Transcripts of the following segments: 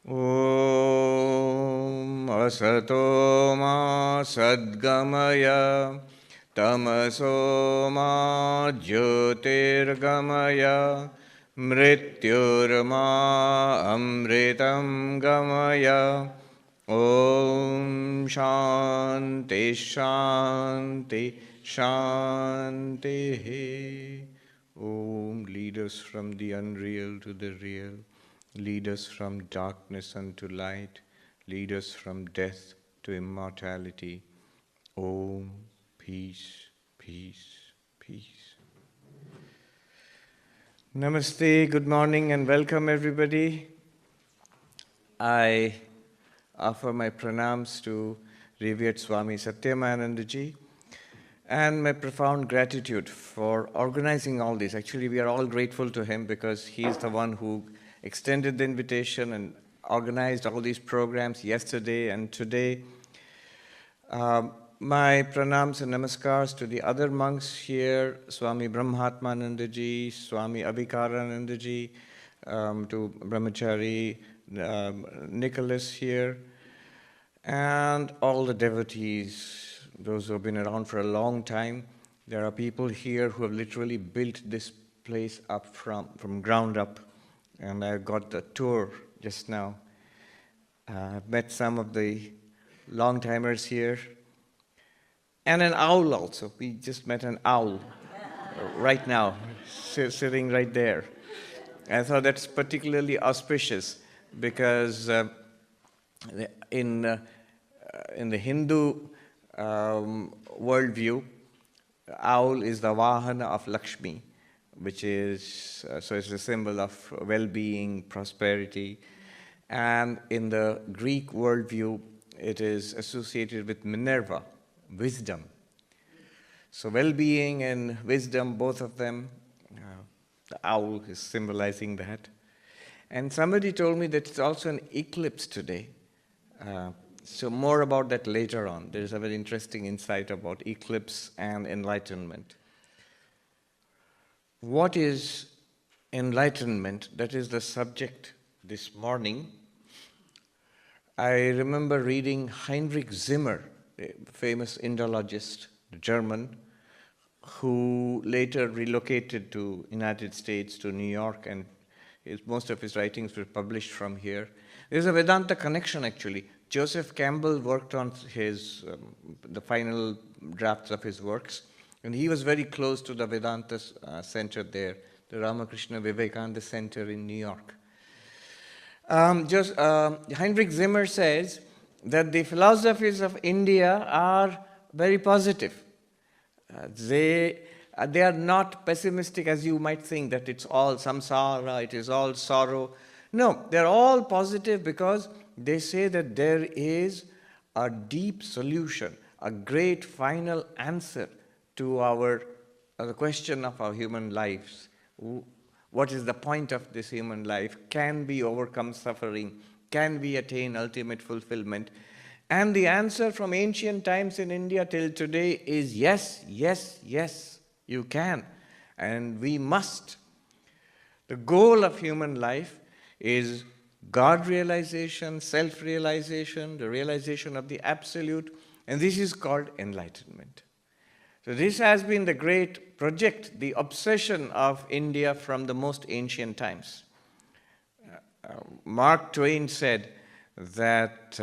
Om Asato Ma Sadgamaya Tamaso Ma Jyotirgamaya Mrityurma Amritam Gamaya. Om Shanti Shanti Shanti. Om, lead us from the unreal to the real. Lead us from darkness unto light. Lead us from death to immortality. Om, peace, peace, peace. Namaste, good morning and welcome everybody. I offer my pranams to revered Swami Sarvapriyananda ji and my profound gratitude for organizing all this. Actually, we are all grateful to him because he is the one who extended the invitation and organized all these programs yesterday and today. My pranams and namaskars to the other monks here, Swami Brahmatmananda ji, Swami Abhikarananda ji, to Brahmachari Nicholas here, and all the devotees, those who have been around for a long time. There are people here who have literally built this place up from ground up, and I got the tour just now. I've met some of the long-timers here, and an owl also. We just met an owl right now, sitting right there. I thought that's particularly auspicious because in the Hindu worldview, owl is the Vahana of Lakshmi, which is, so it's a symbol of well-being, prosperity. And in the Greek worldview, it is associated with Minerva, wisdom. So well-being and wisdom, both of them, the owl is symbolizing that. And somebody told me that it's also an eclipse today. So more about that later on. There's a very interesting insight about eclipse and enlightenment. What is enlightenment? That is the subject this morning. I remember reading Heinrich Zimmer, the famous Indologist, German, who later relocated to United States, to New York, and most of his writings were published from here. There's a Vedanta connection, actually. Joseph Campbell worked on the final drafts of his works, and he was very close to the Vedanta center there, the Ramakrishna Vivekananda Center in New York. Heinrich Zimmer says that the philosophies of India are very positive. They are not pessimistic as you might think, that it's all samsara, it is all sorrow. No, they're all positive because they say that there is a deep solution, a great final answer to the question of our human lives. What is the point of this human life? Can we overcome suffering? Can we attain ultimate fulfillment? And the answer from ancient times in India till today is yes, yes, yes, you can. And we must. The goal of human life is God realization, self-realization, the realization of the absolute, and this is called enlightenment. So this has been the great project, the obsession of India from the most ancient times. Mark Twain said that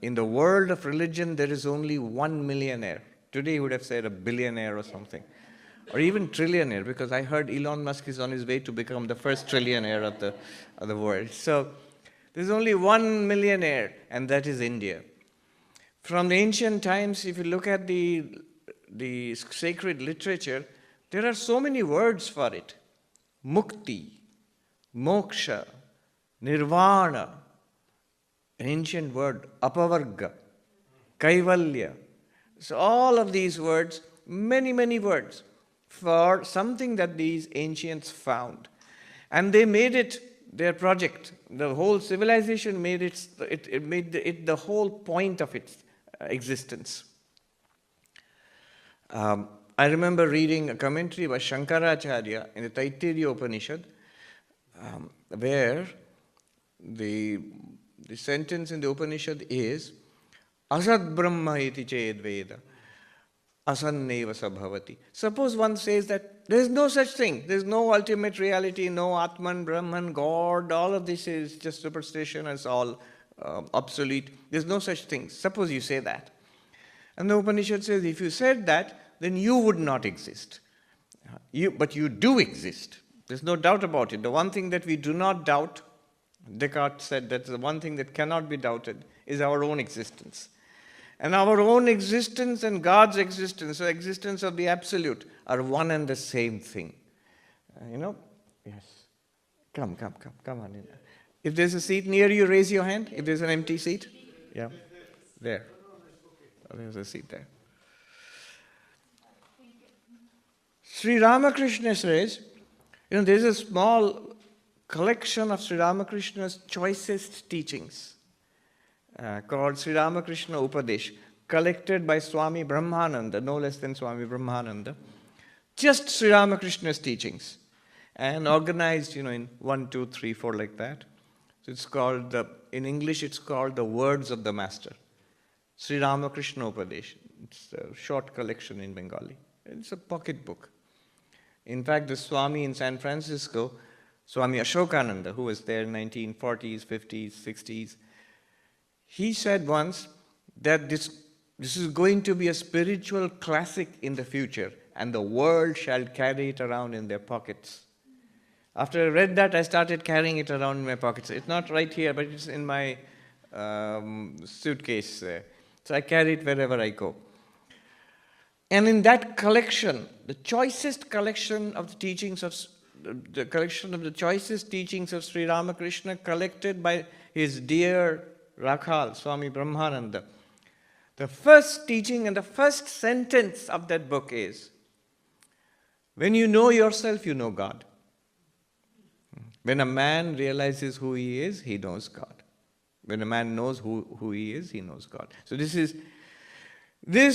in the world of religion there is only 1 millionaire. Today he would have said a billionaire or something, or even trillionaire, because I heard Elon Musk is on his way to become the first trillionaire of the world. So there's only 1 millionaire, and that is India. From the ancient times, if you look at the sacred literature, there are so many words for it. Mukti, moksha, nirvana, an ancient word, apavarga, kaivalya. So all of these words, many, many words for something that these ancients found. And they made it their project. The whole civilization made it made it the whole point of its existence. I remember reading a commentary by Shankaracharya in the Taittiriya Upanishad, where the The sentence in the Upanishad is Asad Brahma iti ched Veda asanneva sabhavati. Suppose one says that there is no such thing, there is no ultimate reality, no Atman, Brahman, God, all of this is just superstition, it's all obsolete. There is no such thing. Suppose you say that. And the Upanishad says if you said that, then you would not exist. But you do exist. There's no doubt about it. The one thing that we do not doubt, Descartes said that the one thing that cannot be doubted is our own existence. And our own existence and God's existence, the existence of the Absolute, are one and the same thing. Yes. Come on in. If there's a seat near you, raise your hand. If there's an empty seat. Yeah. There. Oh, there's a seat there. Sri Ramakrishna says, there's a small collection of Sri Ramakrishna's choicest teachings called Sri Ramakrishna Upadesh, collected by Swami Brahmananda, no less than Swami Brahmananda. Just Sri Ramakrishna's teachings, and organized, in 1, 2, 3, 4 like that. So it's called, in English it's called the Words of the Master. Sri Ramakrishna Upadesh. It's a short collection in Bengali. It's a pocket book. In fact, the Swami in San Francisco, Swami Ashokananda, who was there in 1940s, 50s, 60s, he said once that this is going to be a spiritual classic in the future, and the world shall carry it around in their pockets. After I read that, I started carrying it around in my pockets. It's not right here, but it's in my suitcase there. So I carry it wherever I go. And in that collection, the choicest collection of the teachings of the collection of the choicest teachings of Sri Ramakrishna, collected by his dear Rakhal, Swami Brahmananda. The first teaching and the first sentence of that book is, when you know yourself, you know God. When a man realizes who he is, he knows God. When a man knows who he is, he knows God. So this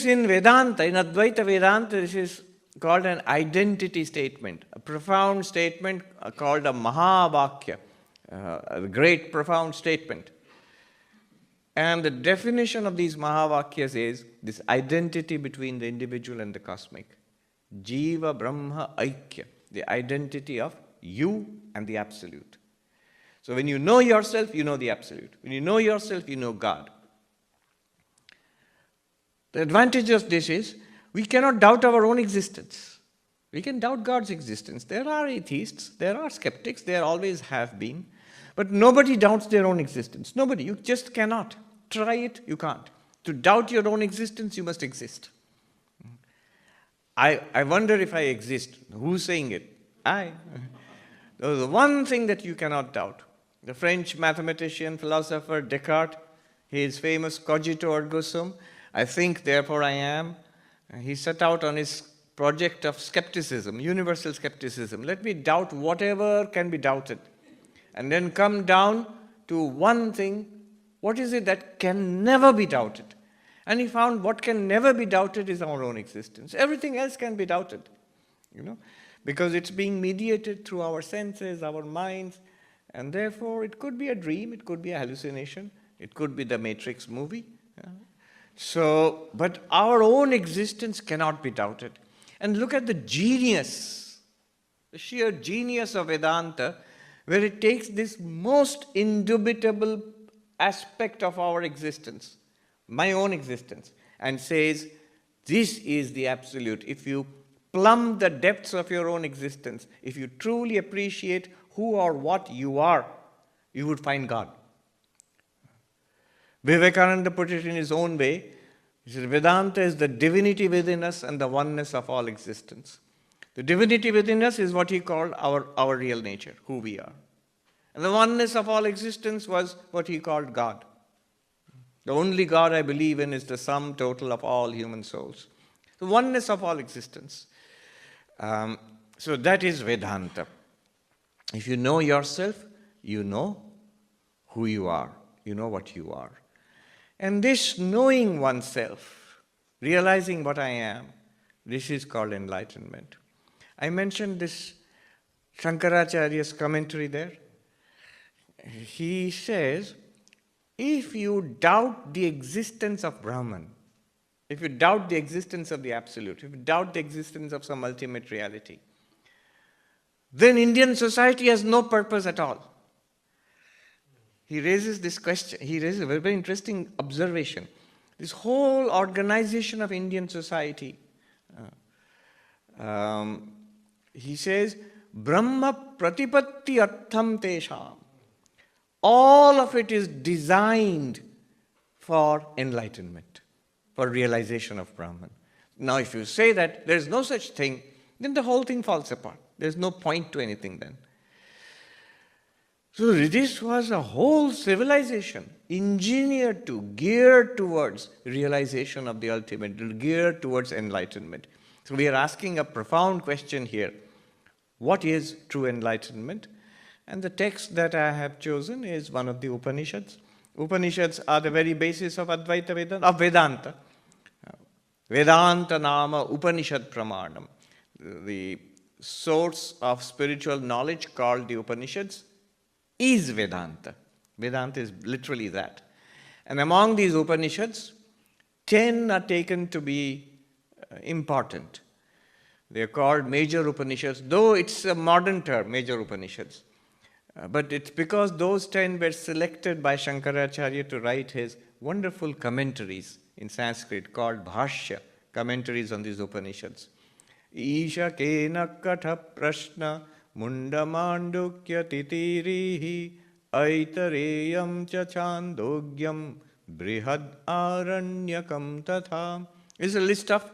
in Vedanta, in Advaita Vedanta, this is called an identity statement, a profound statement called a Mahavakya, a great profound statement. And the definition of these Mahavakyas is this identity between the individual and the cosmic. Jiva Brahma Aikya, the identity of you and the Absolute. So when you know yourself, you know the Absolute. When you know yourself, you know God. The advantage of this is we cannot doubt our own existence. We can doubt God's existence. There are atheists, there are skeptics, there always have been. But nobody doubts their own existence. Nobody. You just cannot. Try it, you can't. To doubt your own existence, you must exist. I wonder if I exist. Who's saying it? I. The one thing that you cannot doubt. The French mathematician, philosopher Descartes, his famous cogito ergo sum, I think, therefore I am. He set out on his project of skepticism, universal skepticism. Let me doubt whatever can be doubted. And then come down to one thing. What is it that can never be doubted? And he found what can never be doubted is our own existence. Everything else can be doubted, because it's being mediated through our senses, our minds, and therefore it could be a dream, it could be a hallucination, it could be the Matrix movie. But our own existence cannot be doubted. And look at the genius, the sheer genius of Vedanta, where it takes this most indubitable aspect of our existence, my own existence, and says, this is the Absolute. If you plumb the depths of your own existence, if you truly appreciate who or what you are, you would find God. Vivekananda put it in his own way. He said, Vedanta is the divinity within us and the oneness of all existence. The divinity within us is what he called our real nature, who we are. And the oneness of all existence was what he called God. The only God I believe in is the sum total of all human souls. The oneness of all existence. So that is Vedanta. If you know yourself, you know who you are. You know what you are. And this knowing oneself, realizing what I am, this is called enlightenment. I mentioned this Shankaracharya's commentary there. He says if you doubt the existence of Brahman, if you doubt the existence of the Absolute, if you doubt the existence of some ultimate reality, then Indian society has no purpose at all. He raises this question, he raises a very, very interesting observation. This whole organization of Indian society, he says, Brahma pratipatti artham tesham. All of it is designed for enlightenment, for realization of Brahman. Now, if you say that there is no such thing, then the whole thing falls apart. There's no point to anything then. So this was a whole civilization engineered to, geared towards realization of the ultimate, geared towards enlightenment. So we are asking a profound question here. What is true enlightenment? And the text that I have chosen is one of the Upanishads. Upanishads are the very basis of Advaita Vedanta, of Vedanta. Vedanta nama Upanishad pramanam. The source of spiritual knowledge called the Upanishads is Vedanta. Vedanta is literally that. And among these Upanishads, 10 are taken to be important. They are called major Upanishads, though it's a modern term, major Upanishads. But it's because those 10 were selected by Shankaracharya to write his wonderful commentaries in Sanskrit called Bhashya, commentaries on these Upanishads. Isha kena katha prashna mundamandukya titirihi aitareyam cha chandogyam brihad aranyakam tatha. This is a list of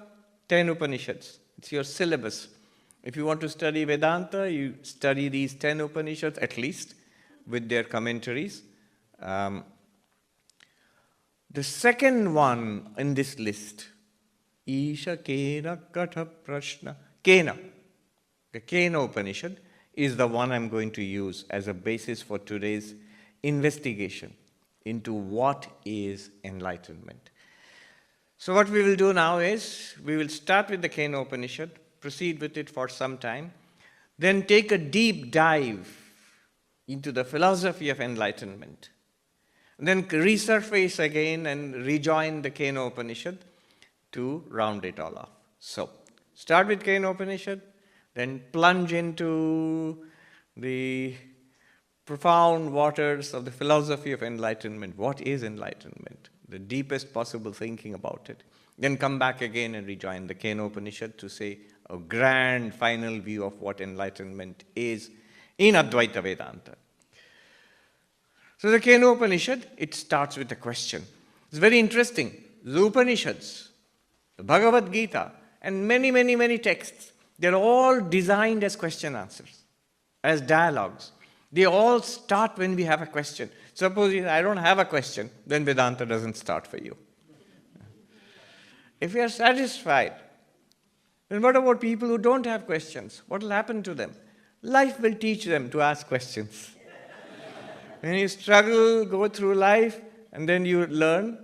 10 Upanishads. It's your syllabus. If you want to study Vedanta, you study these 10 Upanishads at least with their commentaries. The second one in this list, Isha Kena Katha Prashna. Kena, the Kena Upanishad, is the one I'm going to use as a basis for today's investigation into what is enlightenment. So what we will do now is, we will start with the Kena Upanishad, proceed with it for some time, then take a deep dive into the philosophy of enlightenment, then resurface again and rejoin the Kena Upanishad to round it all off. So, start with Kena Upanishad, then plunge into the profound waters of the philosophy of enlightenment. What is enlightenment? The deepest possible thinking about it. Then come back again and rejoin the Kena Upanishad to say a grand final view of what enlightenment is in Advaita Vedanta. So the Kena Upanishad, it starts with a question. It's very interesting. The Upanishads, the Bhagavad Gita, and many, many, many texts, they're all designed as question answers, as dialogues. They all start when we have a question. Suppose I don't have a question, then Vedanta doesn't start for you. If you are satisfied, then what about people who don't have questions? What will happen to them? Life will teach them to ask questions. When you struggle, go through life, and then you learn,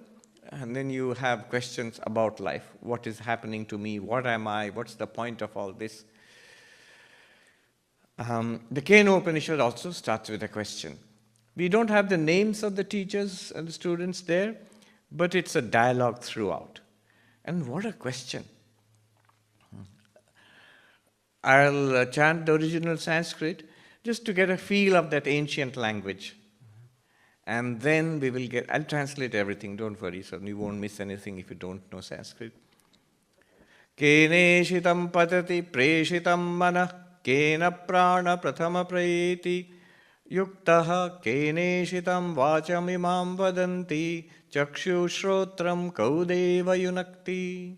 and then you have questions about life. What is happening to me? What am I? What's the point of all this? The Kena Upanishad also starts with a question. We don't have the names of the teachers and the students there, but it's a dialogue throughout. And what a question. I'll chant the original Sanskrit just to get a feel of that ancient language. And then we will get, I'll translate everything, don't worry, so you won't miss anything if you don't know Sanskrit. Keneshitam patati preshitam mana kena prana prathama prayeti yuktaha keneshitam vachamimam vadanti chakshu shrotram kaudeva yunakti.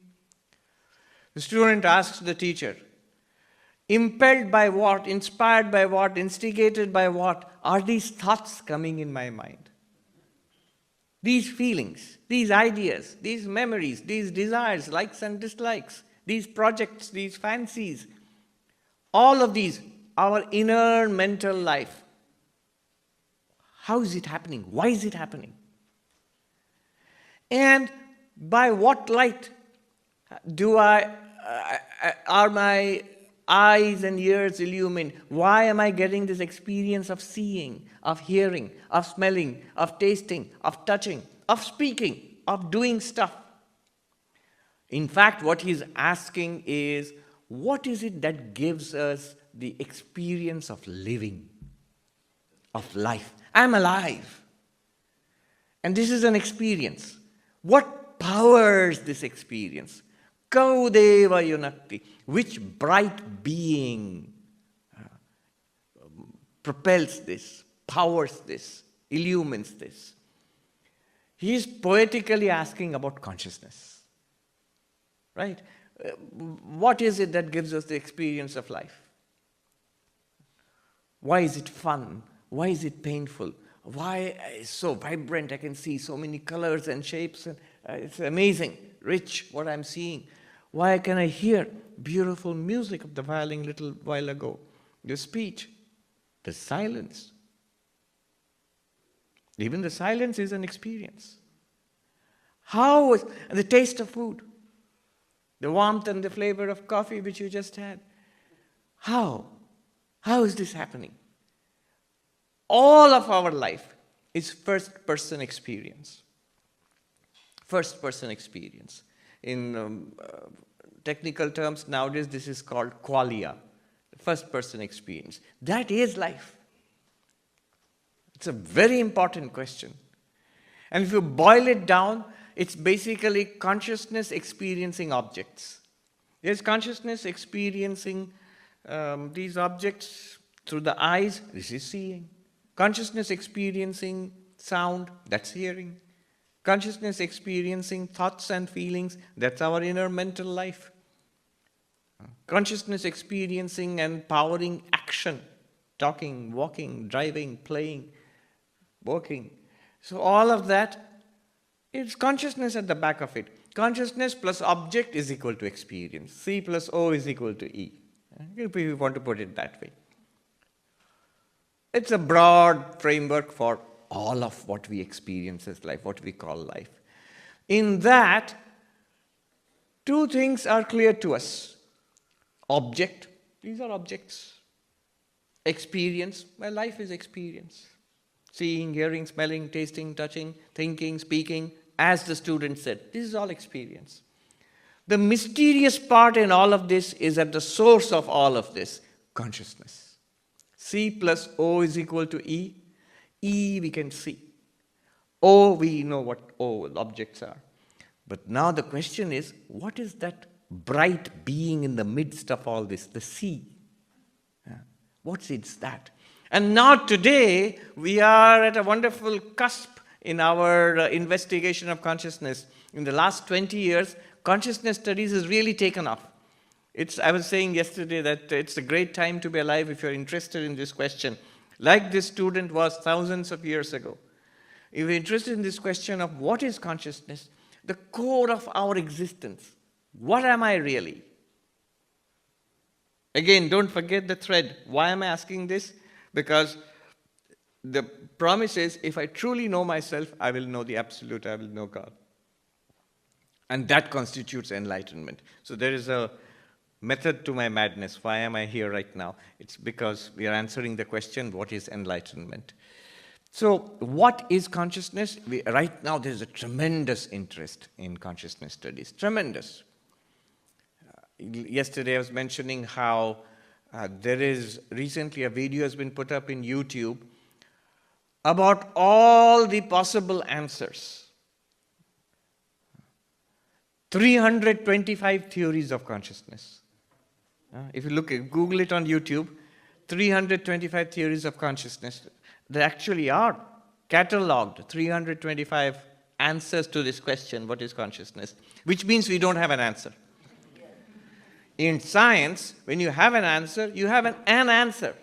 The student asks the teacher, impelled by what, inspired by what, instigated by what are these thoughts coming in my mind? These feelings, these ideas, these memories, these desires, likes and dislikes, these projects, these fancies, all of these, our inner mental life. How is it happening? Why is it happening? And by what light are my eyes and ears illumined. Why am I getting this experience of seeing, of hearing, of smelling, of tasting, of touching, of speaking, of doing stuff? In fact, what he's asking is, what is it that gives us the experience of living, of life? I'm alive. And this is an experience. What powers this experience? Kaudeva yunakti. Which bright being propels this, powers this, illumines this? He is poetically asking about consciousness. Right? What is it that gives us the experience of life? Why is it fun? Why is it painful? Why is it so vibrant? I can see so many colors and shapes. And, it's amazing, rich what I'm seeing. Why can I hear beautiful music of the violin little while ago? The speech, the silence. Even the silence is an experience. How is the taste of food? The warmth and the flavor of coffee which you just had. How? How is this happening? All of our life is first-person experience. First-person experience. In technical terms, nowadays this is called qualia, first-person experience. That is life. It's a very important question. And if you boil it down, it's basically consciousness experiencing objects. There's consciousness experiencing these objects through the eyes, this is seeing. Consciousness experiencing sound, that's hearing. Consciousness experiencing thoughts and feelings, that's our inner mental life. Consciousness experiencing and powering action, talking, walking, driving, playing, working. So all of that, it's consciousness at the back of it. Consciousness plus object is equal to experience. C plus O is equal to E. If you want to put it that way. It's a broad framework for all of what we experience as life, what we call life. In that, two things are clear to us. Object, these are objects. Experience, well, life is experience. Seeing, hearing, smelling, tasting, touching, thinking, speaking, as the student said, this is all experience. The mysterious part in all of this is at the source of all of this, consciousness. C plus O is equal to E. E we can see. O we know what O objects are. But now the question is, what is that bright being in the midst of all this, the C? What's it's that? And now today, we are at a wonderful cusp in our investigation of consciousness. In the last 20 years, consciousness studies has really taken off. I was saying yesterday that it's a great time to be alive if you're interested in this question. Like this student was thousands of years ago. If you're interested in this question of what is consciousness, the core of our existence, what am I really? Again, don't forget the thread. Why am I asking this? Because the promise is, if I truly know myself, I will know the Absolute, I will know God. And that constitutes enlightenment. So there is a method to my madness. Why am I here right now? It's because we are answering the question, what is enlightenment? So what is consciousness? Right now there is a tremendous interest in consciousness studies. Tremendous. Yesterday I was mentioning how there is recently a video has been put up in YouTube about all the possible answers. 325 theories of consciousness. If you Google it on YouTube, 325 theories of consciousness. There actually are catalogued 325 answers to this question, what is consciousness? Which means we don't have an answer. In science, when you have an answer, you have an answer.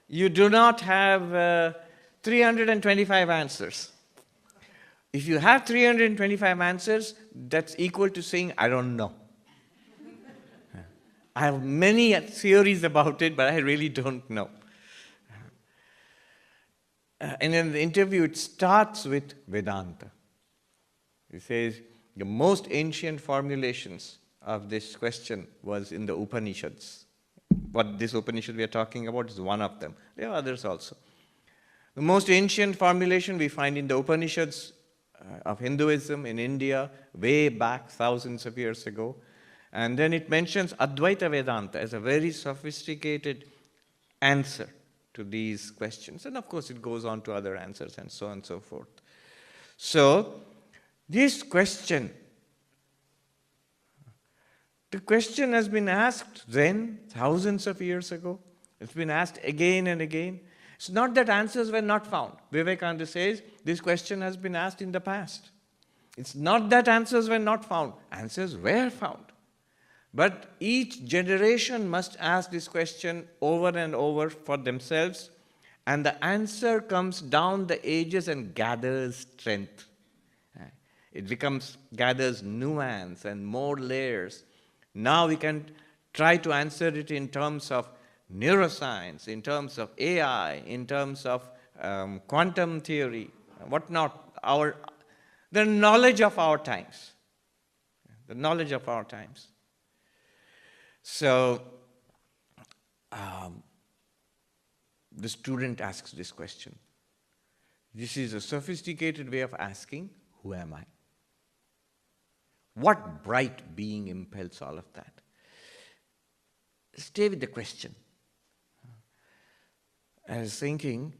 You do not have 325 answers. If you have 325 answers, that's equal to saying, I don't know. I have many theories about it, but I really don't know. And in the interview, it starts with Vedanta. It says, the most ancient formulations of this question was in the Upanishads. What this Upanishad we are talking about is one of them. There are others also. The most ancient formulation we find in the Upanishads of Hinduism in India, way back thousands of years ago. And then it mentions Advaita Vedanta as a very sophisticated answer to these questions. And of course, it goes on to other answers and so on and so forth. So, this question, the question has been asked then, thousands of years ago. It's been asked again and again. It's not that answers were not found. Vivekananda says this question has been asked in the past. It's not that answers were not found. Answers were found. But each generation must ask this question over and over for themselves, and the answer comes down the ages and gathers strength. It gathers nuance and more layers. Now we can try to answer it in terms of neuroscience, in terms of AI, in terms of quantum theory, whatnot, the knowledge of our times. The knowledge of our times. So, the student asks this question. This is a sophisticated way of asking, who am I? What bright being impels all of that? Stay with the question. I was thinking,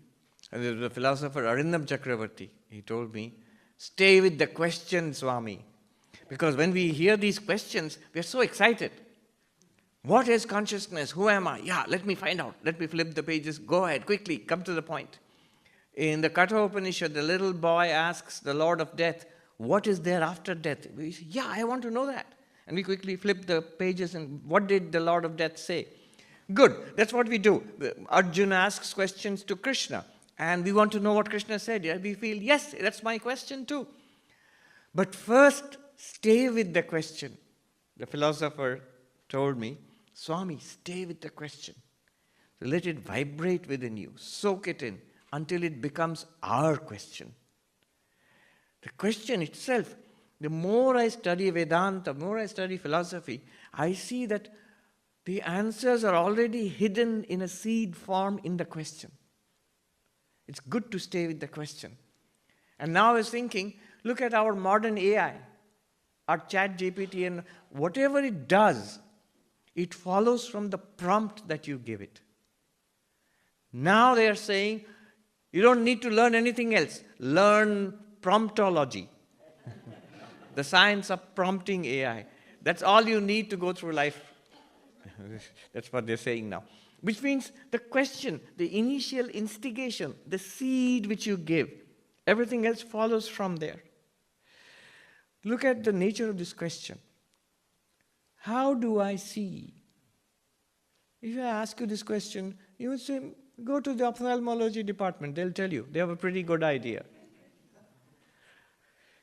the philosopher Arindam Chakravarti, he told me, stay with the question, Swami. Because when we hear these questions, we are so excited. What is consciousness? Who am I? Yeah, let me find out. Let me flip the pages. Go ahead, quickly, come to the point. In the Katha Upanishad, the little boy asks the Lord of Death, what is there after death? We say, yeah, I want to know that. And we quickly flip the pages and what did the Lord of Death say? Good, that's what we do. Arjuna asks questions to Krishna and we want to know what Krishna said. Yeah, we feel, yes, that's my question too. But first, stay with the question. The philosopher told me, Swami, stay with the question. So let it vibrate within you, soak it in until it becomes our question. The question itself, the more I study Vedanta, the more I study philosophy, I see that the answers are already hidden in a seed form in the question. It's good to stay with the question. And now I was thinking, look at our modern AI, our chat GPT, and whatever it does, it follows from the prompt that you give it. Now they are saying, you don't need to learn anything else. Learn promptology. The science of prompting AI. That's all you need to go through life. That's what they're saying now. Which means the question, the initial instigation, the seed which you give, everything else follows from there. Look at the nature of this question. How do I see? If I ask you this question, you would say, go to the ophthalmology department. They'll tell you. They have a pretty good idea.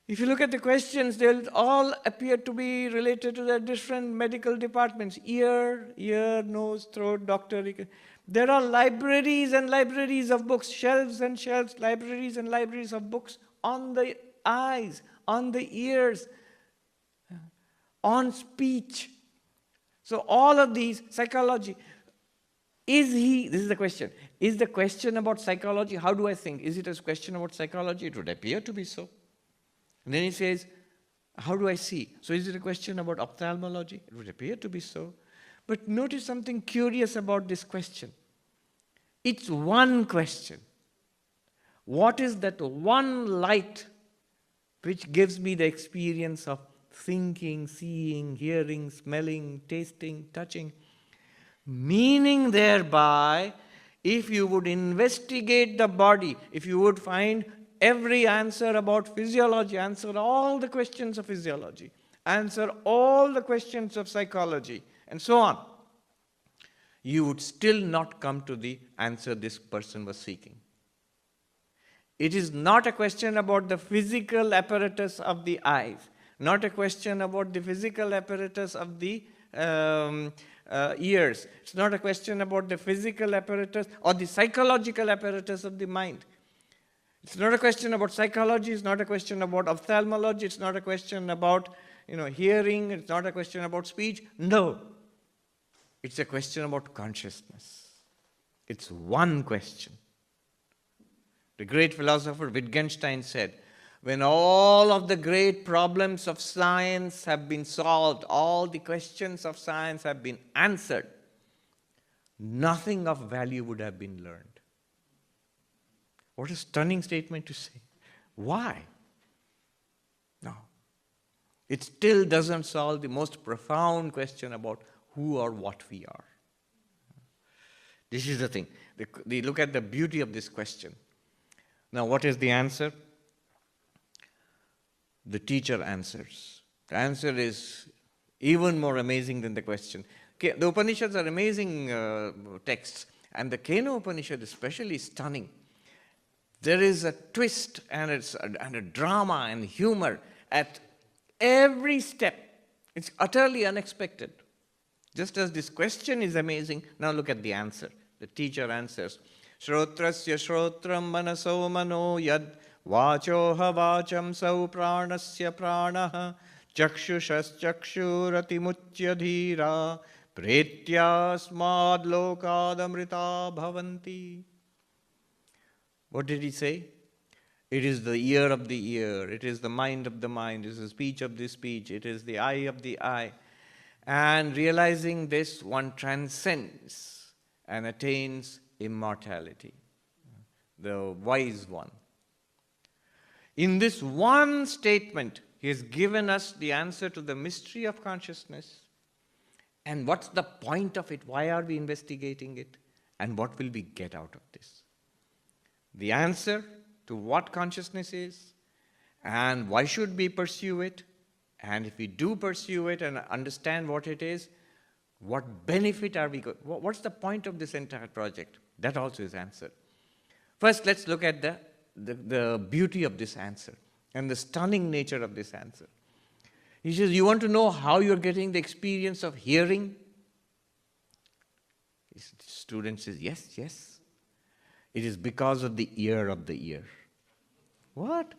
If you look at the questions, they'll all appear to be related to the different medical departments. Ear, nose, throat, doctor. There are libraries and libraries of books, shelves and shelves, libraries and libraries of books on the eyes, on the ears, on speech. So all of these, psychology. This is the question. Is the question about psychology? How do I think? Is it a question about psychology? It would appear to be so. And then he says, how do I see? So is it a question about ophthalmology? It would appear to be so. But notice something curious about this question. It's one question. What is that one light which gives me the experience of thinking, seeing, hearing, smelling, tasting, touching? Meaning thereby, if you would investigate the body, if you would find every answer about physiology, answer all the questions of physiology, answer all the questions of psychology, and so on, you would still not come to the answer this person was seeking. It is not a question about the physical apparatus of the eyes, not a question about the physical apparatus of the ears. It's not a question about the physical apparatus or the psychological apparatus of the mind. It's not a question about psychology, it's not a question about ophthalmology, it's not a question about hearing, it's not a question about speech. No. It's a question about consciousness. It's one question. The great philosopher Wittgenstein said, when all of the great problems of science have been solved, all the questions of science have been answered, nothing of value would have been learned. What a stunning statement to say. Why? No. It still doesn't solve the most profound question about who or what we are. This is the thing. Look at the beauty of this question. Now, what is the answer? The teacher answers. The answer is even more amazing than the question. The Upanishads are amazing texts, and the Kena Upanishad is especially stunning. There is a twist and a drama and humor at every step. It's utterly unexpected. Just as this question is amazing, now look at the answer. The teacher answers, Shrotrasya shrotram manaso mano yad vachoha vacham sau pranasya pranaha chakshushas chakshurati muchya dhira pretyasmad lokadamrita bhavanti. What did he say? It is the ear of the ear, it is the mind of the mind, it is the speech of the speech, it is the eye of the eye. And realizing this, one transcends and attains immortality, the wise one. In this one statement, he has given us the answer to the mystery of consciousness. And what's the point of it? Why are we investigating it? And what will we get out of this? The answer to what consciousness is, and why should we pursue it, and if we do pursue it and understand what it is, what benefit are we going? What's the point of this entire project? That also is answered. First, let's look at the beauty of this answer and the stunning nature of this answer. He says, you want to know how you're getting the experience of hearing? His student says, yes. It is because of the ear of the ear. What?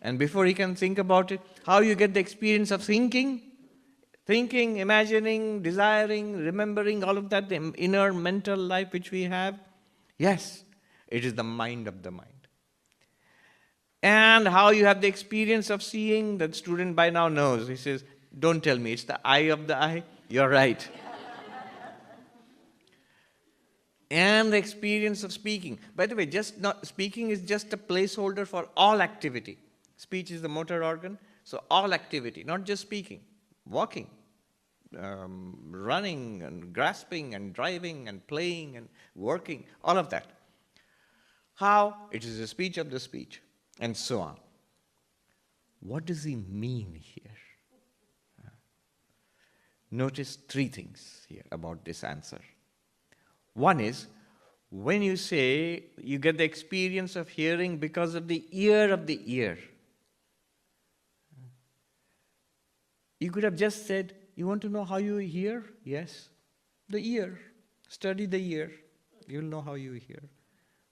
And before he can think about it, how you get the experience of thinking, imagining, desiring, remembering, all of that, the inner mental life which we have? Yes, it is the mind of the mind. And how you have the experience of seeing, that student by now knows. He says, don't tell me, it's the eye of the eye. You're right. And the experience of speaking. By the way, speaking is just a placeholder for all activity. Speech is the motor organ, so all activity, not just speaking, walking, running and grasping and driving and playing and working, all of that. How? It is the speech of the speech, and so on. What does he mean here? Notice three things here about this answer. One is, when you say you get the experience of hearing because of the ear of the ear, you could have just said, you want to know how you hear? Yes. The ear. Study the ear. You'll know how you hear.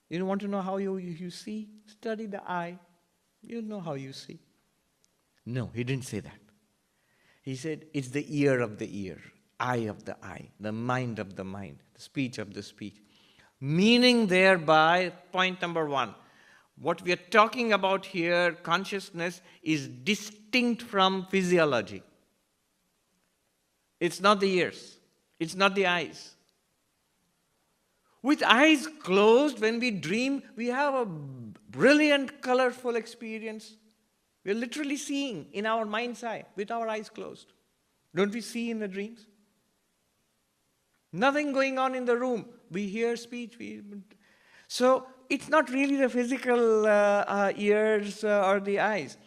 You want to know how you see? Study the eye. You'll know how you see. No, he didn't say that. He said, it's the ear of the ear, eye of the eye, the mind of the mind, the speech of the speech. Meaning thereby, point number one, what we are talking about here, consciousness, is distinct from physiology. It's not the ears. It's not the eyes. With eyes closed, when we dream, we have a brilliant, colorful experience. We're literally seeing in our mind's eye with our eyes closed. Don't we see in the dreams? Nothing going on in the room. We hear speech. So it's not really the physical ears or the eyes.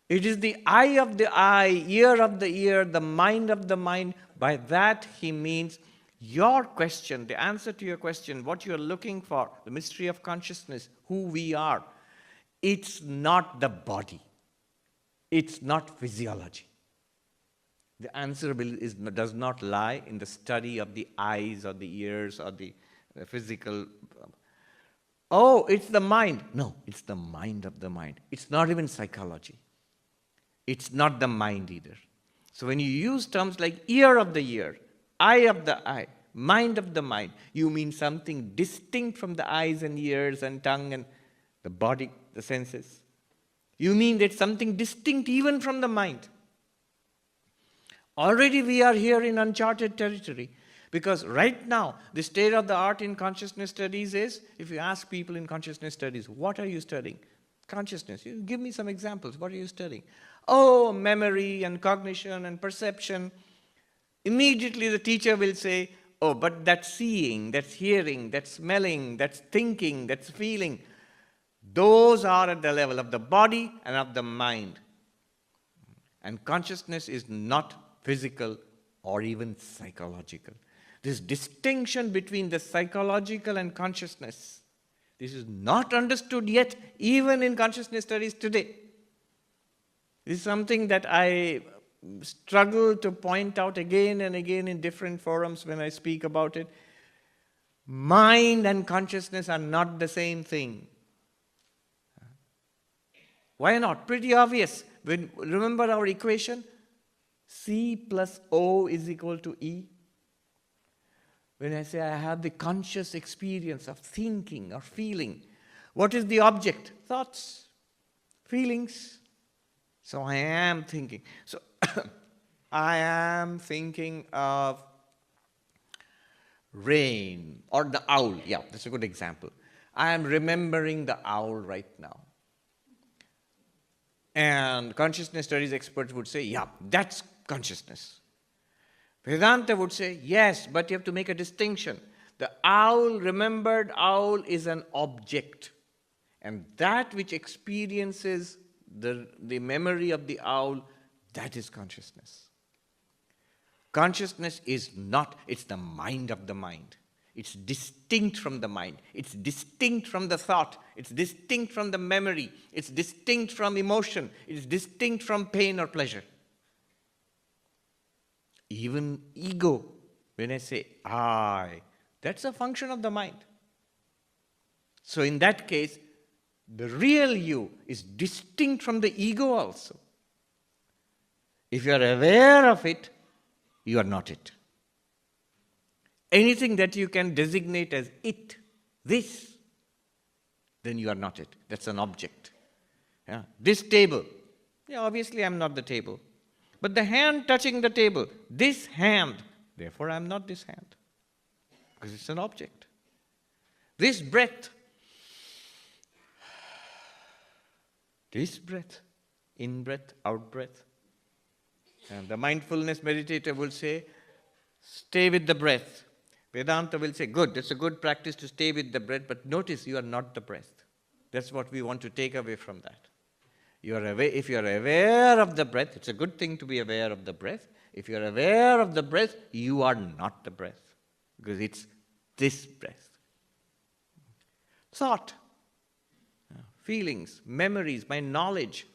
It is the eye of the eye, ear of the ear, the mind of the mind. By that he means your question, the answer to your question, what you're looking for, the mystery of consciousness, who we are. It's not the body. It's not physiology. The answer does not lie in the study of the eyes or the ears or the physical. Oh, it's the mind. No, it's the mind of the mind. It's not even psychology. It's not the mind either. So when you use terms like ear of the ear, eye of the eye, mind of the mind, you mean something distinct from the eyes and ears and tongue and the body, the senses. You mean that something distinct even from the mind. Already we are here in uncharted territory, because right now the state of the art in consciousness studies is, if you ask people in consciousness studies, what are you studying? Consciousness. You give me some examples. What are you studying? Oh, memory and cognition and perception. Immediately the teacher will say, oh, but that's seeing, that's hearing, that's smelling, that's thinking, that's feeling. Those are at the level of the body and of the mind. And consciousness is not physical or even psychological. This distinction between the psychological and consciousness, this is not understood yet, even in consciousness studies today. This is something that I struggle to point out again and again in different forums when I speak about it. Mind and consciousness are not the same thing. Why not? Pretty obvious. Remember our equation? C plus O is equal to E. When I say I have the conscious experience of thinking or feeling, what is the object? Thoughts, feelings. So I am thinking. So I am thinking of rain or the owl. Yeah, that's a good example. I am remembering the owl right now. And consciousness studies experts would say, yeah, that's consciousness. Vedanta would say, yes, but you have to make a distinction. The owl, remembered owl, is an object. And that which experiences the memory of the owl, that is consciousness. Consciousness is not, it's the mind of the mind. It's distinct from the mind. It's distinct from the thought. It's distinct from the memory. It's distinct from emotion. It's distinct from pain or pleasure. Even ego, when I say I, that's a function of the mind. So in that case, the real you is distinct from the ego also. If you are aware of it, you are not it. Anything that you can designate as it, this, then you are not it. That's an object. Yeah. This table, yeah, obviously I'm not the table. But the hand touching the table, this hand, therefore I'm not this hand. Because it's an object. This breath, in breath, out breath. And the mindfulness meditator will say, stay with the breath. Vedanta will say, good, it's a good practice to stay with the breath, but notice you are not the breath. That's what we want to take away from that. If you are aware of the breath, it's a good thing to be aware of the breath. If you are aware of the breath, you are not the breath, because it's this breath. Thought, feelings, memories, my knowledge,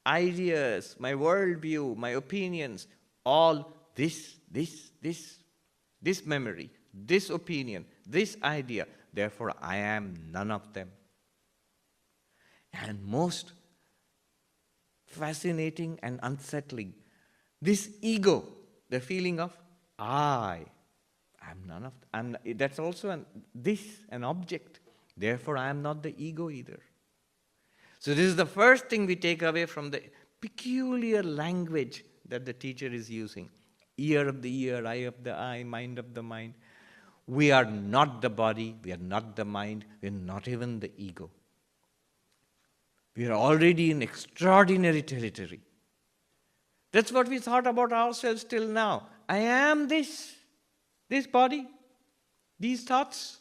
ideas, my worldview, my opinions, all this memory, this opinion, this idea, therefore I am none of them. And most fascinating and unsettling, this ego, the feeling of I am none of them. That's also an object. Therefore I am not the ego either. So this is the first thing we take away from the peculiar language that the teacher is using. Ear of the ear, eye of the eye, mind of the mind. We are not the body, we are not the mind, we are not even the ego. We are already in extraordinary territory. That's what we thought about ourselves till now. I am this body, these thoughts,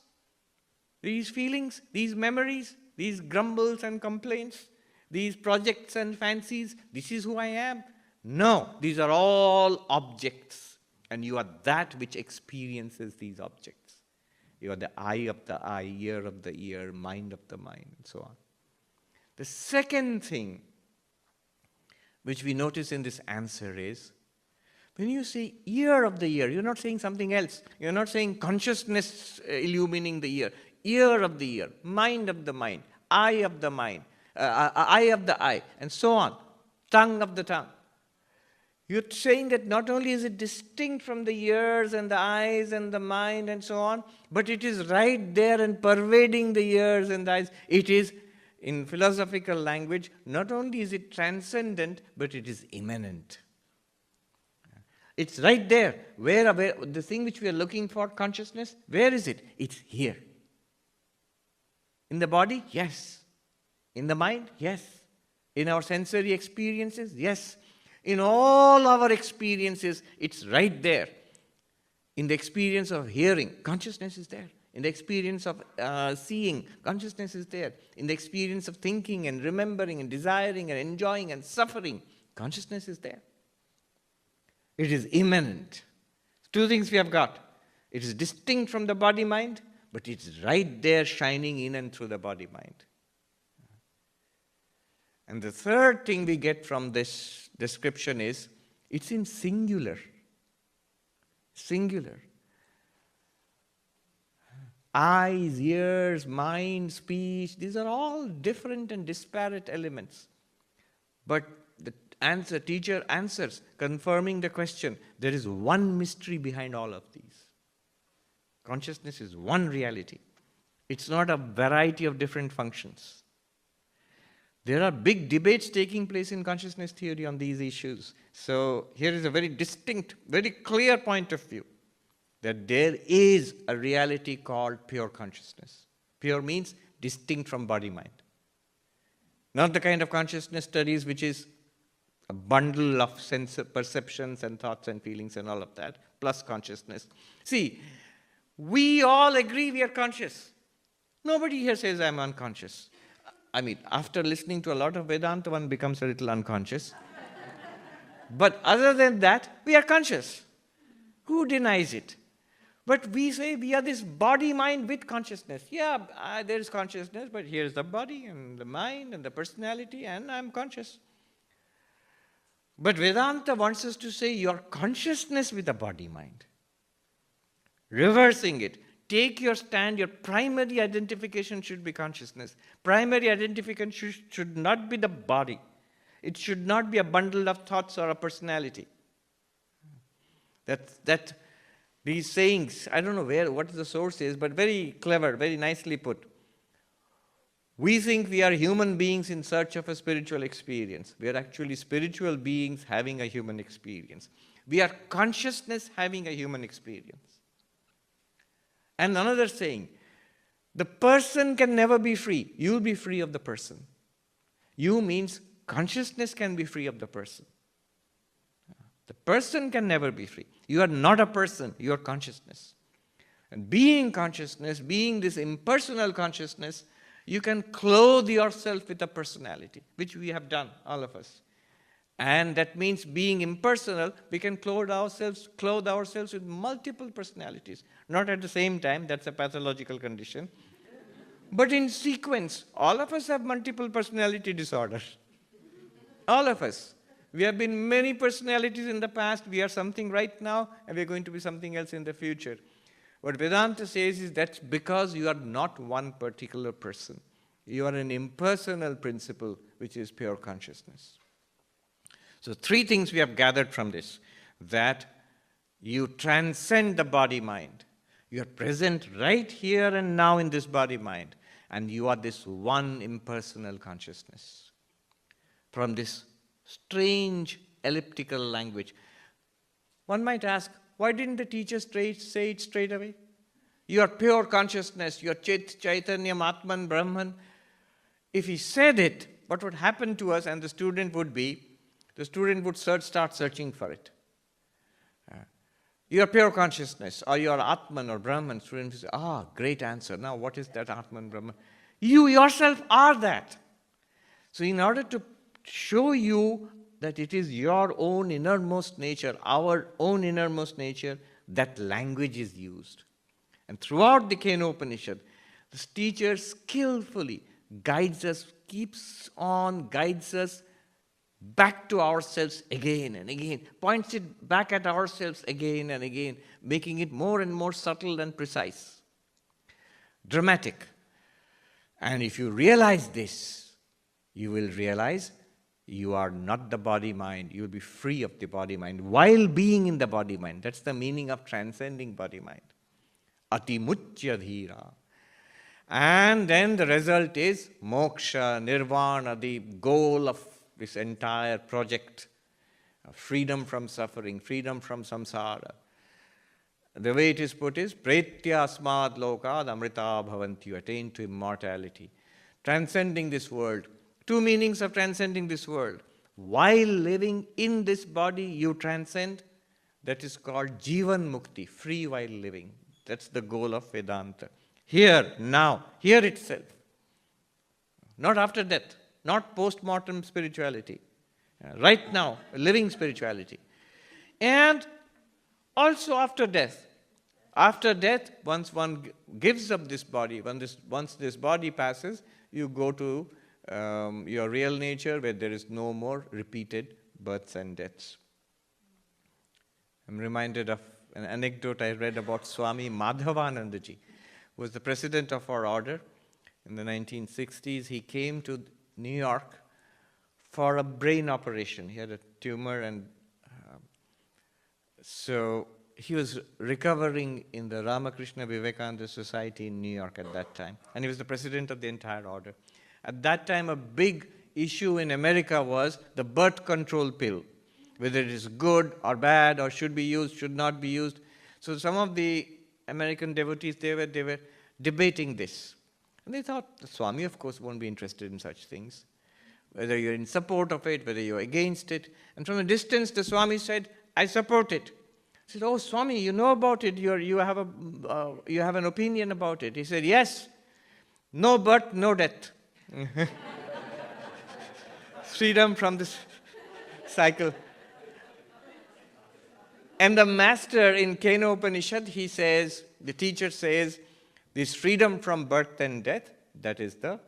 these feelings, these memories, these grumbles and complaints, these projects and fancies. This is who I am. No, these are all objects. And you are that which experiences these objects. You are the eye of the eye, ear of the ear, mind of the mind, and so on. The second thing which we notice in this answer is, when you say ear of the ear, you're not saying something else. You're not saying consciousness illumining the ear. Ear of the ear, mind of the mind, eye of the mind, eye of the eye, and so on. Tongue of the tongue. You're saying that not only is it distinct from the ears and the eyes and the mind and so on, but it is right there and pervading the ears and the eyes. It is, in philosophical language, not only is it transcendent, but it is immanent. It's right there. Where the thing which we are looking for, consciousness, where is it? It's here. In the body? Yes. In the mind? Yes. In our sensory experiences? Yes. In all our experiences, it's right there. In the experience of hearing, consciousness is there. In the experience of seeing, consciousness is there. In the experience of thinking and remembering and desiring and enjoying and suffering, consciousness is there. It is immanent. Two things we have got. It is distinct from the body-mind, but it's right there shining in and through the body-mind. And the third thing we get from this description is, it's in singular. Singular. Eyes, ears, mind, speech, these are all different and disparate elements. But the teacher answers, confirming the question. There is one mystery behind all of these. Consciousness is one reality. It's not a variety of different functions. There are big debates taking place in consciousness theory on these issues. So here is a very distinct, very clear point of view, that there is a reality called pure consciousness. Pure means distinct from body-mind. Not the kind of consciousness studies which is a bundle of sense perceptions and thoughts and feelings and all of that, plus consciousness. See, we all agree we are conscious. Nobody here says I'm unconscious. I mean, after listening to a lot of Vedanta, one becomes a little unconscious. But other than that, we are conscious. Who denies it? But we say we are this body-mind with consciousness. Yeah, there is consciousness, but here's the body and the mind and the personality, and I'm conscious. But Vedanta wants us to say your consciousness with the body-mind. Reversing it. Take your stand. Your primary identification should be consciousness. Primary identification should not be the body. It should not be a bundle of thoughts or a personality. These sayings, I don't know what the source is, but very clever, very nicely put. We think we are human beings in search of a spiritual experience. We are actually spiritual beings having a human experience. We are consciousness having a human experience. And another saying, the person can never be free. You'll be free of the person. You means consciousness can be free of the person. The person can never be free. You are not a person, you are consciousness. And being consciousness, being this impersonal consciousness, you can clothe yourself with a personality, which we have done, all of us. And that means being impersonal, we can clothe ourselves with multiple personalities. Not at the same time, that's a pathological condition. But in sequence, all of us have multiple personality disorders. All of us. We have been many personalities in the past, we are something right now, and we are going to be something else in the future. What Vedanta says is that's because you are not one particular person. You are an impersonal principle, which is pure consciousness. So 3 things we have gathered from this. That you transcend the body-mind. You are present right here and now in this body-mind. And you are this one impersonal consciousness. From this strange elliptical language. One might ask, why didn't the teacher say it straight away? You are pure consciousness, you are Chaitanyam, Atman, Brahman. If he said it, what would happen to us and the student would start searching for it. You are pure consciousness, or you are Atman or Brahman. Student will say, great answer. Now what is that Atman, Brahman? You yourself are that. So in order to show you that it is your own innermost nature, our own innermost nature, that language is used. And throughout the Kenopanishad, this teacher skillfully guides us, guides us back to ourselves again and again, points it back at ourselves again and again, making it more and more subtle and precise, dramatic. And if you realize this, you will realize You are not the body-mind. You will be free of the body-mind while being in the body-mind. That's the meaning of transcending body-mind. Ati muchya dhira. And then the result is moksha, nirvana, the goal of this entire project. Freedom from suffering, freedom from samsara. The way it is put is, pretya asmad lokad amrita bhavanti, you attain to immortality. Transcending this world. Two meanings of transcending this world. While living in this body, you transcend. That is called jivan mukti, free while living. That's the goal of Vedanta. Here, now, here itself. Not after death, not post-mortem spirituality. Right now, living spirituality. And also after death. After death, once one gives up this body, once this body passes, you go to your real nature where there is no more repeated births and deaths. I'm reminded of an anecdote I read about Swami Madhavanandaji, who was the president of our order in the 1960s. He came to New York for a brain operation. He had a tumor, and so he was recovering in the Ramakrishna Vivekananda Society in New York at that time, and he was the president of the entire order. At that time, a big issue in America was the birth control pill, whether it is good or bad or should be used, should not be used. So some of the American devotees, they were debating this. And they thought, the Swami, of course, won't be interested in such things. Whether you're in support of it, whether you're against it. And from a distance, the Swami said, I support it. I said, oh, Swami, you know about it. You have an opinion about it. He said, yes, no birth, no death. Freedom from this cycle. And the master in Kena Upanishad, he says, the teacher says, this freedom from birth and death, that is the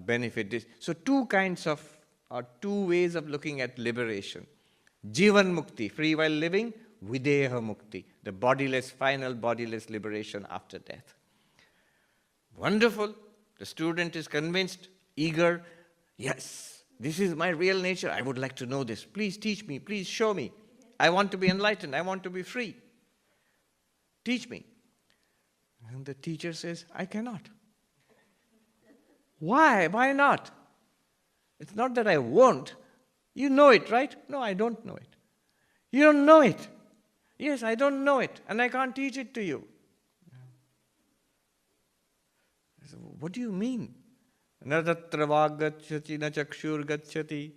benefit. So two ways of looking at liberation. Jivan mukti, free while living, videha mukti, the final bodiless liberation after death. Wonderful. The student is convinced, eager. Yes, this is my real nature. I would like to know this. Please teach me. Please show me. I want to be enlightened. I want to be free. Teach me. And the teacher says, I cannot. Why? Why not? It's not that I won't. You know it, right? No, I don't know it. You don't know it. Yes, I don't know it, and I can't teach it to you. I said, what do you mean? Na tatra vāgacchati, na chakshur gacchati,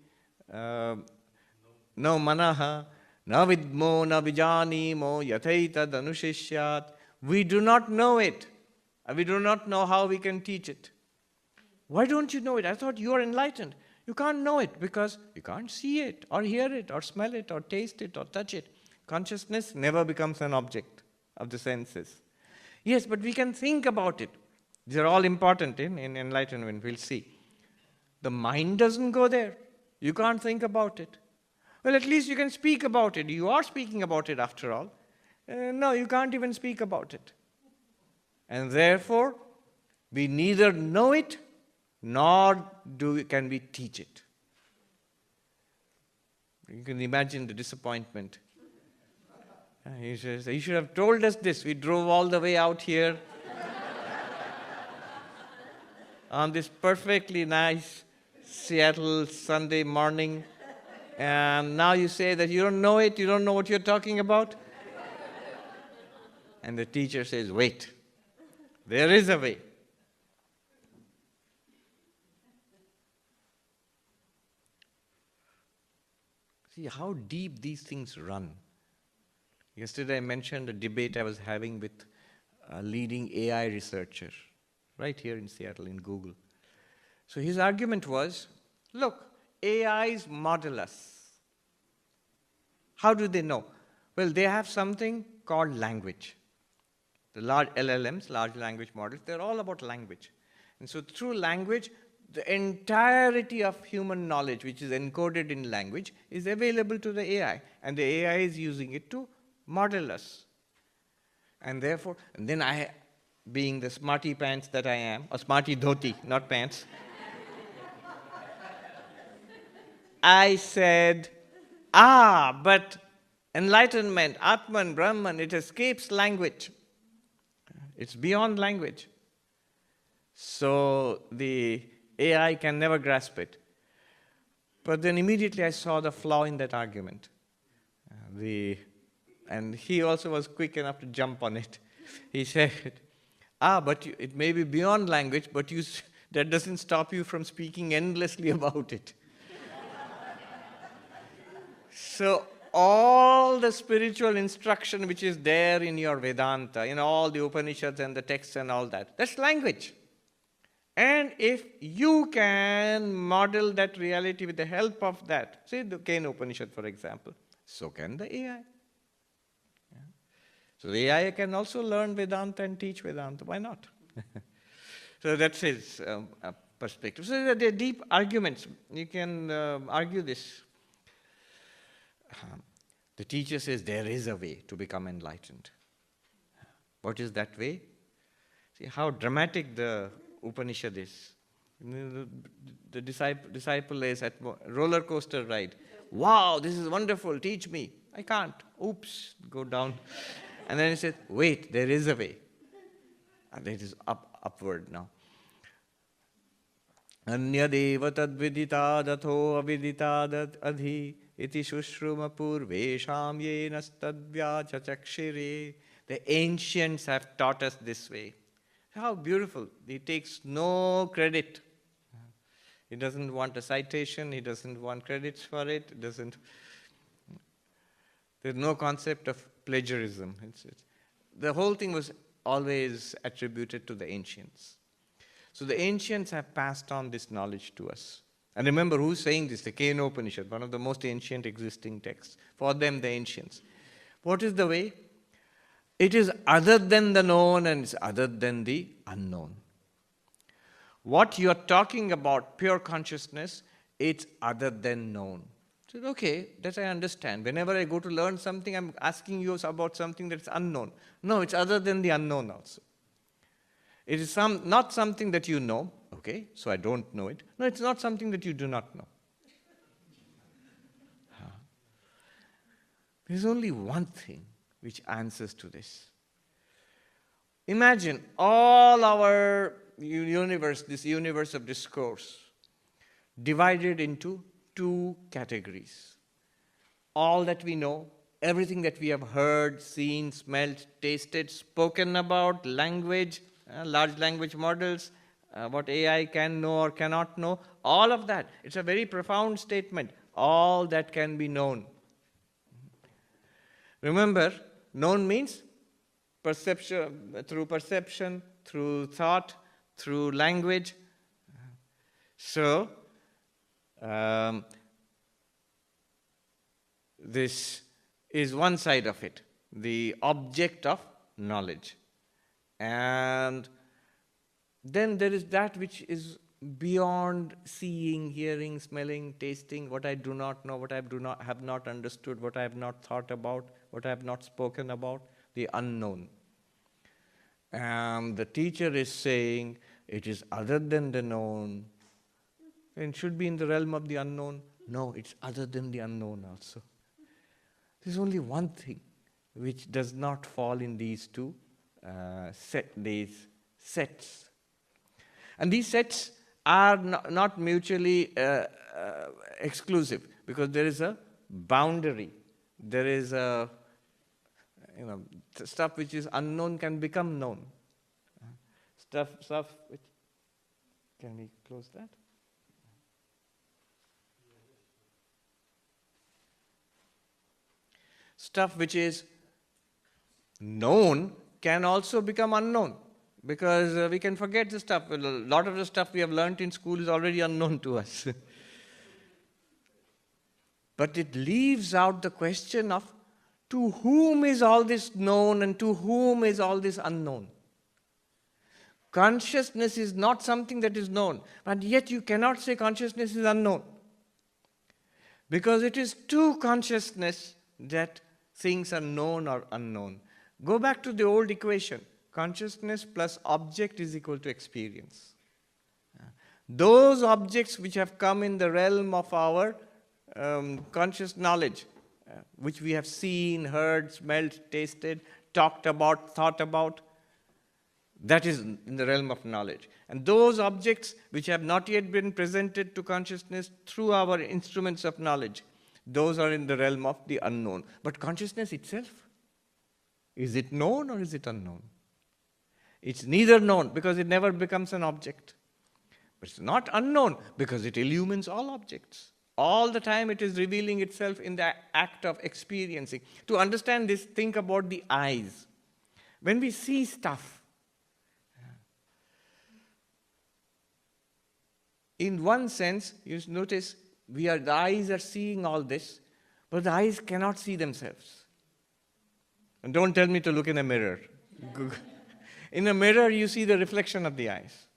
no manaha, na vidmo, na vijanimo, yathaita danushishyat. We do not know it. We do not know how we can teach it. Why don't you know it? I thought you are enlightened. You can't know it because you can't see it, or hear it, or smell it, or taste it, or touch it. Consciousness never becomes an object of the senses. Yes, but we can think about it. These are all important in enlightenment, we'll see. The mind doesn't go there. You can't think about it. Well, at least you can speak about it. You are speaking about it after all. No, you can't even speak about it. And therefore, we neither know it, nor can we teach it. You can imagine the disappointment. He says, you should have told us this. We drove all the way out here on this perfectly nice Seattle Sunday morning, and now you say that you don't know it, you don't know what you're talking about? And the teacher says, wait, there is a way. See how deep these things run. Yesterday I mentioned a debate I was having with a leading AI researcher right here in Seattle in Google. So his argument was, look, AIs model us. How do they know? Well, they have something called language. The large LLMs, large language models, they're all about language. And so through language, the entirety of human knowledge, which is encoded in language, is available to the AI. And the AI is using it to model us. And therefore, and then I, being the smarty pants that I am, or smarty dhoti, not pants, I said, but enlightenment, Atman, Brahman, it escapes language. It's beyond language. So the AI can never grasp it. But then immediately I saw the flaw in that argument. And he also was quick enough to jump on it. He said, but it may be beyond language, but that doesn't stop you from speaking endlessly about it. So all the spiritual instruction which is there in your Vedanta, in all the Upanishads and the texts and all that, that's language. And if you can model that reality with the help of that, say the Kena Upanishad, for example, so can the AI. Yeah. So the AI can also learn Vedanta and teach Vedanta. Why not? So that's his perspective. So there are deep arguments. You can argue this. The teacher says there is a way to become enlightened. What is that way? See how dramatic the Upanishad is. The disciple is at roller coaster ride. Wow, this is wonderful, teach me. I can't. Oops, go down. And then he says, wait, there is a way. And it is upward now. Anyadeva tadvidita datho avidita adhi iti shushruma purvesham yenastadvya chachakshire. The ancients have taught us this way. How beautiful. He takes no credit. He doesn't want a citation. He doesn't want credits for it. There's no concept of plagiarism. The whole thing was always attributed to the ancients. So the ancients have passed on this knowledge to us. And remember who's saying this? The Kena Upanishad, one of the most ancient existing texts. For them, the ancients. What is the way? It is other than the known and it's other than the unknown. What you're talking about, pure consciousness, it's other than known. So, okay, that I understand. Whenever I go to learn something, I'm asking you about something that's unknown. No, it's other than the unknown also. It is not something that you know. Okay, so I don't know it. No, it's not something that you do not know. There's only one thing which answers to this. Imagine all our universe, this universe of discourse, divided into two categories. All that we know, everything that we have heard, seen, smelled, tasted, spoken about, language, large language models, what AI can know or cannot know, all of that. It's a very profound statement. All that can be known. Remember, known means perception, through thought, through language. So, this is one side of it, the object of knowledge. And then there is that which is beyond seeing, hearing, smelling, tasting, what I do not know, what I have not understood, what I have not thought about, what I have not spoken about, the unknown. And the teacher is saying it is other than the known. And should be in the realm of the unknown. No, it's other than the unknown also. There's only one thing which does not fall in these two sets. And these sets are not mutually exclusive because there is a boundary. There is a, stuff which is unknown can become known. Stuff which, can we close that? Stuff which is known can also become unknown because we can forget the stuff. A lot of the stuff we have learnt in school is already unknown to us. But it leaves out the question of to whom is all this known and to whom is all this unknown. Consciousness is not something that is known, but yet you cannot say consciousness is unknown. Because it is to consciousness that things are known or unknown. Go back to the old equation. Consciousness plus object is equal to experience. Those objects which have come in the realm of our conscious knowledge, which we have seen, heard, smelled, tasted, talked about, thought about, that is in the realm of knowledge. And those objects which have not yet been presented to consciousness through our instruments of knowledge, those are in the realm of the unknown. But consciousness itself, is it known or is it unknown? It's neither known because it never becomes an object. But it's not unknown because it illumines all objects. All the time it is revealing itself in the act of experiencing. To understand this, think about the eyes. When we see stuff, in one sense, you notice the eyes are seeing all this, but the eyes cannot see themselves. And don't tell me to look in a mirror. In a mirror, you see the reflection of the eyes.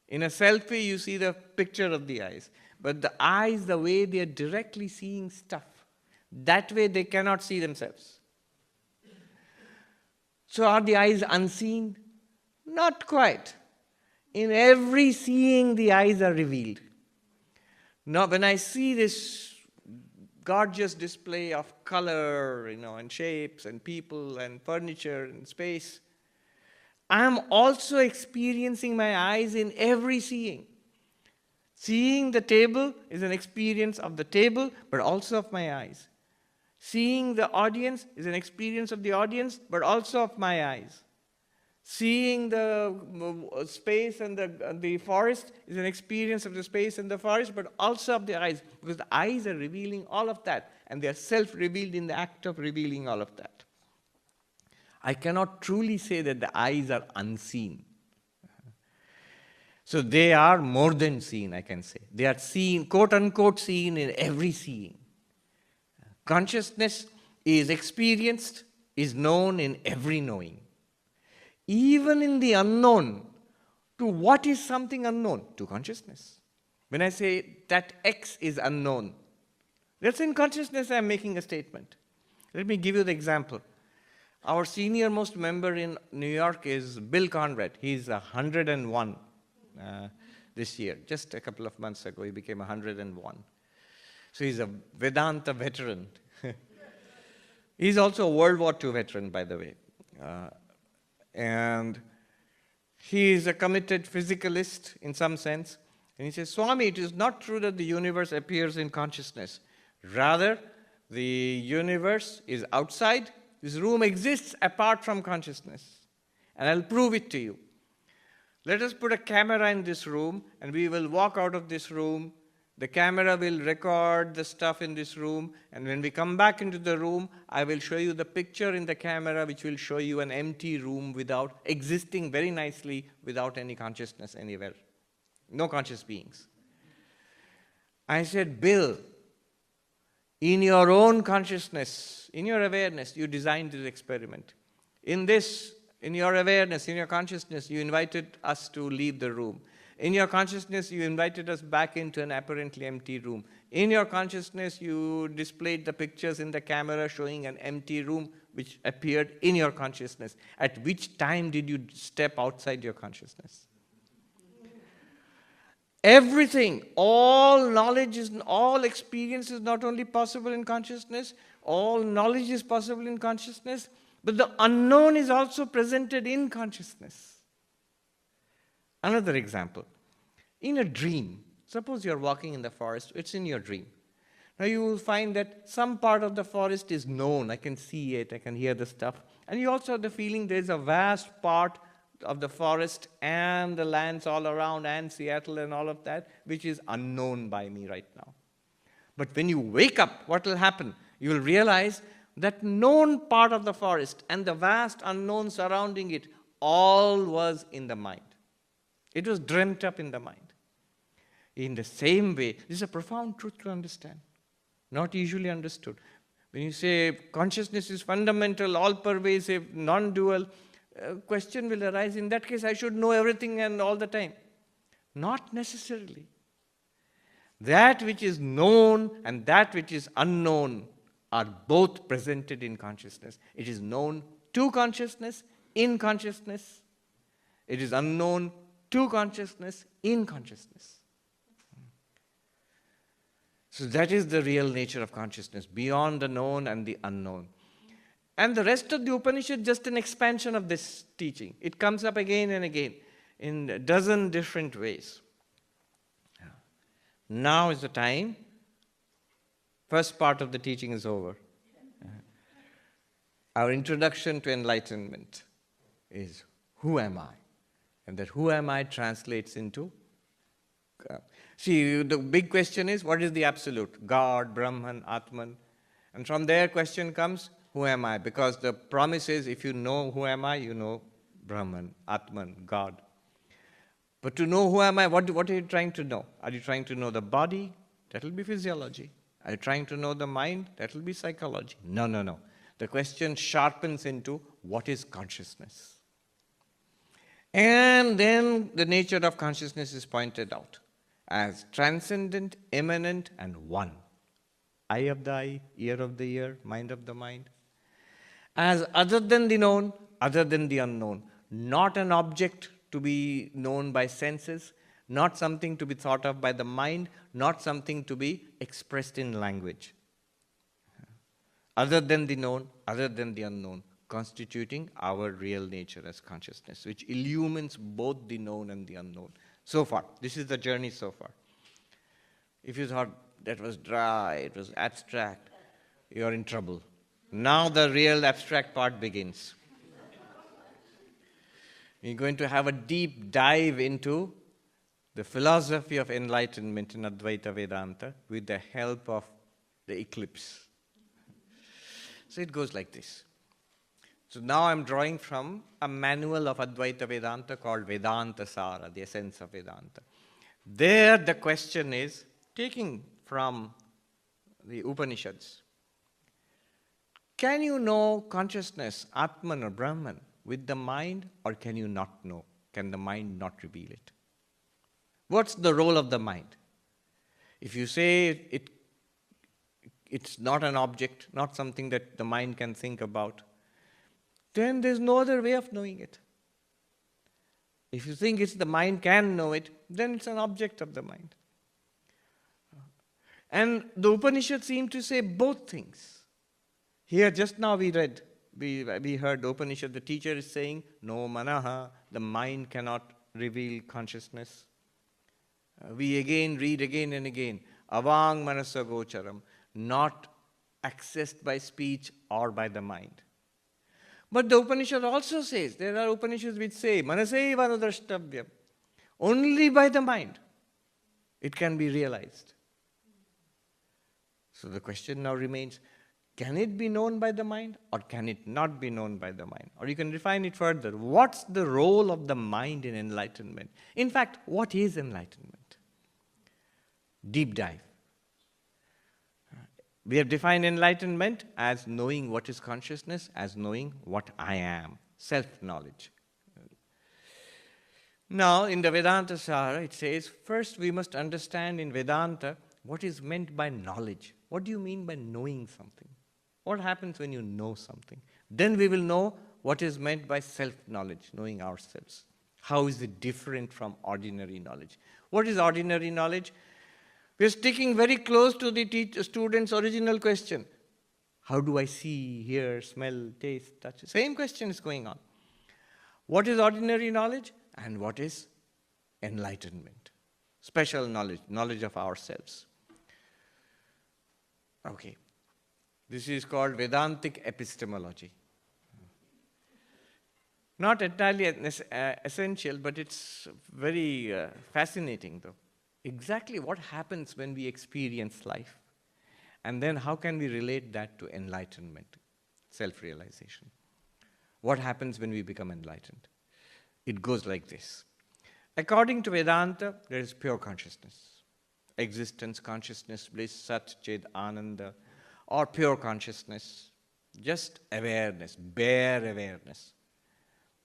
In a selfie, you see the picture of the eyes. But the eyes, the way they are directly seeing stuff, that way they cannot see themselves. So are the eyes unseen? Not quite. In every seeing, the eyes are revealed. Now, when I see this gorgeous display of color, and shapes and people and furniture and space, I am also experiencing my eyes in every seeing. Seeing the table is an experience of the table, but also of my eyes. Seeing the audience is an experience of the audience, but also of my eyes. Seeing the space and the forest is an experience of the space and the forest, but also of the eyes, because the eyes are revealing all of that, and they are self-revealed in the act of revealing all of that. I cannot truly say that the eyes are unseen. So they are more than seen, I can say. They are seen, quote-unquote seen in every seeing. Consciousness is experienced, is known in every knowing. Even in the unknown, to what is something unknown? To consciousness. When I say that X is unknown, that's in consciousness I am making a statement. Let me give you the example. Our senior most member in New York is Bill Conrad. He's 101 this year. Just a couple of months ago, he became 101. So he's a Vedanta veteran. He's also a World War II veteran, by the way. And he is a committed physicalist in some sense. And he says, Swami, it is not true that the universe appears in consciousness. Rather, the universe is outside. This room exists apart from consciousness. And I'll prove it to you. Let us put a camera in this room, and we will walk out of this room. The camera will record the stuff in this room, and when we come back into the room, I will show you the picture in the camera, which will show you an empty room without existing very nicely, without any consciousness anywhere. No conscious beings. I said, Bill, in your own consciousness, in your awareness, you designed this experiment. In your awareness, in your consciousness, you invited us to leave the room. In your consciousness, you invited us back into an apparently empty room. In your consciousness, you displayed the pictures in the camera showing an empty room which appeared in your consciousness. At which time did you step outside your consciousness? Everything, all knowledge, all experience is not only possible in consciousness, all knowledge is possible in consciousness, but the unknown is also presented in consciousness. Another example. In a dream, suppose you're walking in the forest, it's in your dream. Now you will find that some part of the forest is known. I can see it, I can hear the stuff. And you also have the feeling there's a vast part of the forest and the lands all around and Seattle and all of that, which is unknown by me right now. But when you wake up, what will happen? You will realize that known part of the forest and the vast unknown surrounding it, all was in the mind. It was dreamt up in the mind. In the same way, this is a profound truth to understand, not usually understood. When you say consciousness is fundamental, all-pervasive, non-dual, question will arise, in that case I should know everything and all the time. Not necessarily. That which is known and that which is unknown are both presented in consciousness. It is known to consciousness, in consciousness. It is unknown to consciousness, in consciousness. So that is the real nature of consciousness, beyond the known and the unknown. And the rest of the Upanishad is just an expansion of this teaching. It comes up again and again in a dozen different ways. Now is the time. First part of the teaching is over. Our introduction to enlightenment is, who am I? And that who am I translates into... See, the big question is, what is the absolute? God, Brahman, Atman. And from there question comes, who am I? Because the promise is, if you know who am I, you know Brahman, Atman, God. But to know who am I, what are you trying to know? Are you trying to know the body? That will be physiology. Are you trying to know the mind? That will be psychology. No. The question sharpens into, what is consciousness? And then the nature of consciousness is pointed out as transcendent, immanent, and one. Eye of the eye, ear of the ear, mind of the mind. As other than the known, other than the unknown. Not an object to be known by senses, not something to be thought of by the mind, not something to be expressed in language. Other than the known, other than the unknown, constituting our real nature as consciousness, which illumines both the known and the unknown. So far, this is the journey so far. If you thought that was dry, it was abstract, you are in trouble. Now the real abstract part begins. We're going to have a deep dive into the philosophy of enlightenment in Advaita Vedanta with the help of the eclipse. So it goes like this. So now I'm drawing from a manual of Advaita Vedanta called Vedanta Sara, the essence of Vedanta. There the question is, taking from the Upanishads, can you know consciousness, Atman or Brahman, with the mind, or can you not know? Can the mind not reveal it? What's the role of the mind? If you say it's not an object, not something that the mind can think about, then there's no other way of knowing it. If you think it's the mind can know it, then it's an object of the mind. And the Upanishads seem to say both things. Here, just now we read, we heard the Upanishad, the teacher is saying, no manaha, the mind cannot reveal consciousness. We again read again and again, avang manasa gocharam, not accessed by speech or by the mind. But the Upanishad also says, there are Upanishads which say, manasaiva anudrashtavyam, only by the mind it can be realized. So the question now remains, can it be known by the mind or can it not be known by the mind? Or you can refine it further. What's the role of the mind in enlightenment? In fact, what is enlightenment? Deep dive. We have defined enlightenment as knowing what is consciousness, as knowing what I am, self-knowledge. Now, in the Vedanta Sara, it says, first we must understand in Vedanta what is meant by knowledge. What do you mean by knowing something? What happens when you know something? Then we will know what is meant by self-knowledge, knowing ourselves. How is it different from ordinary knowledge? What is ordinary knowledge? We are sticking very close to the student's original question. How do I see, hear, smell, taste, touch? Same question is going on. What is ordinary knowledge and what is enlightenment? Special knowledge, knowledge of ourselves. Okay. This is called Vedantic epistemology. Not entirely essential, but it's very fascinating though. Exactly what happens when we experience life, and then how can we relate that to enlightenment, self-realization? What happens when we become enlightened? It goes like this. According to Vedanta, there is pure consciousness, existence, consciousness, bliss, sat, chid, ananda, or pure consciousness, just awareness, bare awareness.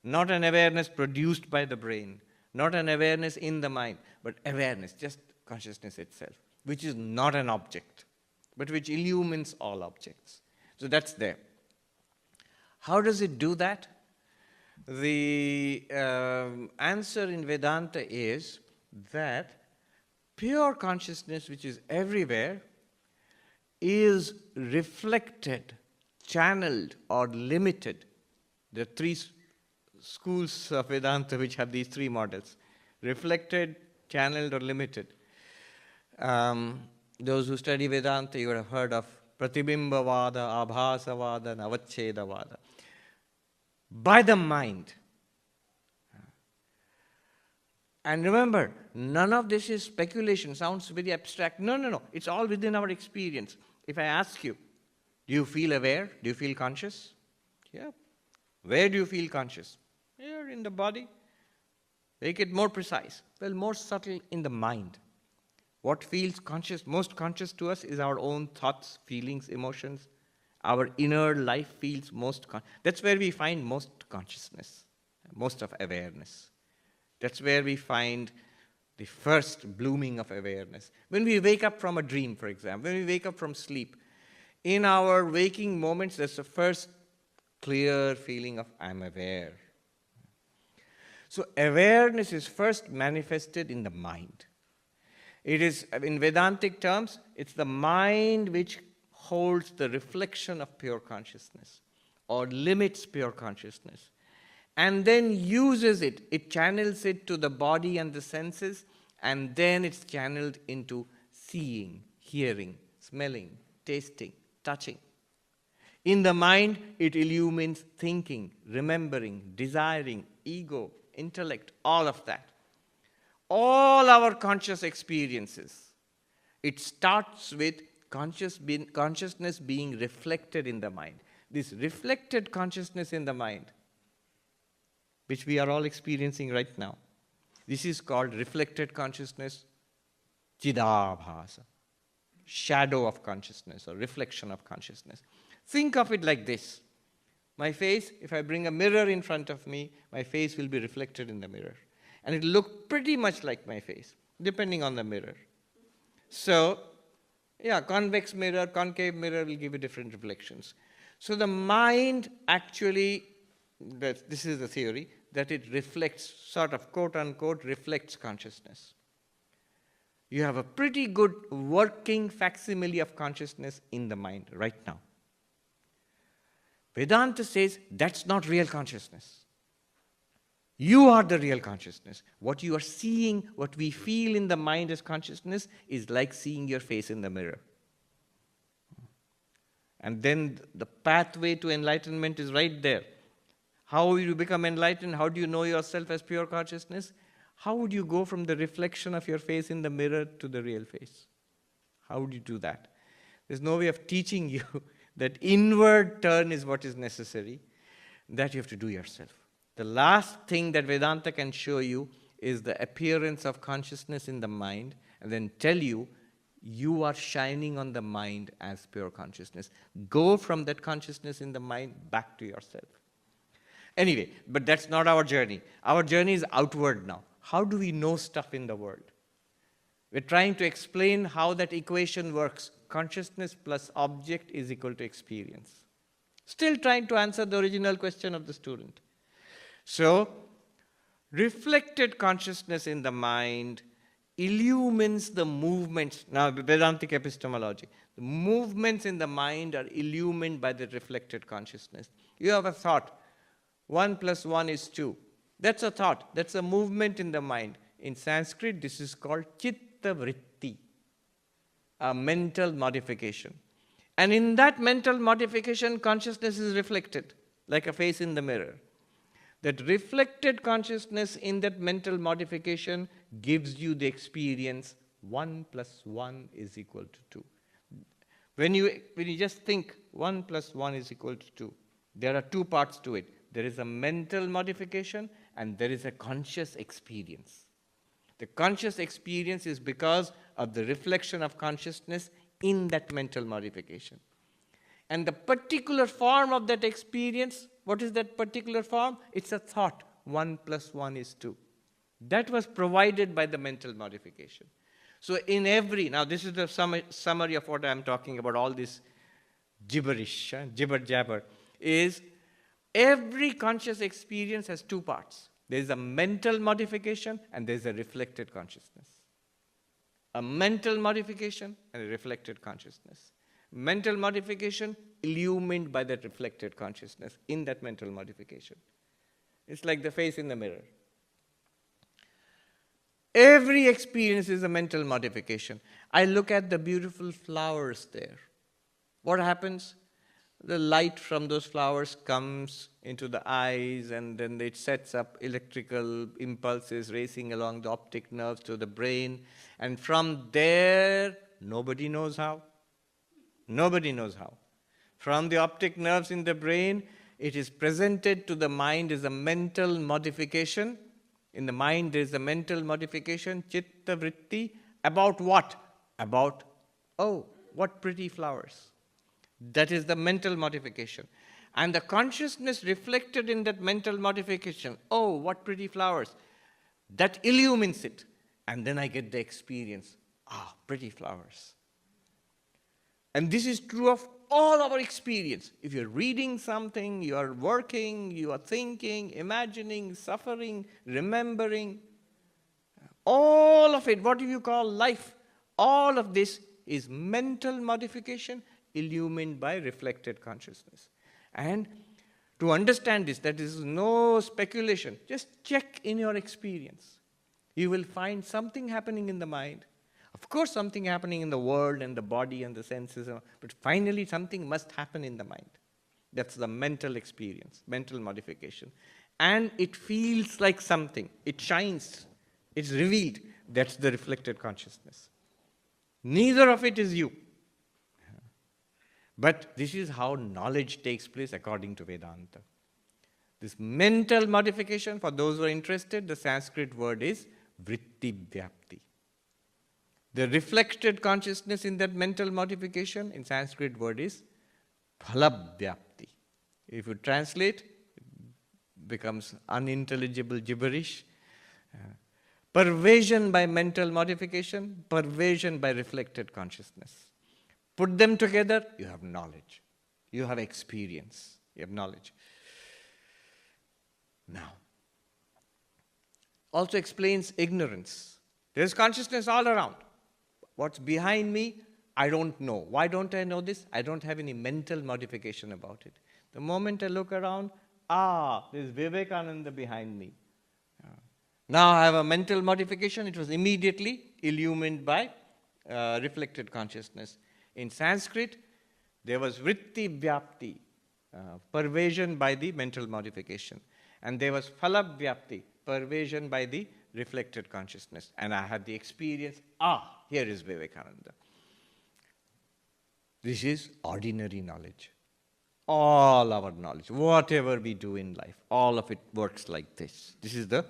Not an awareness produced by the brain, not an awareness in the mind, but awareness, just consciousness itself, which is not an object, but which illumines all objects. So that's there. How does it do that? The answer in Vedanta is that pure consciousness, which is everywhere, is reflected, channeled, or limited. There are three schools of Vedanta which have these three models: reflected, channeled, or limited. Those who study Vedanta, you would have heard of Pratibimbavada, Abhasavada, and Avachedavada. By the mind. And remember, none of this is speculation. Sounds very abstract. No. It's all within our experience. If I ask you, do you feel aware? Do you feel conscious? Yeah. Where do you feel conscious? Here in the body. Make it more precise. Well, more subtle in the mind. What feels conscious, most conscious to us is our own thoughts, feelings, emotions. Our inner life feels most conscious. That's where we find most consciousness, most of awareness. That's where we find the first blooming of awareness. When we wake up from a dream, for example, when we wake up from sleep, in our waking moments, there's the first clear feeling of I'm aware. So awareness is first manifested in the mind. It is, in Vedantic terms, it's the mind which holds the reflection of pure consciousness or limits pure consciousness and then uses it. It channels it to the body and the senses, and then it's channeled into seeing, hearing, smelling, tasting, touching. In the mind, it illumines thinking, remembering, desiring, ego, intellect, all of that. All our conscious experiences, it starts with consciousness being reflected in the mind. This reflected consciousness in the mind, which we are all experiencing right now, this is called reflected consciousness, chidabhasa, shadow of consciousness or reflection of consciousness. Think of it like this. My face, if I bring a mirror in front of me, my face will be reflected in the mirror. And it will look pretty much like my face, depending on the mirror. So, yeah, convex mirror, concave mirror will give you different reflections. So the mind actually, this is the theory, that it reflects, sort of quote-unquote, reflects consciousness. You have a pretty good working facsimile of consciousness in the mind right now. Vedanta says that's not real consciousness. You are the real consciousness. What you are seeing, what we feel in the mind as consciousness is like seeing your face in the mirror. And then the pathway to enlightenment is right there. How will you become enlightened? How do you know yourself as pure consciousness? How would you go from the reflection of your face in the mirror to the real face? How would you do that? There's no way of teaching you that inward turn is what is necessary. That you have to do yourself. The last thing that Vedanta can show you is the appearance of consciousness in the mind and then tell you, you are shining on the mind as pure consciousness. Go from that consciousness in the mind back to yourself. Anyway, but that's not our journey. Our journey is outward now. How do we know stuff in the world? We're trying to explain how that equation works. Consciousness plus object is equal to experience. Still trying to answer the original question of the student. So, reflected consciousness in the mind illumines the movements. Now, Vedantic epistemology. The movements in the mind are illumined by the reflected consciousness. You have a thought. 1 + 1 is 2. That's a thought. That's a movement in the mind. In Sanskrit, this is called chitta vritti, a mental modification. And in that mental modification, consciousness is reflected, like a face in the mirror. That reflected consciousness in that mental modification gives you the experience 1 + 1 is equal to 2. When you just think 1 + 1 is equal to 2, there are two parts to it. There is a mental modification and there is a conscious experience. The conscious experience is because of the reflection of consciousness in that mental modification. And the particular form of that experience, what is that particular form? It's a thought, 1 + 1 is 2. That was provided by the mental modification. So in every, now this is the summary of what I'm talking about, all this gibberish, jibber jabber, is every conscious experience has two parts. There's a mental modification and there's a reflected consciousness. A mental modification and a reflected consciousness. Mental modification illumined by that reflected consciousness in that mental modification. It's like the face in the mirror. Every experience is a mental modification. I look at the beautiful flowers there. What happens? The light from those flowers comes into the eyes, and then it sets up electrical impulses racing along the optic nerves to the brain. And from there, nobody knows how. Nobody knows how. From the optic nerves in the brain, it is presented to the mind as a mental modification. In the mind, there is a mental modification, chitta vritti, about what? About, oh, what pretty flowers. That is the mental modification. And the consciousness reflected in that mental modification, oh, what pretty flowers, that illumines it. And then I get the experience, pretty flowers. And this is true of all our experience. If you're reading something, you are working, you are thinking, imagining, suffering, remembering, all of it, what do you call life? All of this is mental modification illumined by reflected consciousness. And to understand this, that is no speculation. Just check in your experience. You will find something happening in the mind. Of course, something happening in the world and the body and the senses, but finally something must happen in the mind. That's the mental experience, mental modification. And it feels like something. It shines. It's revealed. That's the reflected consciousness. Neither of it is you. But this is how knowledge takes place according to Vedanta. This mental modification, for those who are interested, the Sanskrit word is vritti vyapti. The reflected consciousness in that mental modification in Sanskrit word is phala-vyapti. If you translate, it becomes unintelligible gibberish. Pervasion by mental modification, pervasion by reflected consciousness. Put them together, you have knowledge. You have experience. You have knowledge. Now, also explains ignorance. There is consciousness all around. What's behind me, I don't know. Why don't I know this? I don't have any mental modification about it. The moment I look around, there's Vivekananda behind me. Now I have a mental modification. It was immediately illumined by reflected consciousness. In Sanskrit, there was vritti vyapti, pervasion by the mental modification. And there was phala vyapti, pervasion by the reflected consciousness. And I had the experience, here is Vivekananda. This is ordinary knowledge. All our knowledge, whatever we do in life, all of it works like this. This is the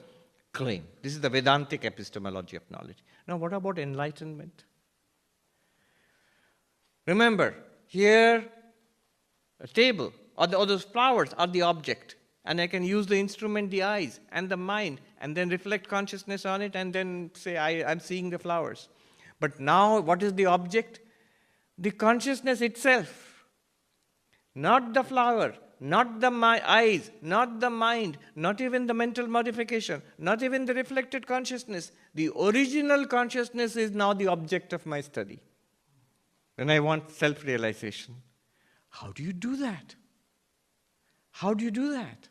claim. This is the Vedantic epistemology of knowledge. Now, what about enlightenment? Remember, here, a table, or those flowers are the object. And I can use the instrument, the eyes, and the mind, and then reflect consciousness on it, and then say, I'm seeing the flowers. But now, what is the object? The consciousness itself. Not the flower, not the eyes, not the mind, not even the mental modification, not even the reflected consciousness. The original consciousness is now the object of my study. When I want self-realization. How do you do that? How do you do that?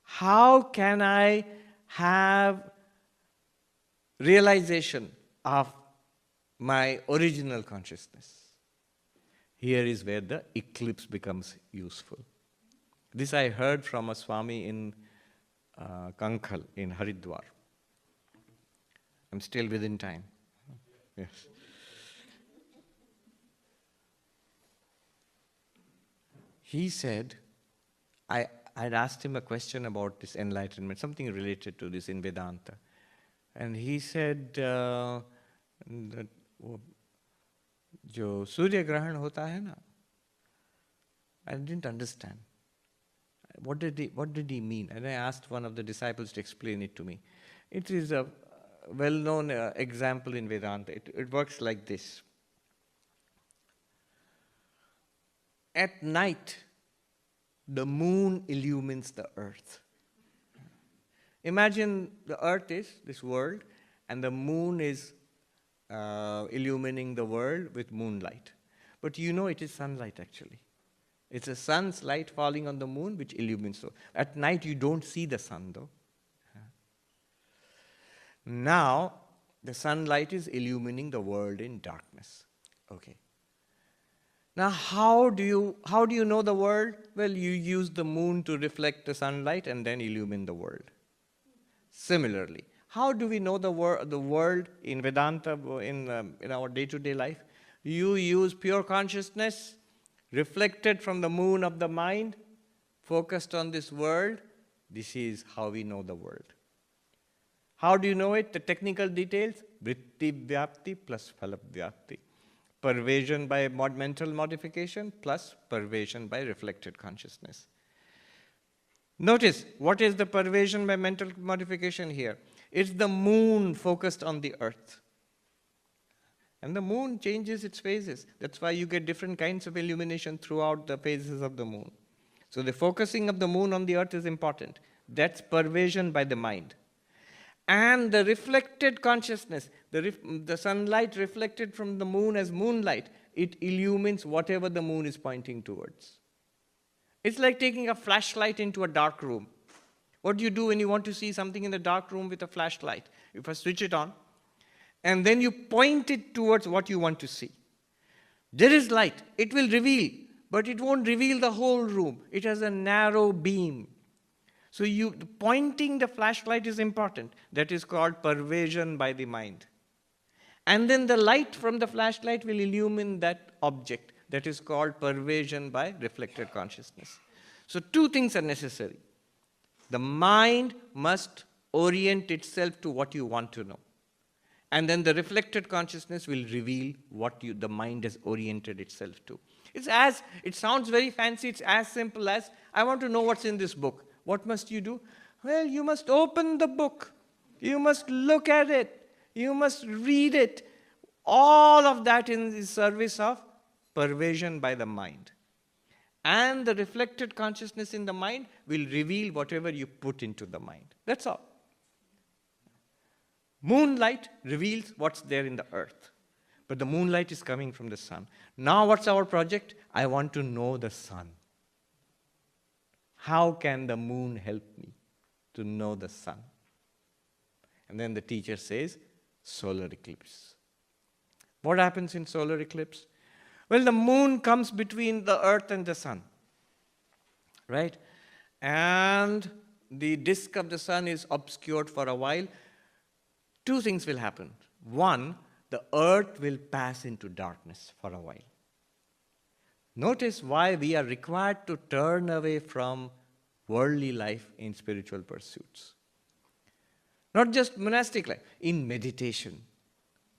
How can I have realization of my original consciousness? Here is where the eclipse becomes useful. This I heard from a Swami in Kankhal, in Haridwar. I'm still within time. Yes. He said, I'd asked him a question about this enlightenment, something related to this in Vedanta. And he said, that जो सूर्य ग्रहण होता है ना, I didn't understand. What did he mean? And I asked one of the disciples to explain it to me. It is a well-known example in Vedanta. It works like this. At night, the moon illumines the earth. Imagine the earth is this world, and the moon is illumining the world with moonlight. But you know it is sunlight actually. It's a sun's light falling on the moon which illumines. So at night you don't see the sun though. Now the sunlight is illumining the world in darkness. Okay. Now how do you know the world? Well, you use the moon to reflect the sunlight and then illumine the world. Similarly, how do we know the world in Vedanta, in our day-to-day life? You use pure consciousness, reflected from the moon of the mind, focused on this world. This is how we know the world. How do you know it? The technical details, vritti vyapti plus phala vyapti. Pervasion by mental modification plus pervasion by reflected consciousness. Notice, what is the pervasion by mental modification here? It's the moon focused on the earth. And the moon changes its phases. That's why you get different kinds of illumination throughout the phases of the moon. So the focusing of the moon on the earth is important. That's pervasion by the mind. And the reflected consciousness, the sunlight reflected from the moon as moonlight, it illumines whatever the moon is pointing towards. It's like taking a flashlight into a dark room. What do you do when you want to see something in the dark room with a flashlight? You first switch it on, and then you point it towards what you want to see. There is light. It will reveal, but it won't reveal the whole room. It has a narrow beam. So pointing the flashlight is important. That is called pervasion by the mind. And then the light from the flashlight will illumine that object. That is called pervasion by reflected consciousness. So two things are necessary. The mind must orient itself to what you want to know. And then the reflected consciousness will reveal what the mind has oriented itself to. It sounds very fancy. It's as simple as, I want to know what's in this book. What must you do? Well, you must open the book. You must look at it. You must read it. All of that in the service of pervasion by the mind. And the reflected consciousness in the mind will reveal whatever you put into the mind. That's all. Moonlight reveals what's there in the earth. But the moonlight is coming from the sun. Now what's our project? I want to know the sun. How can the moon help me to know the sun? And then the teacher says, solar eclipse. What happens in solar eclipse? Well, the moon comes between the earth and the sun, right? And the disk of the sun is obscured for a while. Two things will happen. One, the earth will pass into darkness for a while. Notice why we are required to turn away from worldly life in spiritual pursuits. Not just monastic life, in meditation,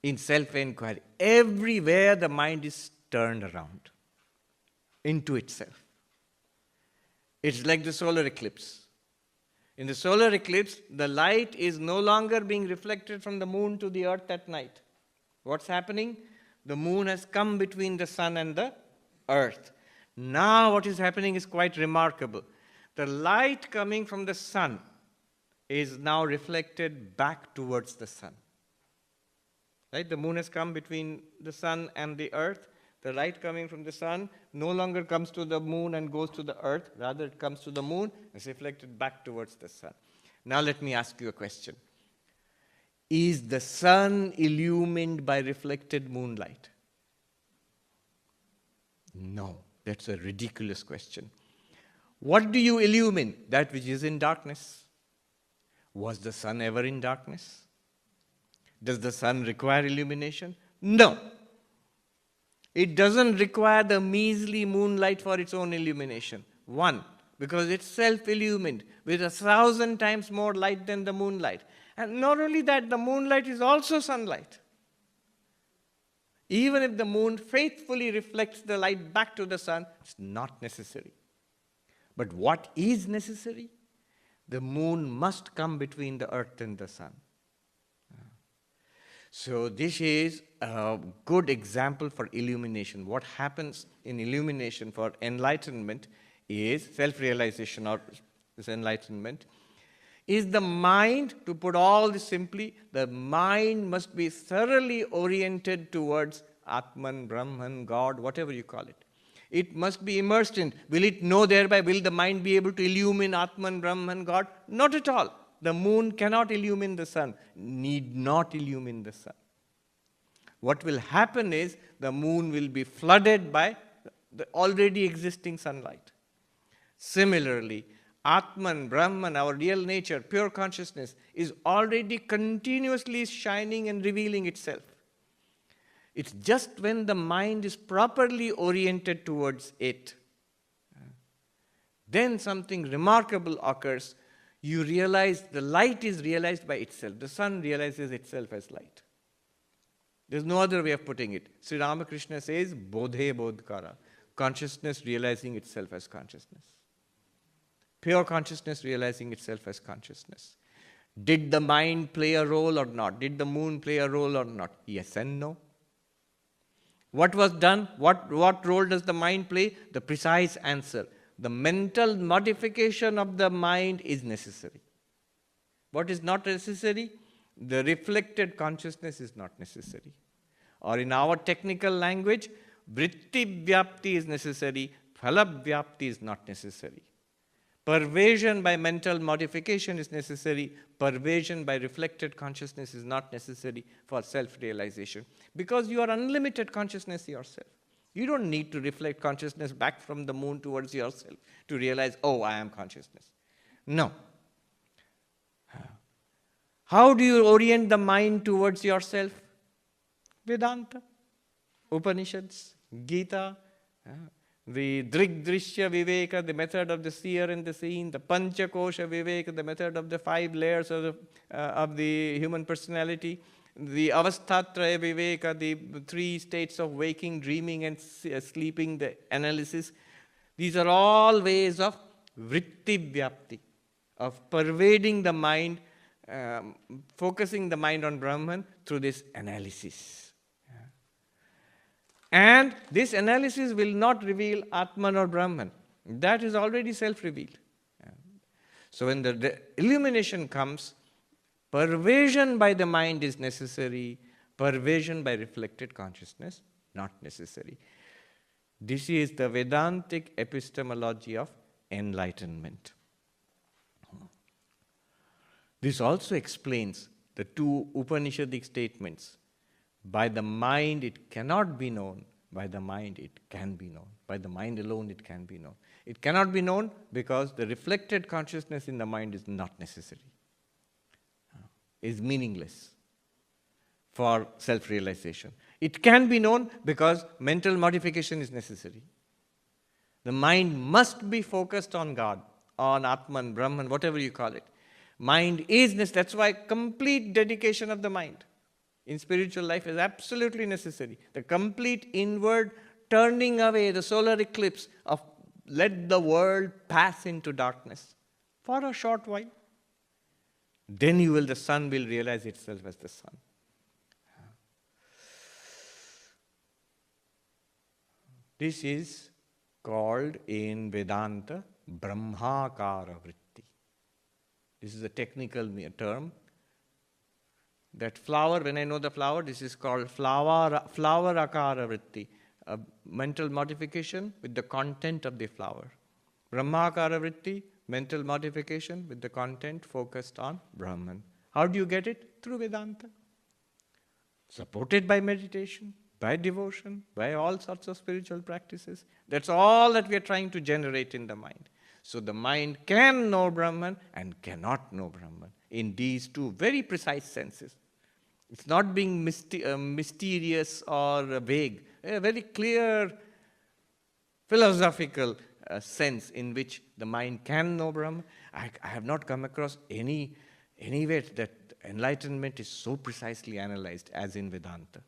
in self-inquiry. Everywhere the mind is turned around into itself. It's like the solar eclipse. In the solar eclipse, the light is no longer being reflected from the moon to the earth at night. What's happening? The moon has come between the sun and the earth. Now what is happening is quite remarkable. The light coming from the sun is now reflected back towards the sun. Right? The moon has come between the sun and the earth. The light coming from the sun no longer comes to the moon and goes to the earth. Rather, it comes to the moon and is reflected back towards the sun. Now let me ask you a question. Is the sun illumined by reflected moonlight? No, that's a ridiculous question. What do you illumine? That which is in darkness. Was the sun ever in darkness? Does the sun require illumination? No. It doesn't require the measly moonlight for its own illumination. One, because it's self-illumined with 1,000 times more light than the moonlight. And not only that, the moonlight is also sunlight. Even if the moon faithfully reflects the light back to the sun, it's not necessary. But what is necessary? The moon must come between the earth and the sun. So this is a good example for illumination. What happens in illumination for enlightenment is self-realization or enlightenment is the mind, to put all this simply, the mind must be thoroughly oriented towards Atman, Brahman, God, whatever you call it. It must be immersed in. Will it know thereby? Will the mind be able to illumine Atman, Brahman, God? Not at all. The moon cannot illumine the sun, need not illumine the sun. What will happen is the moon will be flooded by the already existing sunlight. Similarly, Atman, Brahman, our real nature, pure consciousness, is already continuously shining and revealing itself. It's just when the mind is properly oriented towards it, then something remarkable occurs. You realize the light is realized by itself. The sun realizes itself as light. There's no other way of putting it. Sri Ramakrishna says, Bodhe Bodhkara, consciousness realizing itself as consciousness. Pure consciousness realizing itself as consciousness. Did the mind play a role or not? Did the moon play a role or not? Yes and no. What was done? What role does the mind play? The precise answer. The mental modification of the mind is necessary. What is not necessary? The reflected consciousness is not necessary. Or in our technical language, vritti vyapti is necessary, phala vyapti is not necessary. Pervasion by mental modification is necessary. Pervasion by reflected consciousness is not necessary for self-realization. Because you are unlimited consciousness yourself. You don't need to reflect consciousness back from the moon towards yourself to realize, oh, I am consciousness. No. How do you orient the mind towards yourself? Vedanta, Upanishads, Gita, the Drigdrishya Viveka, the method of the seer and the seen, the Panchakosha Viveka, the method of the 5 layers of the human personality, the Avasthatraya Viveka, the 3 states of waking, dreaming and sleeping, the analysis. These are all ways of vritti vyapti, of pervading the mind, focusing the mind on Brahman through this analysis. And this analysis will not reveal Atman or Brahman. That is already self-revealed. So when the illumination comes, pervasion by the mind is necessary, pervasion by reflected consciousness not necessary. This is the Vedantic epistemology of enlightenment. This also explains the 2 Upanishadic statements. By the mind it cannot be known, by the mind it can be known. By the mind alone it can be known. It cannot be known because the reflected consciousness in the mind is not necessary, is meaningless for self-realization. It can be known because mental modification is necessary. The mind must be focused on God, on Atman, Brahman, whatever you call it. Mind is necessary. That's why complete dedication of the mind in spiritual life is absolutely necessary. The complete inward turning away, the solar eclipse of let the world pass into darkness for a short while. Then the sun will realize itself as the sun. This is called in Vedanta Brahmakara Vritti. This is a technical term. That flower, when I know the flower, this is called flower akara vritti, a mental modification with the content of the flower. Brahmakara vritti, mental modification with the content focused on Brahman. How do you get it? Through Vedanta. Supported by meditation, by devotion, by all sorts of spiritual practices. That's all that we are trying to generate in the mind. So the mind can know Brahman and cannot know Brahman in these 2 very precise senses. It's not being mysterious or vague. A very clear philosophical sense in which the mind can know Brahman. I have not come across anywhere that enlightenment is so precisely analyzed as in Vedanta.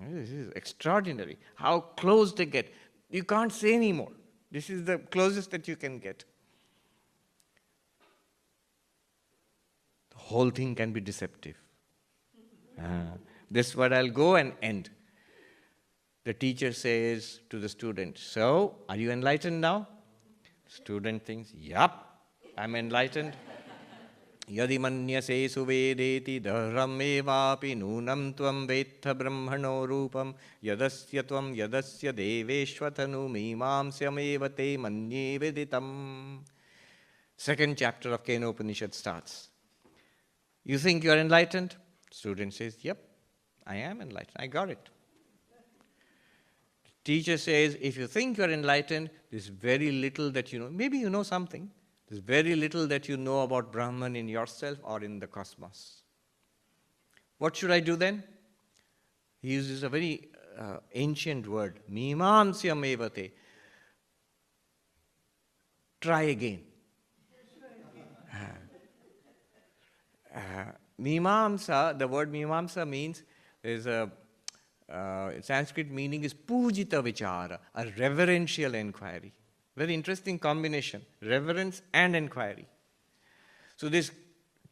This is extraordinary. How close they get. You can't say any more. This is the closest that you can get. The whole thing can be deceptive. This is what I'll go and end. The teacher says to the student, so, are you enlightened now? Student thinks, yup, I'm enlightened. Yadi manyase suvedeti dharam evapi nunam tvam vetha brahmano rupam yadasya tvam yadasya deveshvatanu mimamsyam evate manye veditam. Second chapter of Kena Upanishad starts. You think you are enlightened? Student says, yep, I am enlightened. I got it. Teacher says, if you think you are enlightened, there's very little that you know. Maybe you know something. There's very little that you know about Brahman in yourself or in the cosmos. What should I do then? He uses a very ancient word, mimamsyam evate. Try again. Mimamsa, the word mimamsa means, there's a Sanskrit meaning is pujita vichara, a reverential inquiry. Very interesting combination, reverence and inquiry. So this,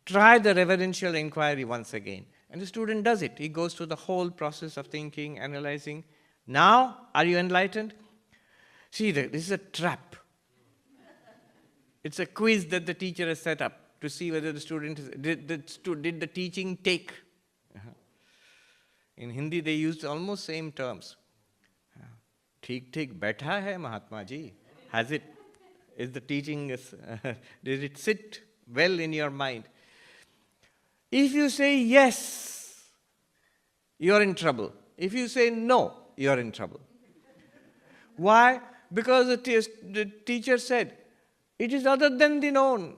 try the reverential inquiry once again. And the student does it. He goes through the whole process of thinking, analyzing. Now, are you enlightened? See, this is a trap. It's a quiz that the teacher has set up to see whether the student is, did the teaching take. In Hindi, they use almost same terms. Theek theek baitha hai Mahatma ji. Has it, is the teaching, did it sit well in your mind? If you say yes, you are in trouble. If you say no, you are in trouble. Why? Because the teacher said, it is other than the known.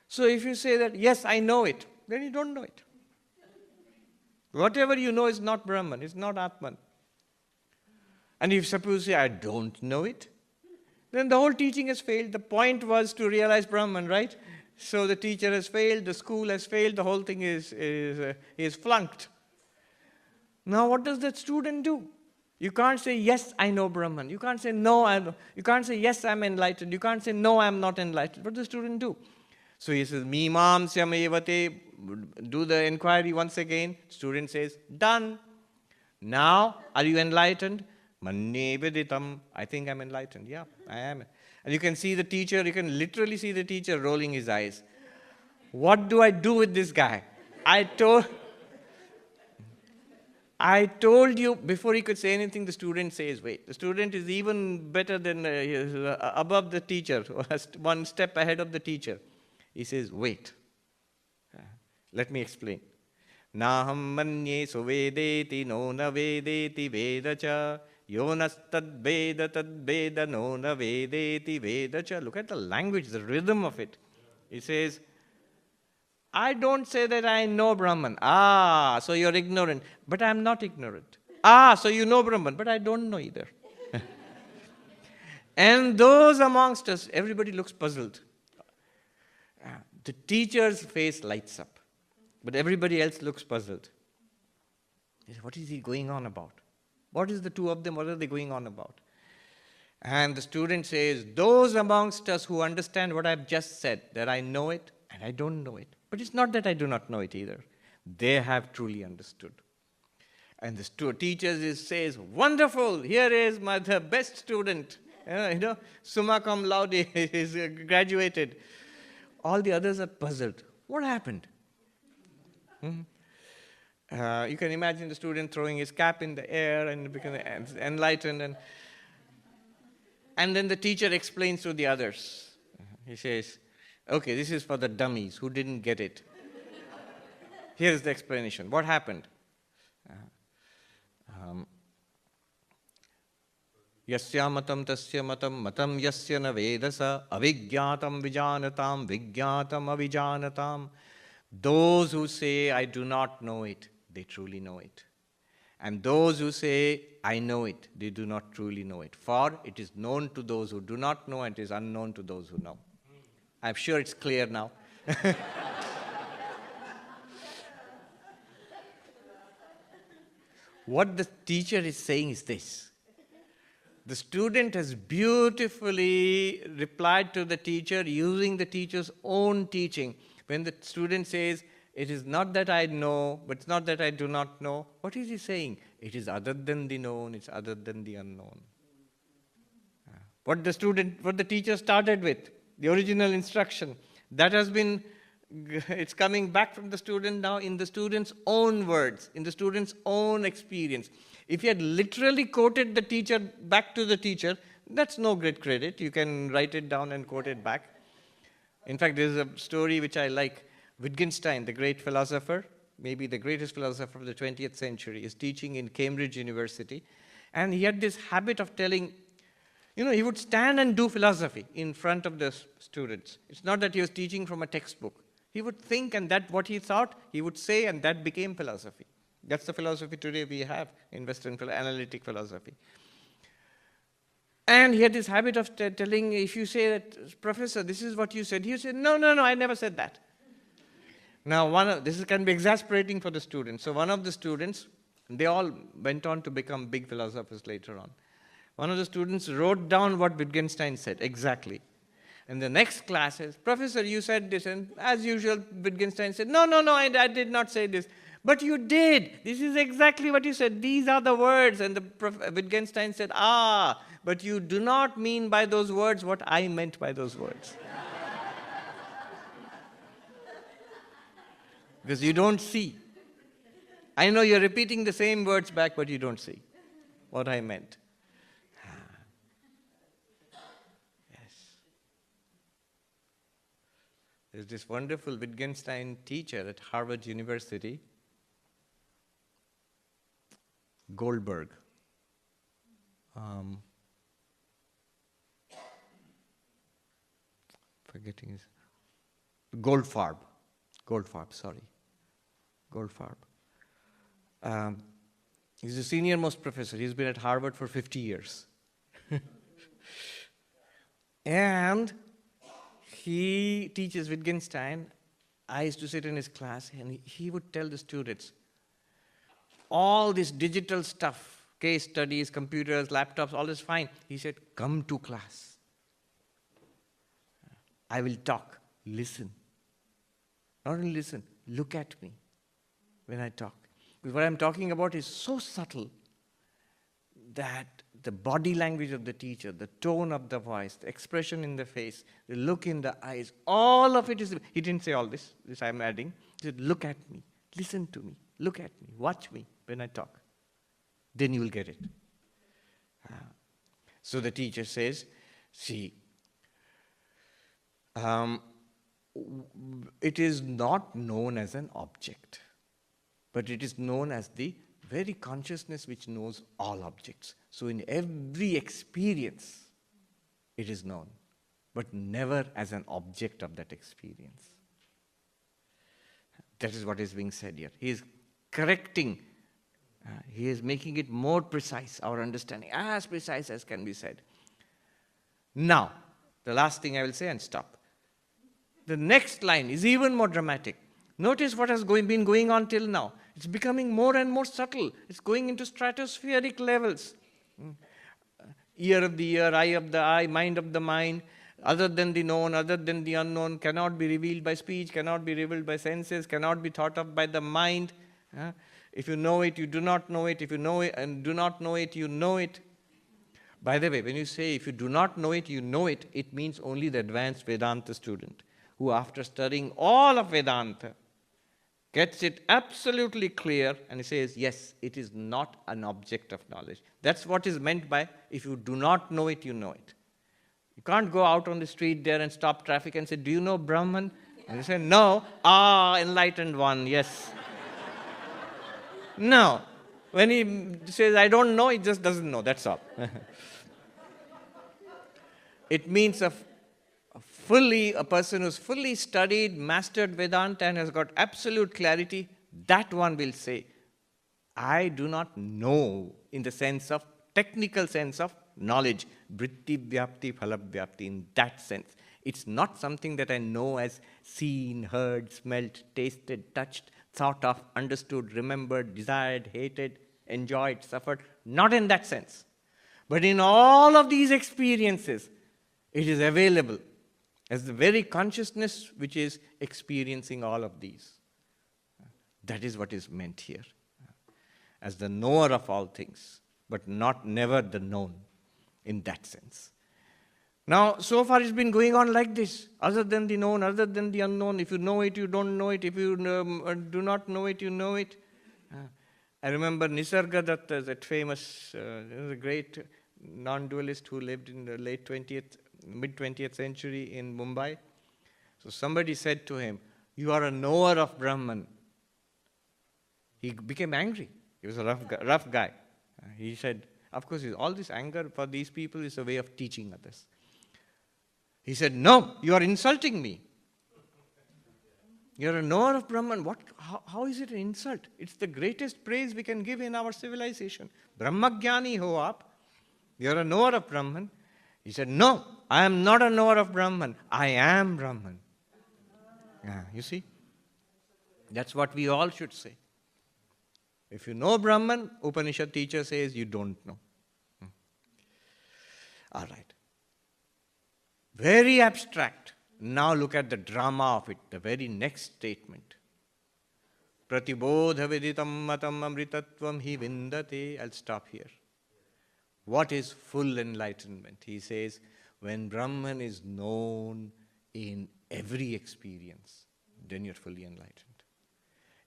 So if you say that, yes, I know it, then you don't know it. Whatever you know is not Brahman, it's not Atman. And if suppose you say, I don't know it, then the whole teaching has failed. The point was to realize Brahman, right? So the teacher has failed, the school has failed, the whole thing is flunked. Now what does the student do? You can't say, yes, I know Brahman. You can't say, no, I know. You can't say, yes, I'm enlightened. You can't say, no, I'm not enlightened. What does the student do? So he says, mimamsyam evate, do the inquiry once again. Student says, done. Now, are you enlightened? Manye veditam. I think I'm enlightened. Yeah, I am. And you can see the teacher, you can literally see the teacher rolling his eyes. What do I do with this guy? I told you, before he could say anything, the student says, wait. The student is even better than, above the teacher, one step ahead of the teacher. He says, wait. Let me explain. Naham manye suvedeti no na vedeti vedacha yonas tad veda no na vedeti vedacha. Look at the language, the rhythm of it. He says, I don't say that I know Brahman. Ah, so you're ignorant. But I'm not ignorant. Ah, so you know Brahman. But I don't know either. And those amongst us, everybody looks puzzled. The teacher's face lights up. But everybody else looks puzzled. What is he going on about? What is the two of them? What are they going on about? And the student says, those amongst us who understand what I've just said, that I know it and I don't know it. But it's not that I do not know it either. They have truly understood. And the teacher says, wonderful, here is the best student. Summa cum laude is graduated. All the others are puzzled. What happened? You can imagine the student throwing his cap in the air and becoming enlightened. And then the teacher explains to the others. He says, okay, this is for the dummies who didn't get it. Here's the explanation. What happened? Yasya matam tasya matam yasya na vedasa avijñātam vijānatam vijñātam avijānatam. Those who say, I do not know it, they truly know it. And those who say, I know it, they do not truly know it. For it is known to those who do not know and it is unknown to those who know. I'm sure it's clear now. What the teacher is saying is this. The student has beautifully replied to the teacher using the teacher's own teaching. When the student says, it is not that I know, but it's not that I do not know, what is he saying? It is other than the known, it's other than the unknown. What the teacher started with, the original instruction. That has been, it's coming back from the student now in the student's own words, in the student's own experience. If you had literally quoted the teacher back to the teacher, that's no great credit. You can write it down and quote it back. In fact, there's a story which I like. Wittgenstein, the great philosopher, maybe the greatest philosopher of the 20th century, is teaching in Cambridge University. And he had this habit of telling, he would stand and do philosophy in front of the students. It's not that he was teaching from a textbook. He would think, and that what he thought, he would say, and that became philosophy. That's the philosophy today we have in Western analytic philosophy. And he had this habit of telling, if you say that, Professor, this is what you said, he would say, no, I never said that. Now, this can be exasperating for the students. So one of the students, they all went on to become big philosophers later on. One of the students wrote down what Wittgenstein said, exactly. And the next class says, Professor, you said this. And as usual, Wittgenstein said, no, I did not say this. But you did. This is exactly what you said. These are the words. And Wittgenstein said, but you do not mean by those words what I meant by those words. Because you don't see. I know you're repeating the same words back, but you don't see what I meant. Yes. There's this wonderful Wittgenstein teacher at Harvard University, Goldberg. Forgetting his... Goldfarb, sorry. Goldfarb. He's the senior most professor. He's been at Harvard for 50 years. And he teaches Wittgenstein. I used to sit in his class, and he would tell the students, all this digital stuff, case studies, computers, laptops, all is fine. He said, come to class. I will talk. Listen. Not only listen, look at me when I talk. Because what I'm talking about is so subtle that the body language of the teacher, the tone of the voice, the expression in the face, the look in the eyes, all of it is... He didn't say all this I'm adding. He said, look at me, listen to me, look at me, watch me when I talk. Then you will get it. So the teacher says, see, it is not known as an object, but it is known as the very consciousness which knows all objects. So in every experience, it is known, but never as an object of that experience. That is what is being said here. He is correcting, he is making it more precise, our understanding, as precise as can be said. Now, the last thing I will say and stop. The next line is even more dramatic. Notice what has been going on till now. It's becoming more and more subtle. It's going into stratospheric levels. Ear of the ear, eye of the eye, mind of the mind, other than the known, other than the unknown, cannot be revealed by speech, cannot be revealed by senses, cannot be thought of by the mind. If you know it, you do not know it. If you know it and do not know it, you know it. By the way, when you say if you do not know it, you know it, it means only the advanced Vedanta student who, after studying all of Vedanta, gets it absolutely clear and says, yes, it is not an object of knowledge. That's what is meant by, if you do not know it, you know it. You can't go out on the street there and stop traffic and say, do you know Brahman? And you say, no. Enlightened one, yes. No. When he says, I don't know, he just doesn't know, that's all. It means a person who's fully studied, mastered Vedanta and has got absolute clarity, that one will say, I do not know in the sense of, technical sense of knowledge, vritti vyapti phala vyapti, in that sense. It's not something that I know as seen, heard, smelt, tasted, touched, thought of, understood, remembered, desired, hated, enjoyed, suffered. Not in that sense. But in all of these experiences, it is available as the very consciousness which is experiencing all of these. That is what is meant here. As the knower of all things, but never the known in that sense. Now, so far it's been going on like this. Other than the known, other than the unknown. If you know it, you don't know it. If you do not know it, you know it. I remember Nisargadatta, that famous, a great non-dualist who lived in the mid-20th century in Mumbai. So somebody said to him, "You are a knower of Brahman." He became angry. He was a rough guy. He said, of course, all this anger for these people is a way of teaching others. He said, "No, you are insulting me. You're a knower of Brahman. How is it an insult? It's the greatest praise we can give in our civilization. Brahmagyani ho aap. You're a knower of Brahman." He said, "No, I am not a knower of Brahman. I am Brahman." Yeah, you see? That's what we all should say. If you know Brahman, Upanishad teacher says you don't know. All right. Very abstract. Now look at the drama of it, the very next statement. Pratibodha viditam matam amritatvam hi vindate. I'll stop here. What is full enlightenment? He says, when Brahman is known in every experience, then you're fully enlightened.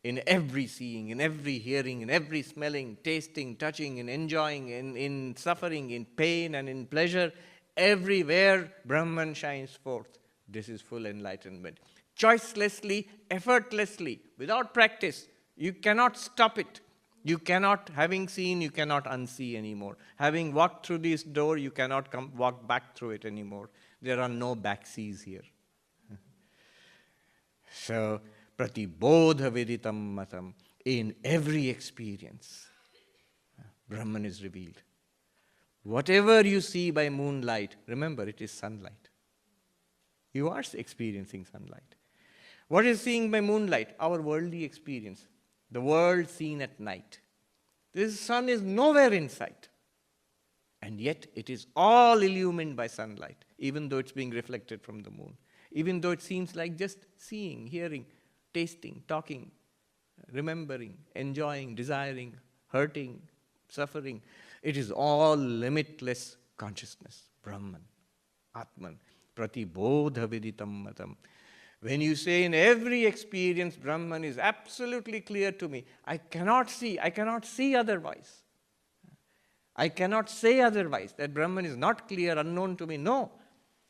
In every seeing, in every hearing, in every smelling, tasting, touching, in enjoying, in suffering, in pain and in pleasure, everywhere Brahman shines forth. This is full enlightenment. Choicelessly, effortlessly, without practice, you cannot stop it. You cannot, having seen, you cannot unsee anymore. Having walked through this door, you cannot walk back through it anymore. There are no backseas here. So, pratibodha viditam matam, in every experience, Brahman is revealed. Whatever you see by moonlight, remember it is sunlight. You are experiencing sunlight. What is seeing by moonlight? Our worldly experience. The world seen at night. This sun is nowhere in sight. And yet it is all illumined by sunlight, even though it's being reflected from the moon. Even though it seems like just seeing, hearing, tasting, talking, remembering, enjoying, desiring, hurting, suffering. It is all limitless consciousness, Brahman, Atman, pratibodha viditam matam. When you say in every experience, Brahman is absolutely clear to me, I cannot see otherwise. I cannot say otherwise, that Brahman is not clear, unknown to me. No,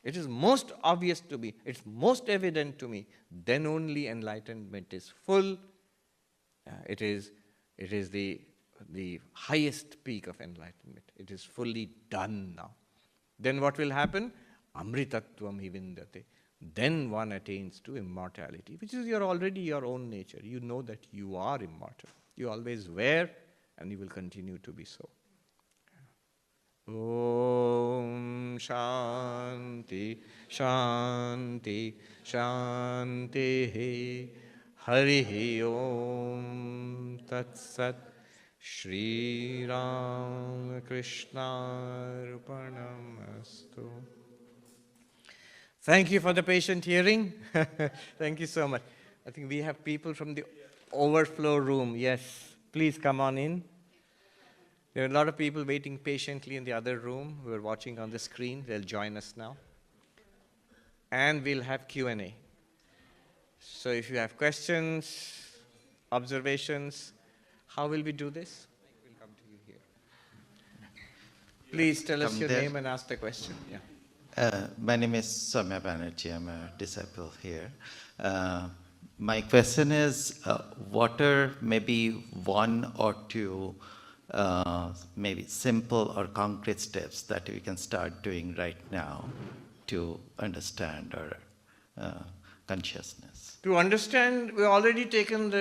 it is most obvious to me, it's most evident to me. Then only enlightenment is full. It is the highest peak of enlightenment. It is fully done now. Then what will happen? Amritatvam hi vindate. Then one attains to immortality, which is already your own nature. You know that you are immortal. You always were, and you will continue to be so. Om Shanti Shanti Shanti Hari Om Tat Sat Shri Ram Krishna Arpanamastu. Thank you for the patient hearing. Thank you so much. I think we have people from the overflow room. Yes, please come on in. There are a lot of people waiting patiently in the other room who are watching on the screen. They'll join us now. And we'll have Q&A. So if you have questions, observations, how will we do this? We'll come to you here. Please tell us your name and ask the question. Yeah. My name is Swami Sarvapriyananda. I'm a disciple here. My question is, what are maybe one or two maybe simple or concrete steps that we can start doing right now to understand our consciousness? To understand, we've already taken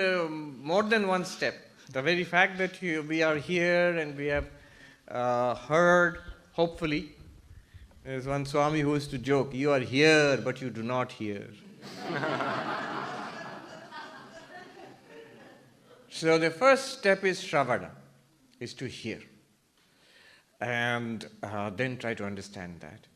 more than one step. The very fact that we are here and we have heard, hopefully. There's one Swami who used to joke, you are here, but you do not hear. So the first step is Shravana, is to hear. And then try to understand that.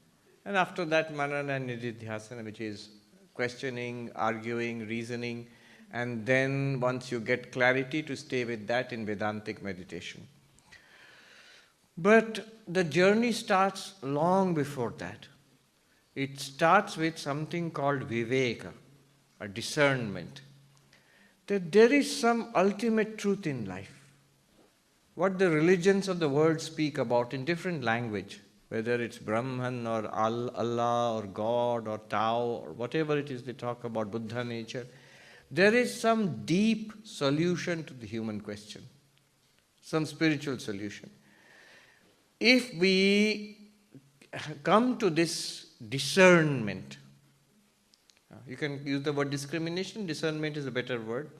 And after that, Manana and Nididhyasana, which is questioning, arguing, reasoning. And then once you get clarity, to stay with that in Vedantic meditation. But the journey starts long before that. it starts with something called viveka, a discernment, that there is some ultimate truth in life. What the religions of the world speak about in different language, whether it's Brahman or Allah or God or Tao or whatever it is they talk about, Buddha nature, there is some deep solution to the human question, some spiritual solution. If we come to this discernment, you can use the word discrimination, discernment is a better word,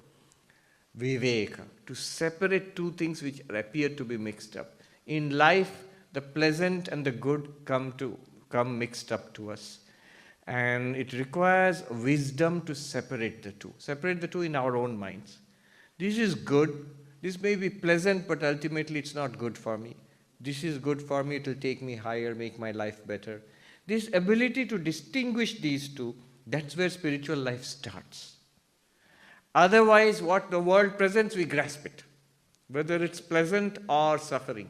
viveka, to separate two things which appear to be mixed up. In life, the pleasant and the good come mixed up to us. And it requires wisdom to separate the two in our own minds. This is good, this may be pleasant, but ultimately it's not good for me. This is good for me, it will take me higher, make my life better. This ability to distinguish these two, that's where spiritual life starts. Otherwise, what the world presents, we grasp it, whether it's pleasant or suffering.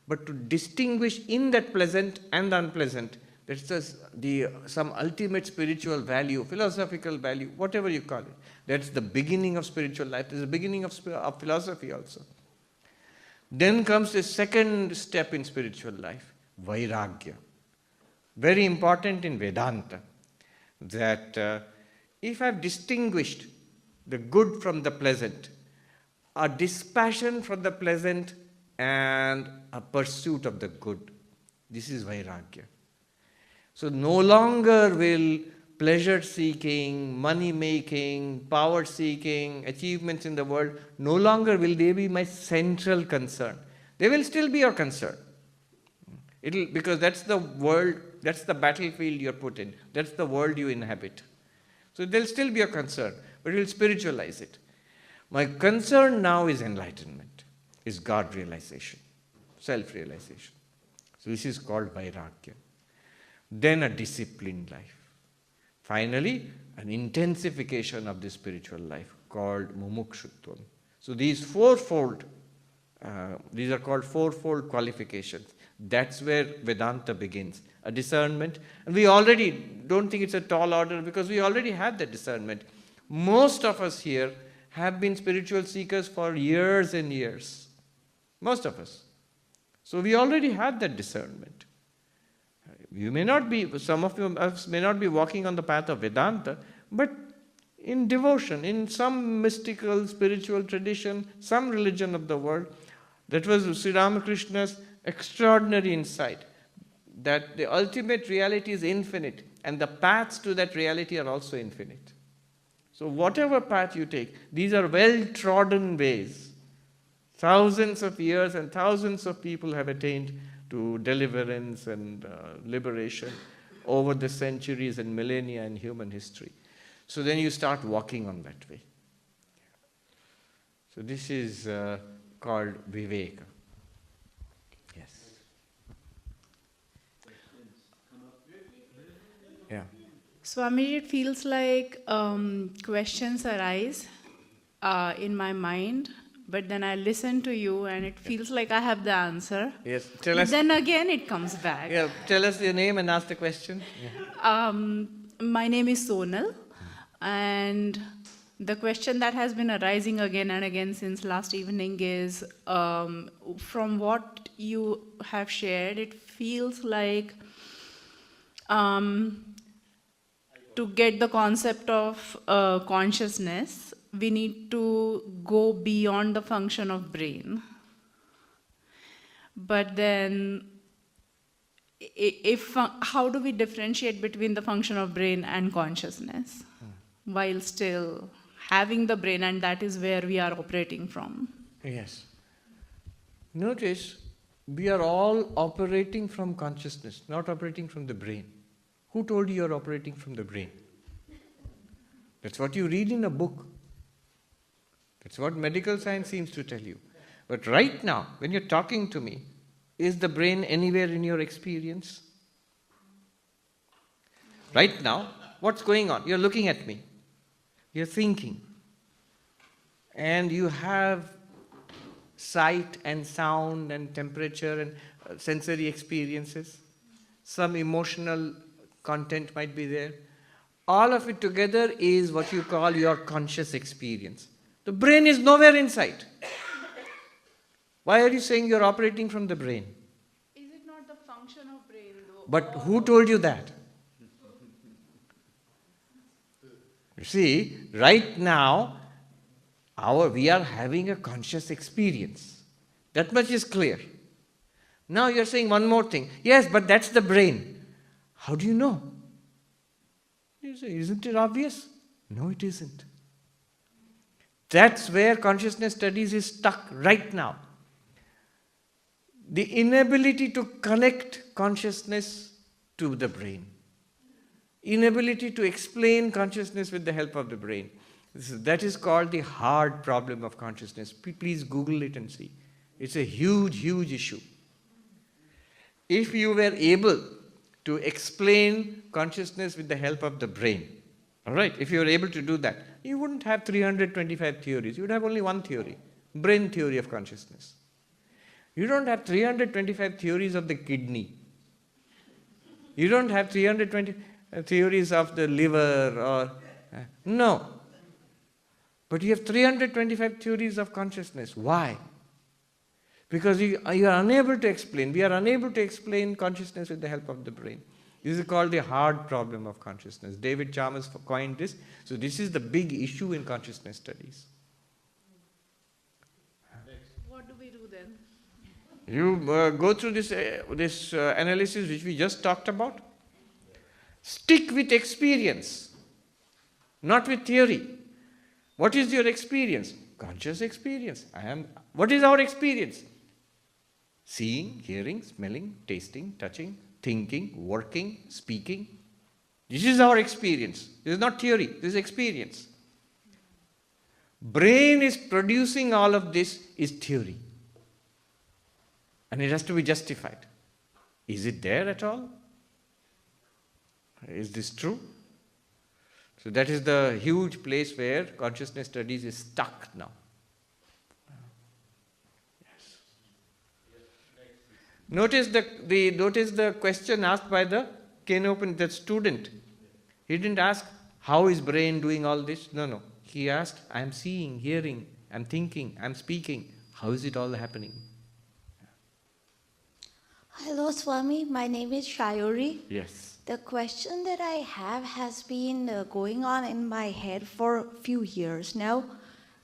But to distinguish in that pleasant and unpleasant, that's some ultimate spiritual value, philosophical value, whatever you call it. That's the beginning of spiritual life. There's the beginning of philosophy also. Then comes the second step in spiritual life, vairagya. Very important in Vedanta, that if I've distinguished the good from the pleasant, a dispassion from the pleasant and a pursuit of the good. This is vairagya. So no longer will pleasure seeking, money making, power seeking, achievements in the world, no longer will they be my central concern. They will still be your concern. Because that's the world, that's the battlefield you're put in. That's the world you inhabit. So they'll still be your concern, but you'll spiritualize it. My concern now is enlightenment, is God realization, self-realization. So this is called vairagya. Then a disciplined life. Finally, an intensification of the spiritual life called mumukshutvam. So these are called fourfold qualifications. That's where Vedanta begins. A discernment. And we already don't think it's a tall order because we already have that discernment. Most of us here have been spiritual seekers for years and years. Most of us. So we already have that discernment. You may not be, some of us may not be walking on the path of Vedanta, but in devotion, in some mystical, spiritual tradition, some religion of the world, that was Sri Ramakrishna's extraordinary insight, that the ultimate reality is infinite, and the paths to that reality are also infinite. So whatever path you take, these are well-trodden ways. Thousands of years and thousands of people have attained to deliverance and liberation over the centuries and millennia in human history. So then you start walking on that way. So this is called viveka. Yes. Yeah. Swami, it feels like questions arise in my mind, but then I listen to you and it feels like I have the answer. Yes. Tell us. Then again it comes back. Yeah. Tell us your name and ask the question. Yeah. My name is Sonal, and the question that has been arising again and again since last evening is, from what you have shared, it feels like to get the concept of consciousness, we need to go beyond the function of brain. But then, how do we differentiate between the function of brain and consciousness while still having the brain, and that is where we are operating from? Yes. Notice, we are all operating from consciousness, not operating from the brain. Who told you you're operating from the brain? That's what you read in a book. That's what medical science seems to tell you. But right now, when you're talking to me, is the brain anywhere in your experience? Right now, what's going on? You're looking at me. You're thinking. And you have sight and sound and temperature and sensory experiences, some emotional content might be there. All of it together is what you call your conscious experience. The brain is nowhere inside. Why are you saying you're operating from the brain? Is it not the function of brain though? But who told you that? You see, right now, we are having a conscious experience. That much is clear. Now you're saying one more thing. Yes, but that's the brain. How do you know? You say, isn't it obvious? No, it isn't. That's where consciousness studies is stuck right now. The inability to connect consciousness to the brain. Inability to explain consciousness with the help of the brain. That is called the hard problem of consciousness. Please Google it and see. It's a huge, huge issue. If you were able to explain consciousness with the help of the brain, all right, if you were able to do that, you wouldn't have 325 theories. You would have only one theory, brain theory of consciousness. You don't have 325 theories of the kidney. You don't have 320 theories of the liver or... no. But you have 325 theories of consciousness. Why? Because you are unable to explain. We are unable to explain consciousness with the help of the brain. This is called the hard problem of consciousness. David Chalmers coined this. So this is the big issue in consciousness studies. What do we do then? You go through this analysis which we just talked about. Stick with experience, not with theory. What is your experience? Conscious experience. What is our experience? Seeing, hearing, smelling, tasting, touching, thinking, working, speaking. This is our experience. This is not theory, this is experience. Brain is producing all of this is theory. And it has to be justified. Is it there at all? Is this true? So that is the huge place where consciousness studies is stuck now. Yes. Notice the question asked by the the student. He didn't ask, how is brain doing all this? No. He asked, I am seeing, hearing, I am thinking, I am speaking. How is it all happening? Hello, Swami. My name is Shayuri. Yes. The question that I have has been going on in my head for a few years now.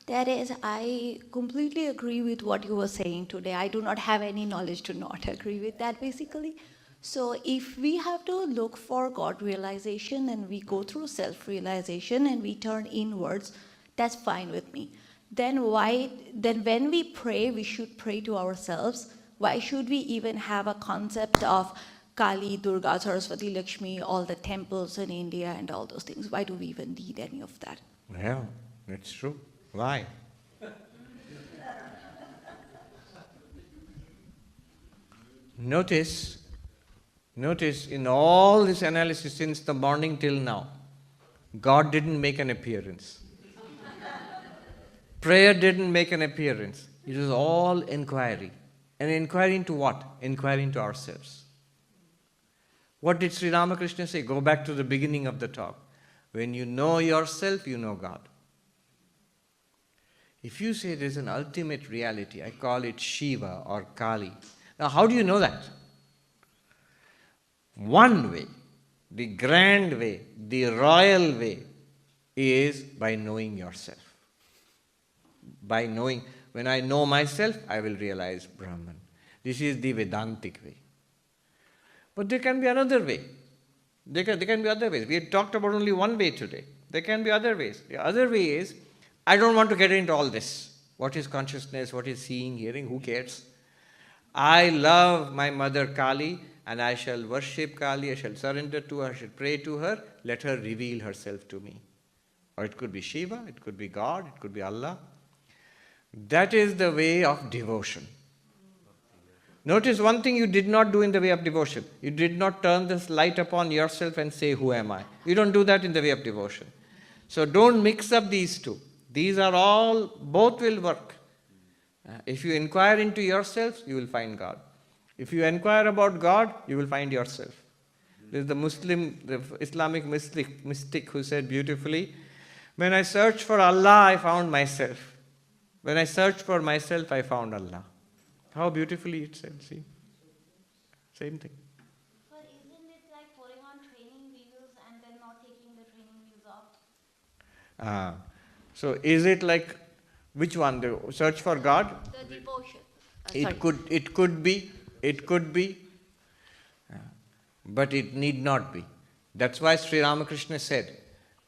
That is, I completely agree with what you were saying today. I do not have any knowledge to not agree with that, basically. So if we have to look for God realization and we go through self-realization and we turn inwards, that's fine with me. Then when we pray, we should pray to ourselves. Why should we even have a concept of Kali, Durga, Saraswati, Lakshmi, all the temples in India and all those things? Why do we even need any of that? Well, that's true. Why? Notice in all this analysis since the morning till now, God didn't make an appearance. Prayer didn't make an appearance. It was all inquiry. And inquiry into what? Inquiry into ourselves. What did Sri Ramakrishna say? Go back to the beginning of the talk. When you know yourself, you know God. If you say there's an ultimate reality, I call it Shiva or Kali. Now, how do you know that? One way, the grand way, the royal way, is by knowing yourself. By knowing, when I know myself, I will realize Brahman. This is the Vedantic way. But there can be another way. There can be other ways. We had talked about only one way today. There can be other ways. The other way is, I don't want to get into all this. What is consciousness? What is seeing, hearing? Who cares? I love my mother Kali and I shall worship Kali. I shall surrender to her. I shall pray to her. Let her reveal herself to me. Or it could be Shiva. It could be God. It could be Allah. That is the way of devotion. Notice one thing you did not do in the way of devotion. You did not turn this light upon yourself and say, who am I? You don't do that in the way of devotion. So don't mix up these two. These are all, both will work. If you inquire into yourself, you will find God. If you inquire about God, you will find yourself. There's the Islamic mystic who said beautifully, when I searched for Allah, I found myself. When I searched for myself, I found Allah. How beautifully it said, see? Same thing. But isn't it like putting on training wheels and then not taking the training wheels off? So is it like, which one? The search for God? The devotion. It could be, but it need not be. That's why Sri Ramakrishna said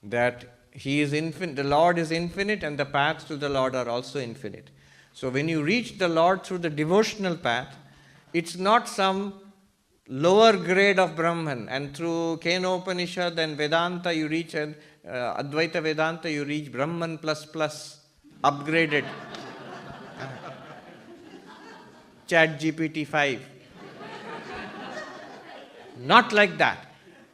that He is infinite, the Lord is infinite, and the paths to the Lord are also infinite. So when you reach the Lord through the devotional path, it's not some lower grade of Brahman, and through Kenopanishad and Vedanta you reach, and Advaita Vedanta you reach Brahman plus upgraded. Chat GPT 5. Not like that.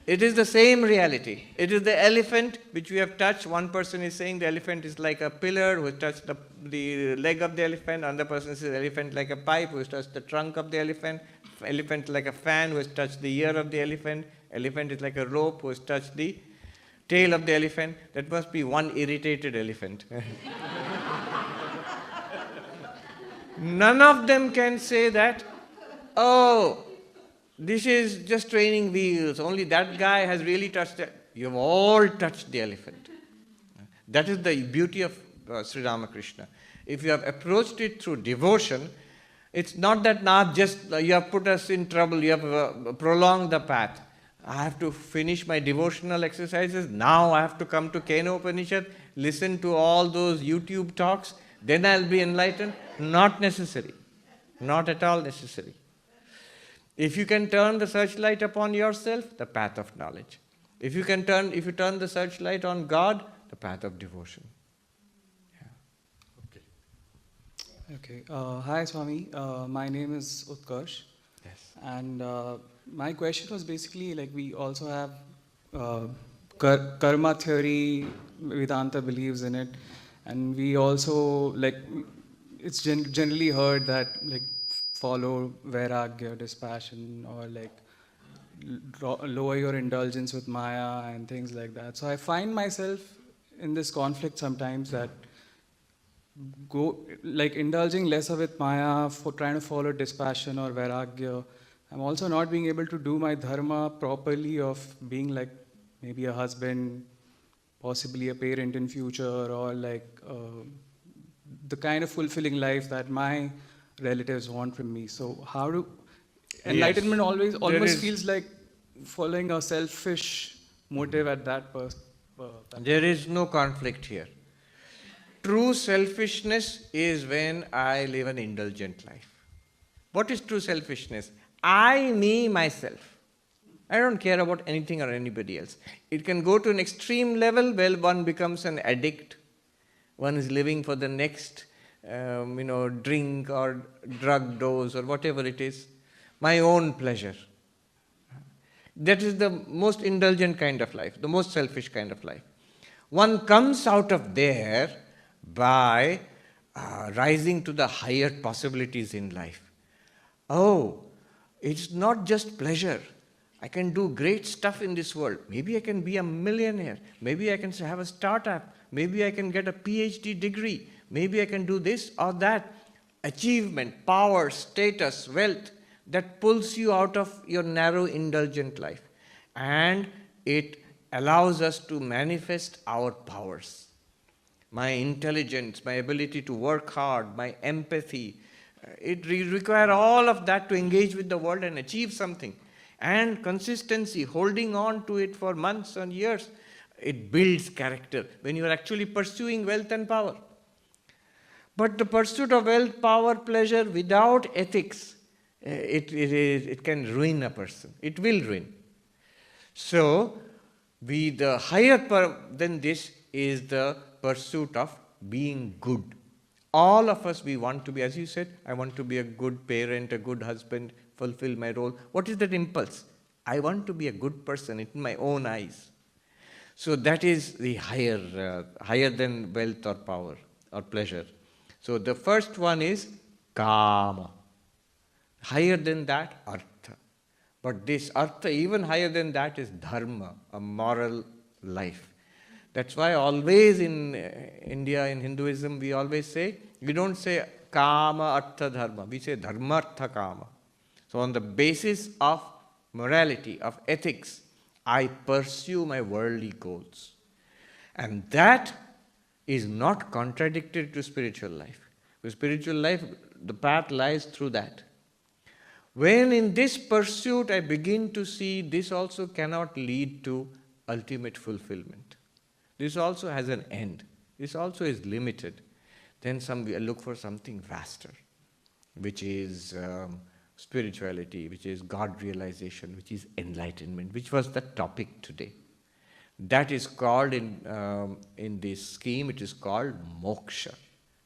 It is the same reality. It is the elephant which we have touched. One person is saying the elephant is like a pillar who has touched the leg of the elephant. Another person says elephant like a pipe who has touched the trunk of the elephant. Elephant like a fan who has touched the ear of the elephant. Elephant is like a rope who has touched the tail of the elephant. That must be one irritated elephant. None of them can say that, oh, this is just training wheels, only that guy has really touched it. You have all touched the elephant. That is the beauty of Sri Ramakrishna. If you have approached it through devotion, it's not that now just you have put us in trouble, you have prolonged the path. I have to finish my devotional exercises, now I have to come to Kenopanishad, listen to all those YouTube talks, then I'll be enlightened. Not necessary. Not at all necessary. If you can turn the searchlight upon yourself, the path of knowledge. If you turn the searchlight on God, the path of devotion. Yeah. Okay. Hi, Swami. My name is Utkarsh. Yes. And my question was basically like we also have karma theory, Vedanta believes in it. And we also, like, it's generally heard that, like, follow vairagya, dispassion, or like lower your indulgence with Maya and things like that. So I find myself in this conflict sometimes that indulging lesser with Maya, for trying to follow dispassion or vairagya. I'm also not being able to do my dharma properly of being like maybe a husband, possibly a parent in future, or like the kind of fulfilling life that my relatives want from me. So how do enlightenment almost feels like following a selfish motive at that person. There is no conflict here. True selfishness is when I live an indulgent life. What is true selfishness? I, me, myself. I don't care about anything or anybody else. It can go to an extreme level where one becomes an addict. One is living for the next drink or drug dose or whatever it is. My own pleasure. That is the most indulgent kind of life, the most selfish kind of life. One comes out of there by rising to the higher possibilities in life. Oh, it's not just pleasure. I can do great stuff in this world. Maybe I can be a millionaire. Maybe I can have a startup. Maybe I can get a PhD degree. Maybe I can do this or that. Achievement, power, status, wealth, that pulls you out of your narrow indulgent life. And it allows us to manifest our powers. My intelligence, my ability to work hard, my empathy, it requires all of that to engage with the world and achieve something. And consistency, holding on to it for months and years, it builds character when you are actually pursuing wealth and power. But the pursuit of wealth, power, pleasure without ethics, it can ruin a person. It will ruin. So, the higher than this is the pursuit of being good. All of us, we want to be, as you said, I want to be a good parent, a good husband, fulfill my role. What is that impulse? I want to be a good person in my own eyes. So that is the higher than wealth or power or pleasure. So the first one is kama. Higher than that, artha. But this artha, even higher than that, is dharma, a moral life. That's why always in India, in Hinduism, we always say, we don't say kama, artha, dharma. We say dharma, artha, kama. So on the basis of morality, of ethics, I pursue my worldly goals. And that is not contradictory to spiritual life. With spiritual life, the path lies through that. When in this pursuit I begin to see this also cannot lead to ultimate fulfillment. This also has an end. This also is limited. Then we look for something vaster, which is spirituality, which is God realization, which is enlightenment, which was the topic today. That is called in this scheme, it is called moksha.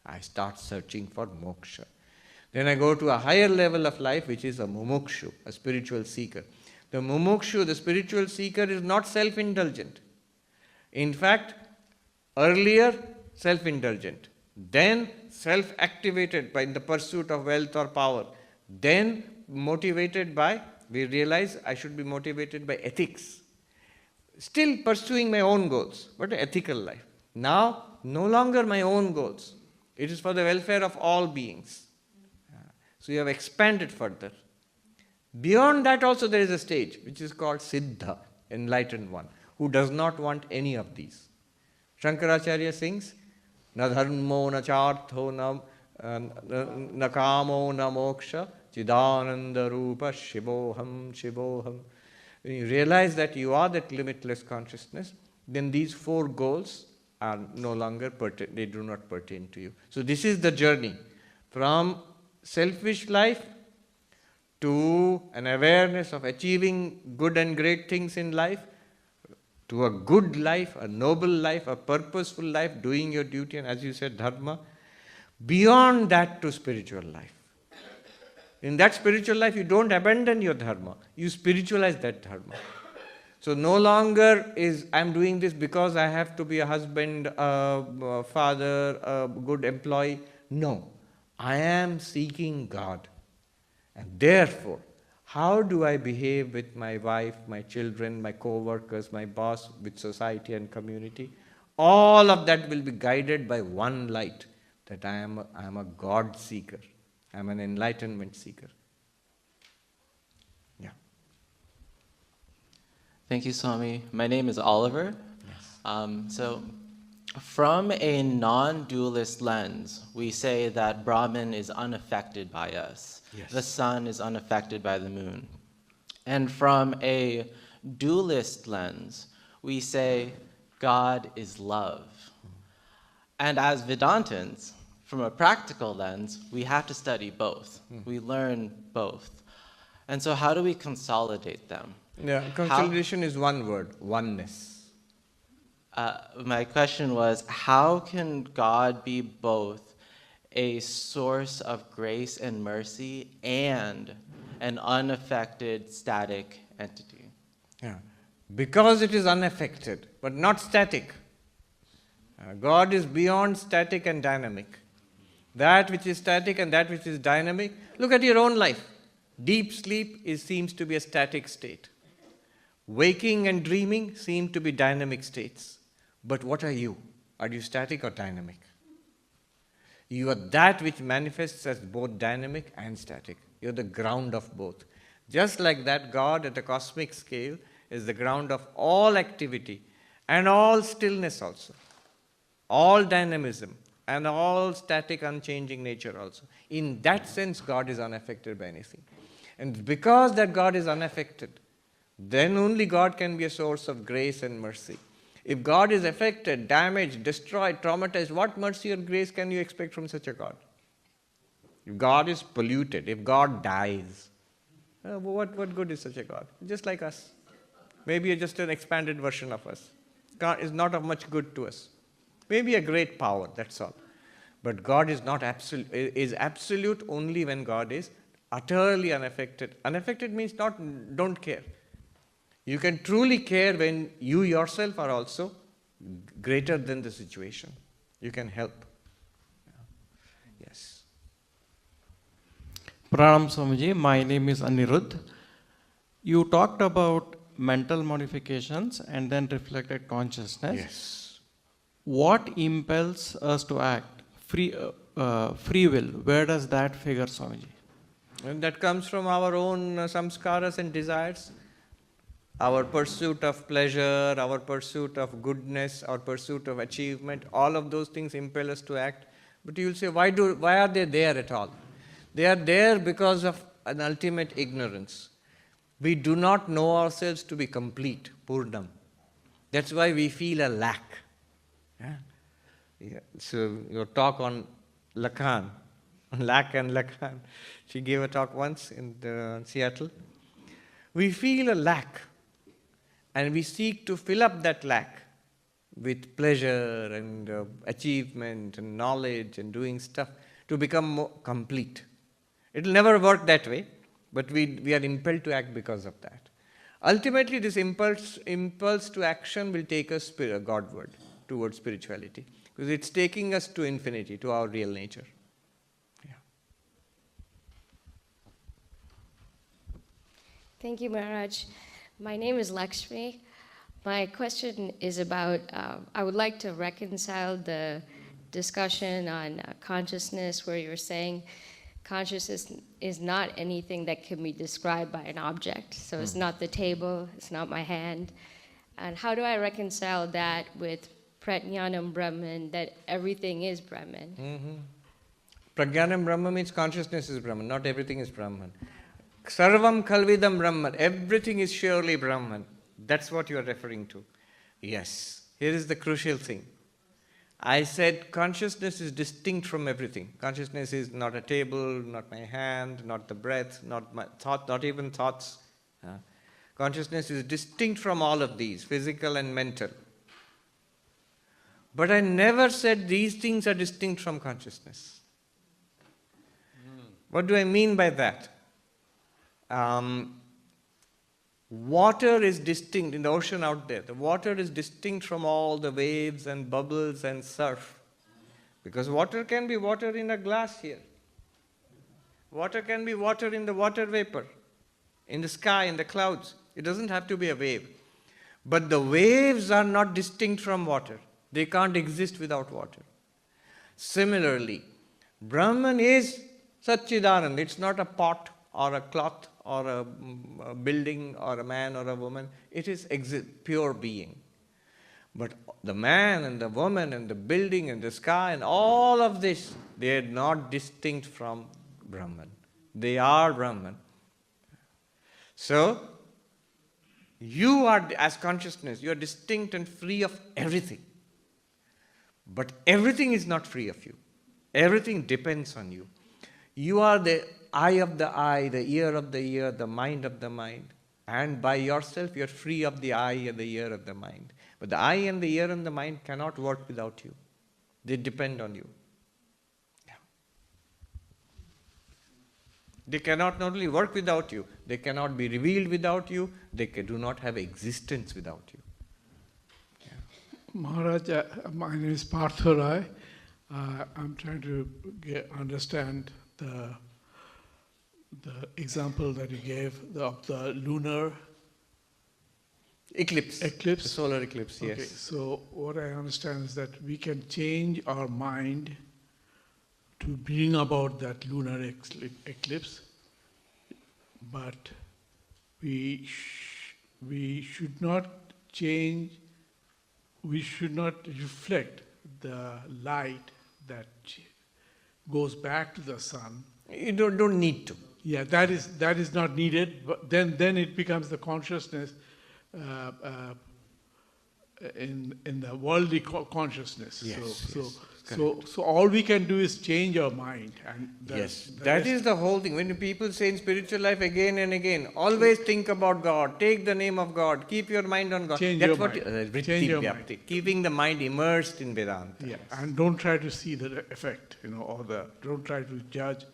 I start searching for moksha. Then I go to a higher level of life, which is a mumukshu, a spiritual seeker. The mumukshu, the spiritual seeker, is not self-indulgent. In fact, earlier self-indulgent, then self-activated by the pursuit of wealth or power, then motivated by, we realize I should be motivated by ethics. Still pursuing my own goals, but an ethical life. Now, no longer my own goals. It is for the welfare of all beings. So you have expanded further. Beyond that also there is a stage which is called Siddha, enlightened one, who does not want any of these. Shankaracharya sings, na dharmo na chartho na kamo na moksha chidananda rupa shivoham shivoham. When you realize that you are that limitless consciousness, then these four goals are no longer they do not pertain to you. So this is the journey from selfish life to an awareness of achieving good and great things in life, to a good life, a noble life, a purposeful life, doing your duty, and as you said, dharma. Beyond that to spiritual life. In that spiritual life, you don't abandon your dharma, you spiritualize that dharma. So no longer is I'm doing this because I have to be a husband, a father, a good employee. No. I am seeking God. And therefore, how do I behave with my wife, my children, my co-workers, my boss, with society and community? All of that will be guided by one light, that I am a God seeker. I am an enlightenment seeker. Yeah. Thank you, Swami. My name is Oliver. Yes. From a non-dualist lens, we say that Brahman is unaffected by us. Yes. The sun is unaffected by the moon. And from a dualist lens, we say God is love. And as Vedantins, from a practical lens, we have to study both. We learn both. And so how do we consolidate them? Yeah, consolidation is one word, oneness. My question was, how can God be both a source of grace and mercy and an unaffected, static entity? Yeah. Because it is unaffected, but not static. God is beyond static and dynamic. That which is static and that which is dynamic, look at your own life. Deep sleep seems to be a static state. Waking and dreaming seem to be dynamic states. But what are you? Are you static or dynamic? You are that which manifests as both dynamic and static. You are the ground of both. Just like that, God at a cosmic scale is the ground of all activity and all stillness also. All dynamism and all static, unchanging nature also. In that sense, God is unaffected by anything. And because that God is unaffected, then only God can be a source of grace and mercy. If God is affected, damaged, destroyed, traumatized, what mercy or grace can you expect from such a God? If God is polluted, if God dies, what good is such a God? Just like us. Maybe just an expanded version of us. God is not of much good to us. Maybe a great power, that's all. But God is not absolute, is absolute only when God is utterly unaffected. Unaffected means don't care. You can truly care when you yourself are also greater than the situation. You can help. Yes. Pranam Swamiji, my name is Anirudh. You talked about mental modifications and then reflected consciousness. Yes. What impels us to act? Free will. Where does that figure, Swamiji? And that comes from our own samskaras and desires. Our pursuit of pleasure, our pursuit of goodness, our pursuit of achievement, all of those things impel us to act. But you'll say, why are they there at all? They are there because of an ultimate ignorance. We do not know ourselves to be complete, Purnam. That's why we feel a lack. Yeah. So your talk on Lacan, on lack and Lacan, she gave a talk once in Seattle. We feel a lack and we seek to fill up that lack with pleasure and achievement and knowledge and doing stuff to become more complete. It will never work that way, but we are impelled to act because of that. Ultimately, this impulse to action will take us Godward, towards spirituality, because it's taking us to infinity, to our real nature. Yeah. Thank you, Maharaj. My name is Lakshmi. My question is about, I would like to reconcile the discussion on consciousness where you were saying consciousness is not anything that can be described by an object. So it's not the table, it's not my hand. And how do I reconcile that with Prajnanam Brahman, that everything is Brahman? Prajnanam Brahman means consciousness is Brahman, not everything is Brahman. Sarvam Khalvidam Brahman, everything is surely Brahman. That's what you are referring to. Yes, here is the crucial thing. I said consciousness is distinct from everything. Consciousness is not a table, not my hand, not the breath, not my thought, not even thoughts. Consciousness is distinct from all of these, physical and mental. But I never said these things are distinct from consciousness. What do I mean by that? Water is distinct in the ocean out there. The water is distinct from all the waves and bubbles and surf. Because water can be water in a glass here. Water can be water in the water vapor, in the sky, in the clouds. It doesn't have to be a wave. But the waves are not distinct from water. They can't exist without water. Similarly, Brahman is Satchidanand. It's not a pot or a cloth or a building or a man or a woman. It is pure being. But the man and the woman and the building and the sky and all of this, they are not distinct from Brahman. They are Brahman. So, you are, as consciousness, you are distinct and free of everything. But everything is not free of you. Everything depends on you. You are the eye of the eye, the ear of the ear, the mind of the mind. And by yourself, you are free of the eye and the ear of the mind. But the eye and the ear and the mind cannot work without you. They depend on you. Yeah. They cannot not only work without you, they cannot be revealed without you, they do not have existence without you. Maharaj, my name is Partha Rai. I'm trying to understand the example that you gave of the lunar eclipse. The solar eclipse, yes. Okay, so what I understand is that we can change our mind to bring about that lunar eclipse, but we should not change. We should not reflect the light that goes back to the sun. You don't need to. Yeah, that is not needed. But then it becomes the consciousness in the worldly consciousness. Yes, So all we can do is change our mind. And that is the whole thing. When people say in spiritual life again and again, always think about God, take the name of God, keep your mind on God. Change That's your what mind. Change your mind. Keeping the mind immersed in Vedanta. Yeah, and don't try to see the effect, don't try to judge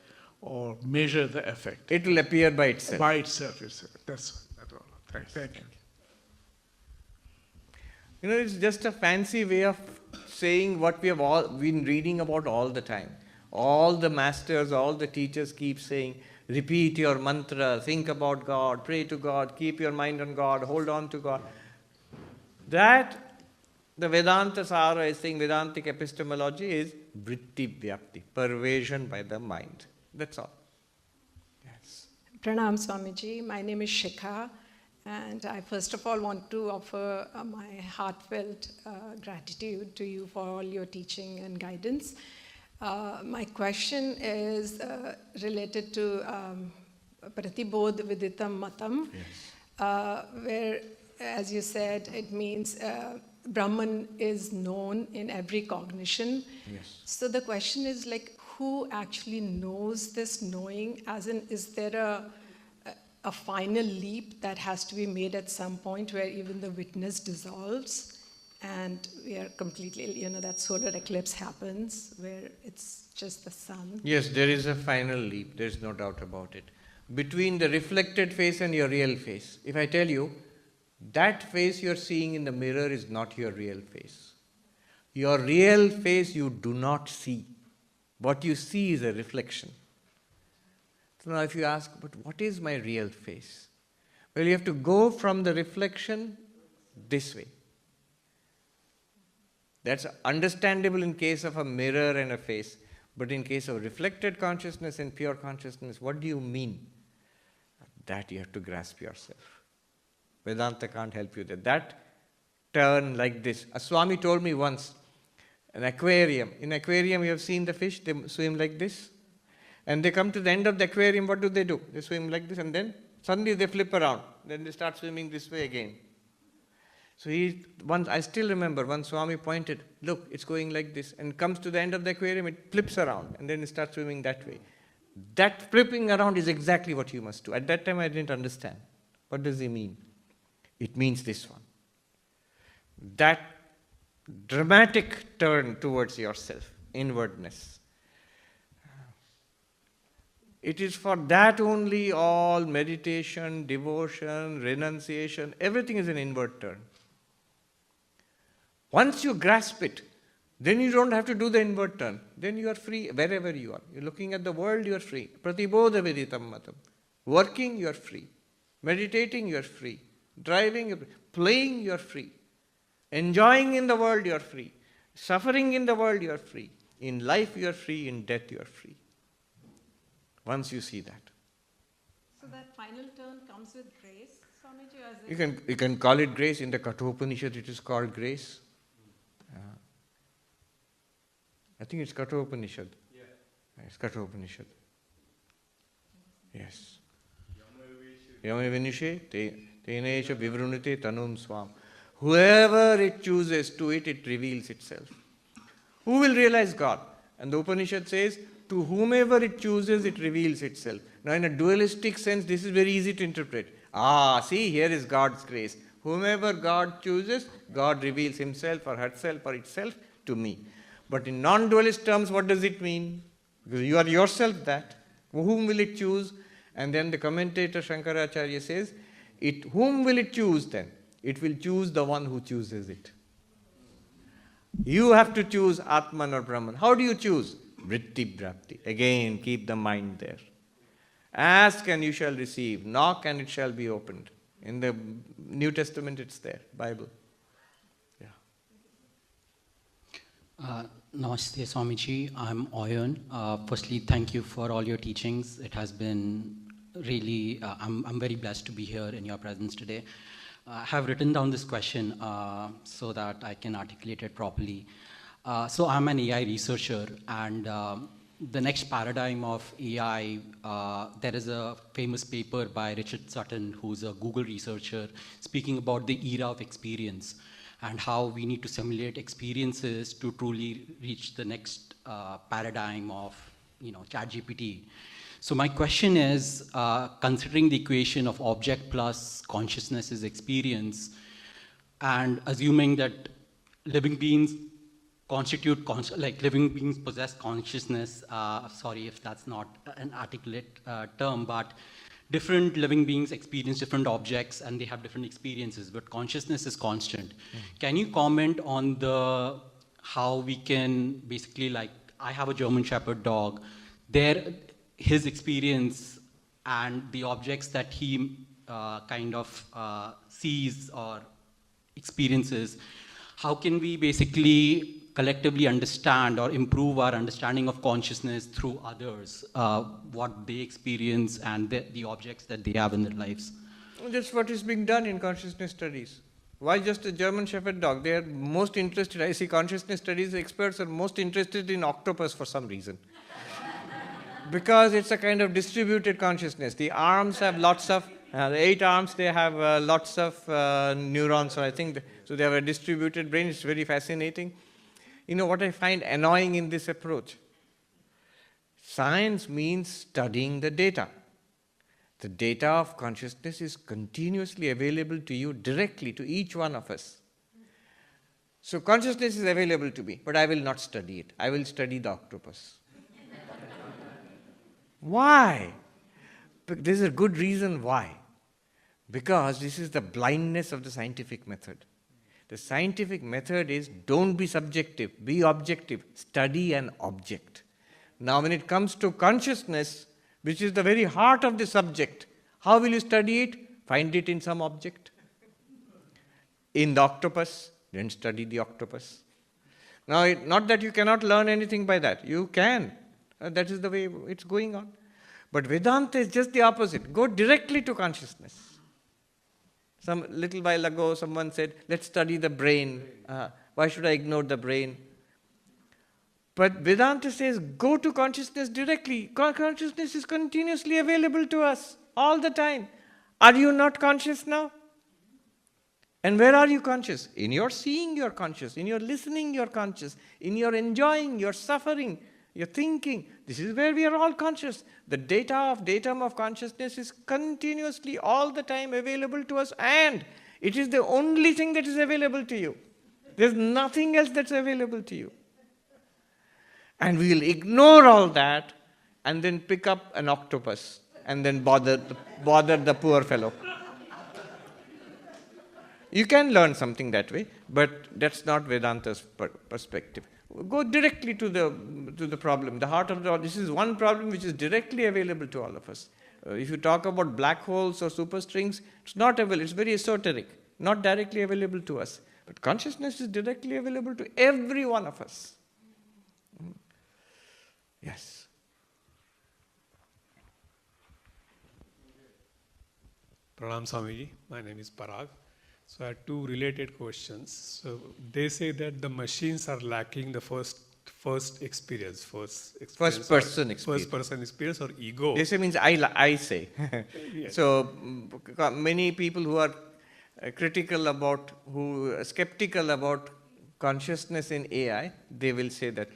or measure the effect. It will appear by itself. By itself. That's all. Thank you. It's just a fancy way of saying what we have all been reading about all the time. All the masters, all the teachers keep saying, repeat your mantra, think about God, pray to God, keep your mind on God, hold on to God. That, the Vedanta Sara is saying, Vedantic epistemology is vritti vyapti, pervasion by the mind. That's all. Yes. Pranam Swamiji, my name is Shikha, and I first of all want to offer my heartfelt gratitude to you for all your teaching and guidance. My question is related to Pratibodh Viditam Matam, where, as you said, it means Brahman is known in every cognition. Yes. So the question is like, who actually knows this knowing? As in, is there a final leap that has to be made at some point where even the witness dissolves and we are completely, that solar eclipse happens where it's just the sun? Yes, there is a final leap, there is no doubt about it. Between the reflected face and your real face. If I tell you, that face you are seeing in the mirror is not your real face. Your real face you do not see. What you see is a reflection. So now if you ask, but what is my real face? Well, you have to go from the reflection this way. That's understandable in case of a mirror and a face. But in case of reflected consciousness and pure consciousness, what do you mean? That you have to grasp yourself. Vedanta can't help you there. That turn like this. A Swami told me once, an aquarium. In aquarium you have seen the fish, they swim like this. And they come to the end of the aquarium, what do? They swim like this and then suddenly they flip around. Then they start swimming this way again. So I still remember, one Swami pointed, look, it's going like this, and comes to the end of the aquarium, it flips around, and then it starts swimming that way. That flipping around is exactly what you must do. At that time I didn't understand. What does he mean? It means this one. That dramatic turn towards yourself, inwardness. It is for that only all meditation, devotion, renunciation, everything is an inward turn. Once you grasp it, then you don't have to do the inward turn. Then you are free wherever you are. You're looking at the world, you are free. Pratibodha Viditam Matam. Working, you are free. Meditating, you are free. Driving, playing, you are free. Enjoying in the world, you are free. Suffering in the world, you are free. In life, you are free. In death, you are free. Once you see that. So that final turn comes with grace, Swamiji? As You can call it grace. In the Kathopanishad, it is called grace. I think it's Kathopanishad. Yeah. It's Kathopanishad. Yes. Yama Vinishe, Tenesha Vivrunite Tanum Swam. Whoever it chooses to it reveals itself. Who will realize God? And the Upanishad says, to whomever it chooses, it reveals itself. Now in a dualistic sense, this is very easy to interpret. See, here is God's grace. Whomever God chooses, God reveals himself or herself or itself to me. But in non-dualist terms, what does it mean? Because you are yourself that. Whom will it choose? And then the commentator Shankaracharya says, whom will it choose then? It will choose the one who chooses it. You have to choose Atman or Brahman. How do you choose? Vritti Bhakti. Again, keep the mind there. Ask and you shall receive. Knock and it shall be opened. In the New Testament it's there, Bible. Namaste Swamiji, I'm Oyon. Firstly, thank you for all your teachings. It has been really, I'm very blessed to be here in your presence today. I have written down this question so that I can articulate it properly. So I'm an AI researcher, and the next paradigm of AI, there is a famous paper by Richard Sutton, who's a Google researcher, speaking about the era of experience and how we need to simulate experiences to truly reach the next paradigm of, ChatGPT. So my question is, considering the equation of object plus consciousness is experience, and assuming that living beings living beings possess consciousness, sorry if that's not an articulate term, but different living beings experience different objects and they have different experiences, but consciousness is constant. Can you comment on how we can basically, I have a German Shepherd dog, his experience and the objects that he sees or experiences, how can we basically collectively understand or improve our understanding of consciousness through others, what they experience and the objects that they have in their lives? That's what is being done in consciousness studies. Why just a German Shepherd dog? They are most interested, I see consciousness studies experts are most interested in octopus for some reason. Because it's a kind of distributed consciousness. The arms have lots of, the 8 arms, they have lots of neurons, so I think, so they have a distributed brain. It's very fascinating. You know what I find annoying in this approach? Science means studying the data. The data of consciousness is continuously available to you directly, to each one of us. So consciousness is available to me, but I will not study it. I will study the octopus. Why? There's a good reason why. Because this is the blindness of the scientific method. The scientific method is don't be subjective, be objective, study an object. Now when it comes to consciousness, which is the very heart of the subject, how will you study it? Find it in some object. In the octopus, then study the octopus. Now, not that you cannot learn anything by that. You can. That is the way it's going on. But Vedanta is just the opposite. Go directly to consciousness. Some little while ago, someone said, let's study the brain. Why should I ignore the brain? But Vedanta says, go to consciousness directly. Consciousness is continuously available to us all the time. Are you not conscious now? And where are you conscious? In your seeing, you're conscious. In your listening, you're conscious. In your enjoying, you're suffering, you're thinking. This is where we are all conscious. The datum of consciousness is continuously all the time available to us, and it is the only thing that is available to you. There's nothing else that's available to you. And we'll ignore all that and then pick up an octopus and then bother the poor fellow. You can learn something that way, but that's not Vedanta's perspective. Go directly to the problem, the heart of this is one problem which is directly available to all of us. If you talk about black holes or superstrings, it's not available, it's very esoteric, not directly available to us. But consciousness is directly available to every one of us. Yes. Pranam Swamiji, my name is Parag. So I have 2 related questions. So they say that the machines are lacking the first person experience. First person experience or ego. They say means I say. Yes. So many people who are skeptical about consciousness in AI, they will say that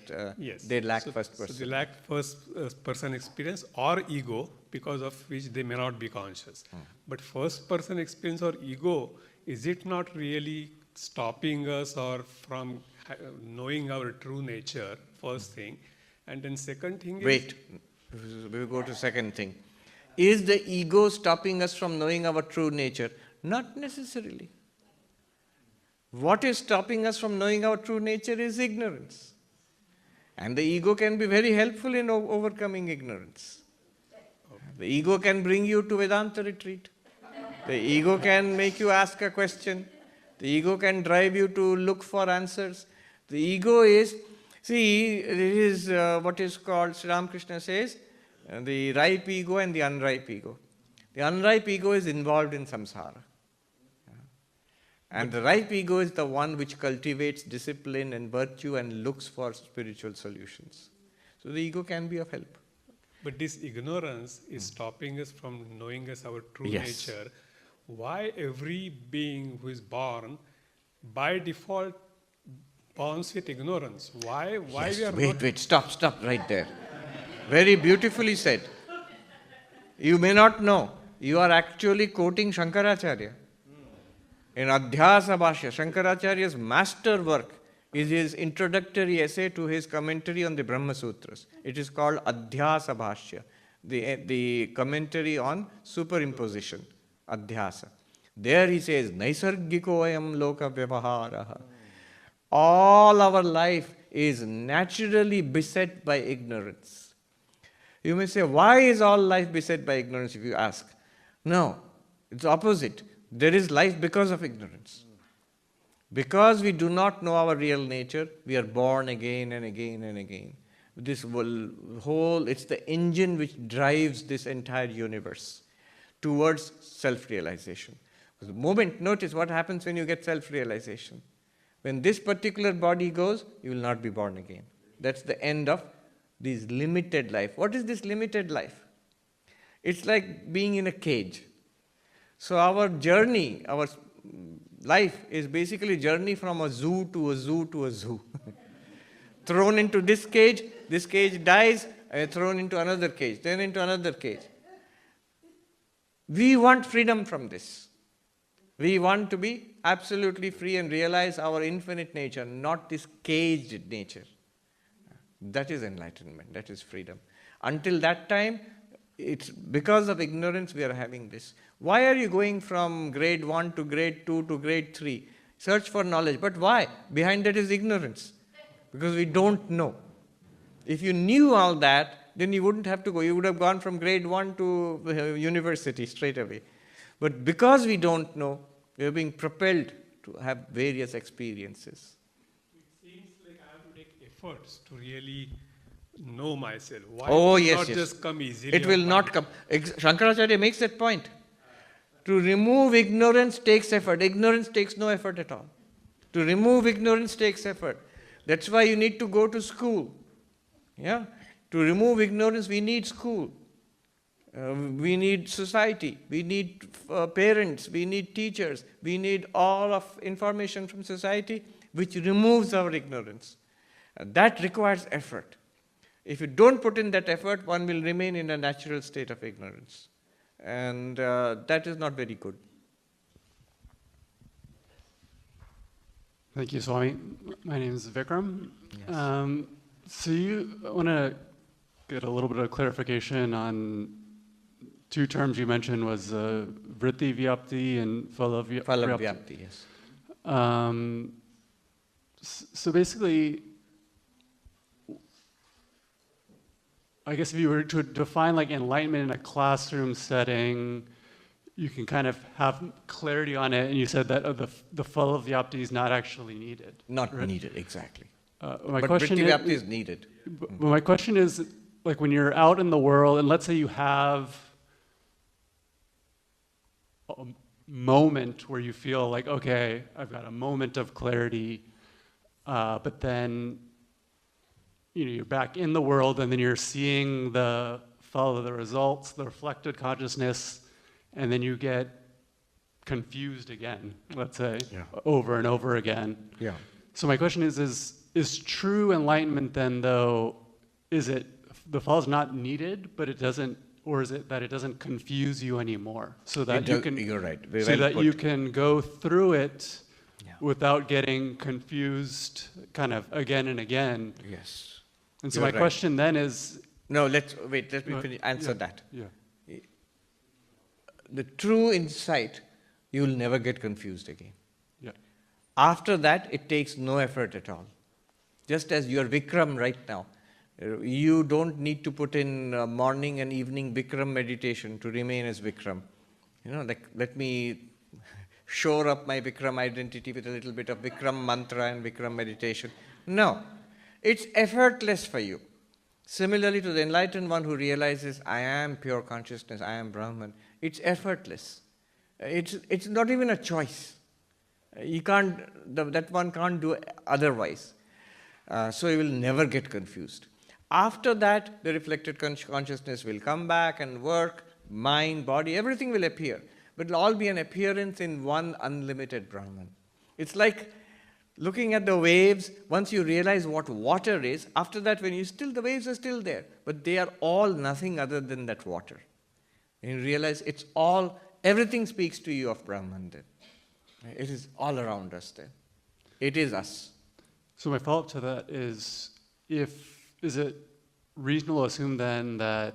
they lack first person. So they lack first person experience or ego, because of which they may not be conscious. But first person experience or ego, is it not really stopping us or from knowing our true nature, first thing? And then second thing is... Wait, we'll go to second thing. Is the ego stopping us from knowing our true nature? Not necessarily. What is stopping us from knowing our true nature is ignorance. And the ego can be very helpful in overcoming ignorance. The ego can bring you to Vedanta retreat. The ego can make you ask a question. The ego can drive you to look for answers. The ego is, see, it is what is called, Sri Ramakrishna says, the ripe ego and the unripe ego. The unripe ego is involved in samsara. And the ripe ego is the one which cultivates discipline and virtue and looks for spiritual solutions. So the ego can be of help. But this ignorance is stopping us from knowing us our true nature. Why every being who is born, by default, borns with ignorance? Why we are Wait, stop right there. Very beautifully said. You may not know. You are actually quoting Shankaracharya. In Adhyasa Bhashya, Shankaracharya's master work is his introductory essay to his commentary on the Brahma Sutras. It is called Adhyasa Bhashya, the commentary on superimposition, Adhyasa. There he says, Naisargikoyam loka vyavaharaha. All our life is naturally beset by ignorance. You may say, why is all life beset by ignorance, if you ask? No, it's opposite. There is life because of ignorance. Because we do not know our real nature, we are born again and again and again. This whole, it's the engine which drives this entire universe towards self-realization. The moment, notice what happens when you get self-realization. When this particular body goes, you will not be born again. That's the end of this limited life. What is this limited life? It's like being in a cage. So our journey, our life is basically a journey from a zoo to a zoo to a zoo. Thrown into this cage dies, and thrown into another cage, then into another cage. We want freedom from this. We want to be absolutely free and realize our infinite nature, not this caged nature. That is enlightenment, that is freedom. Until that time, it's because of ignorance we are having this. Why are you going from grade 1 to grade 2 to grade 3? Search for knowledge. But why? Behind that is ignorance. Because we don't know. If you knew all that, then you wouldn't have to go. You would have gone from grade 1 to university straight away. But because we don't know, we are being propelled to have various experiences. It seems like I have to take efforts to really know myself. Why Oh, it yes, not yes. just come easily? It will on not my- come. Shankaracharya makes that point. To remove ignorance takes effort. Ignorance takes no effort at all. To remove ignorance takes effort. That's why you need to go to school. Yeah? To remove ignorance, we need school. We need society. We need parents. We need teachers. We need all of information from society which removes our ignorance. That requires effort. If you don't put in that effort, one will remain in a natural state of ignorance. And that is not very good. Thank you, Swami. My name is Vikram. Yes. So you want to get a little bit of clarification on two terms you mentioned was vritti vyapti and phala vyapti. Phala vyapti, yes. So basically, I guess if you were to define like enlightenment in a classroom setting, you can kind of have clarity on it, and you said that the phala vyapti is not actually needed. Not right? needed, exactly. My but question vritti vyapti is needed. But my question is, like when you're out in the world, and let's say you have a moment where you feel like, okay, I've got a moment of clarity, but then you're back in the world, and then you're seeing the results, the reflected consciousness, and then you get confused again, let's say, over and over again. Yeah. So my question is true enlightenment then, though, is it the fall is not needed, but it doesn't, or is it that it doesn't confuse you anymore, so that you can? You're right. So that you can go through it without getting confused, kind of again and again. Yes. And so You're my right. question then is. No, let me answer that. Yeah. The true insight, you will never get confused again. Yeah. After that, it takes no effort at all. Just as you are Vikram right now, you don't need to put in morning and evening Vikram meditation to remain as Vikram. Like let me shore up my Vikram identity with a little bit of Vikram mantra and Vikram meditation. No, it's effortless for you. Similarly to the enlightened one who realizes, I am pure consciousness, I am Brahman, it's effortless. It's not even a choice. That one can't do otherwise. So you will never get confused. After that, the reflected consciousness will come back and work, mind, body, everything will appear. But it will all be an appearance in one unlimited Brahman. It's like looking at the waves. Once you realize what water is, after that the waves are still there, but they are all nothing other than that water. And you realize everything speaks to you of Brahman then. It is all around us then. It is us. So my follow-up to that is it reasonable to assume then that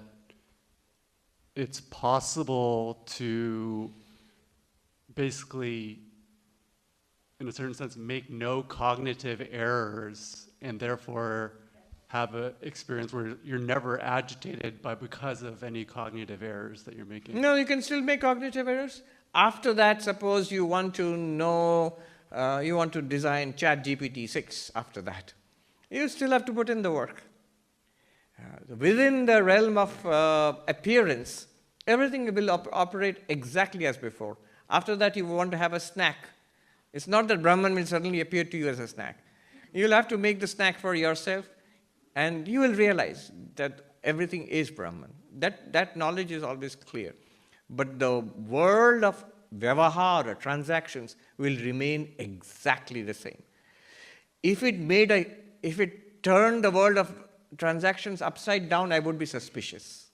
it's possible to basically, in a certain sense, make no cognitive errors and therefore have an experience where you're never agitated because of any cognitive errors that you're making. No, you can still make cognitive errors. After that, suppose you want to know, you want to design ChatGPT 6 after that. You still have to put in the work. Within the realm of appearance, everything will operate exactly as before. After that, you want to have a snack. It's not that Brahman will suddenly appear to you as a snack. You'll have to make the snack for yourself, and you will realize that everything is Brahman. That knowledge is always clear. But the world of vyavahara, transactions, will remain exactly the same. If it turned the world of transactions upside down, I would be suspicious.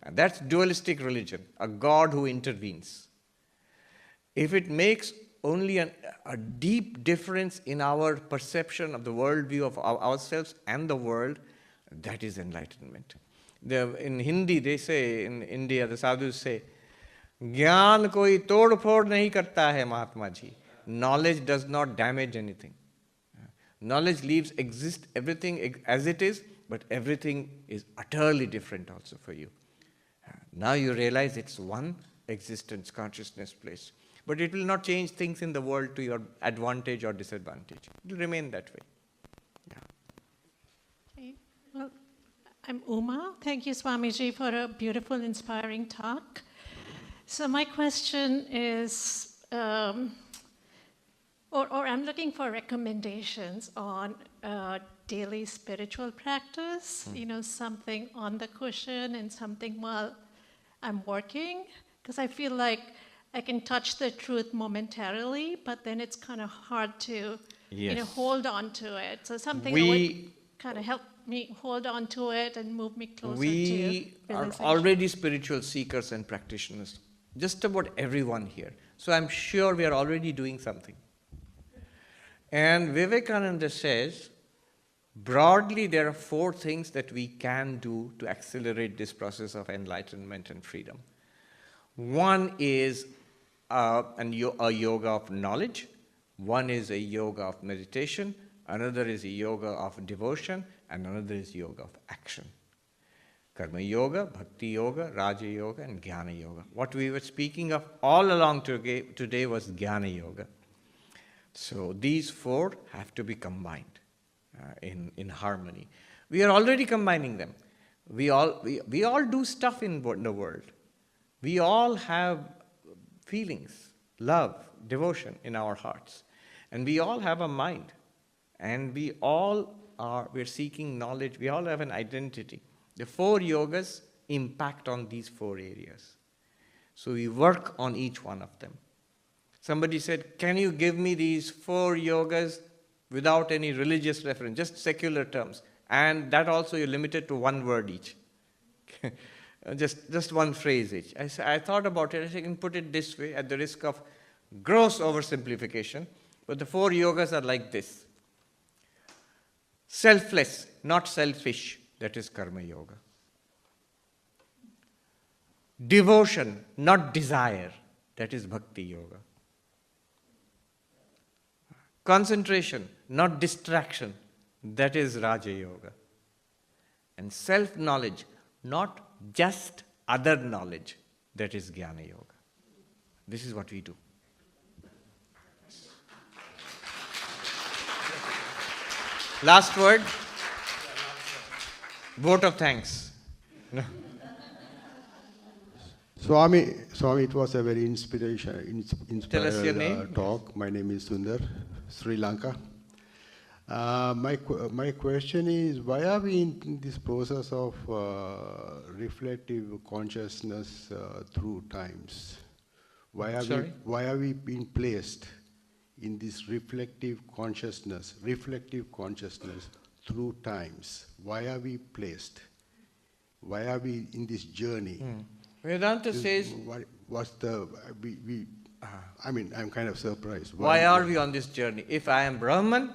And that's dualistic religion, a God who intervenes. If it makes only a deep difference in our perception of the worldview of ourselves and the world, that is enlightenment. In Hindi, they say, in India, the sadhus say, Gyan koi tod phod nahi karta hai, Mahatma ji. Knowledge does not damage anything. Knowledge leaves everything as it is, but everything is utterly different also for you. Now you realize it's one existence, consciousness place. But it will not change things in the world to your advantage or disadvantage. It will remain that way. Okay. Well, I'm Uma. Thank you, Swamiji, for a beautiful, inspiring talk. So my question is, or I'm looking for recommendations on daily spiritual practice, something on the cushion and something while I'm working, because I feel like I can touch the truth momentarily, but then it's kind of hard to hold on to it. So something that would kind of help me hold on to it and move me closer to We are realization. already spiritual seekers and practitioners, just about everyone here. So I'm sure we are already doing something. And Vivekananda says, broadly, there are 4 things that we can do to accelerate this process of enlightenment and freedom. One is a yoga of knowledge. One is a yoga of meditation. Another is a yoga of devotion. And another is yoga of action. Karma yoga, bhakti yoga, raja yoga, and jnana yoga. What we were speaking of all along today was jnana yoga. So these 4 have to be combined in harmony. We are already combining them. We all do stuff in the world. We all have feelings, love, devotion in our hearts. And we all have a mind. And we're seeking knowledge. We all have an identity. The 4 yogas impact on these 4 areas. So we work on each one of them. Somebody said, can you give me these 4 yogas without any religious reference, just secular terms? And that also you're limited to 1 word each. just 1 phrase each. I thought about it. I can put it this way at the risk of gross oversimplification. But the 4 yogas are like this. Selfless, not selfish, that is karma yoga. Devotion, not desire, that is bhakti yoga. Concentration, not distraction, that is raja yoga. And self-knowledge, not just other knowledge, that is jnana yoga. This is what we do. Last word. Vote of thanks. No. Swami, it was a very inspiring Tell us your name. talk. My name is Sundar, Sri Lanka. My question is, why are we in this process of reflective consciousness through times? Why are we being placed in this reflective consciousness through times? Why are we placed? Why are we in this journey? Vedanta says, I'm kind of surprised. Why are we on this journey? If I am Brahman,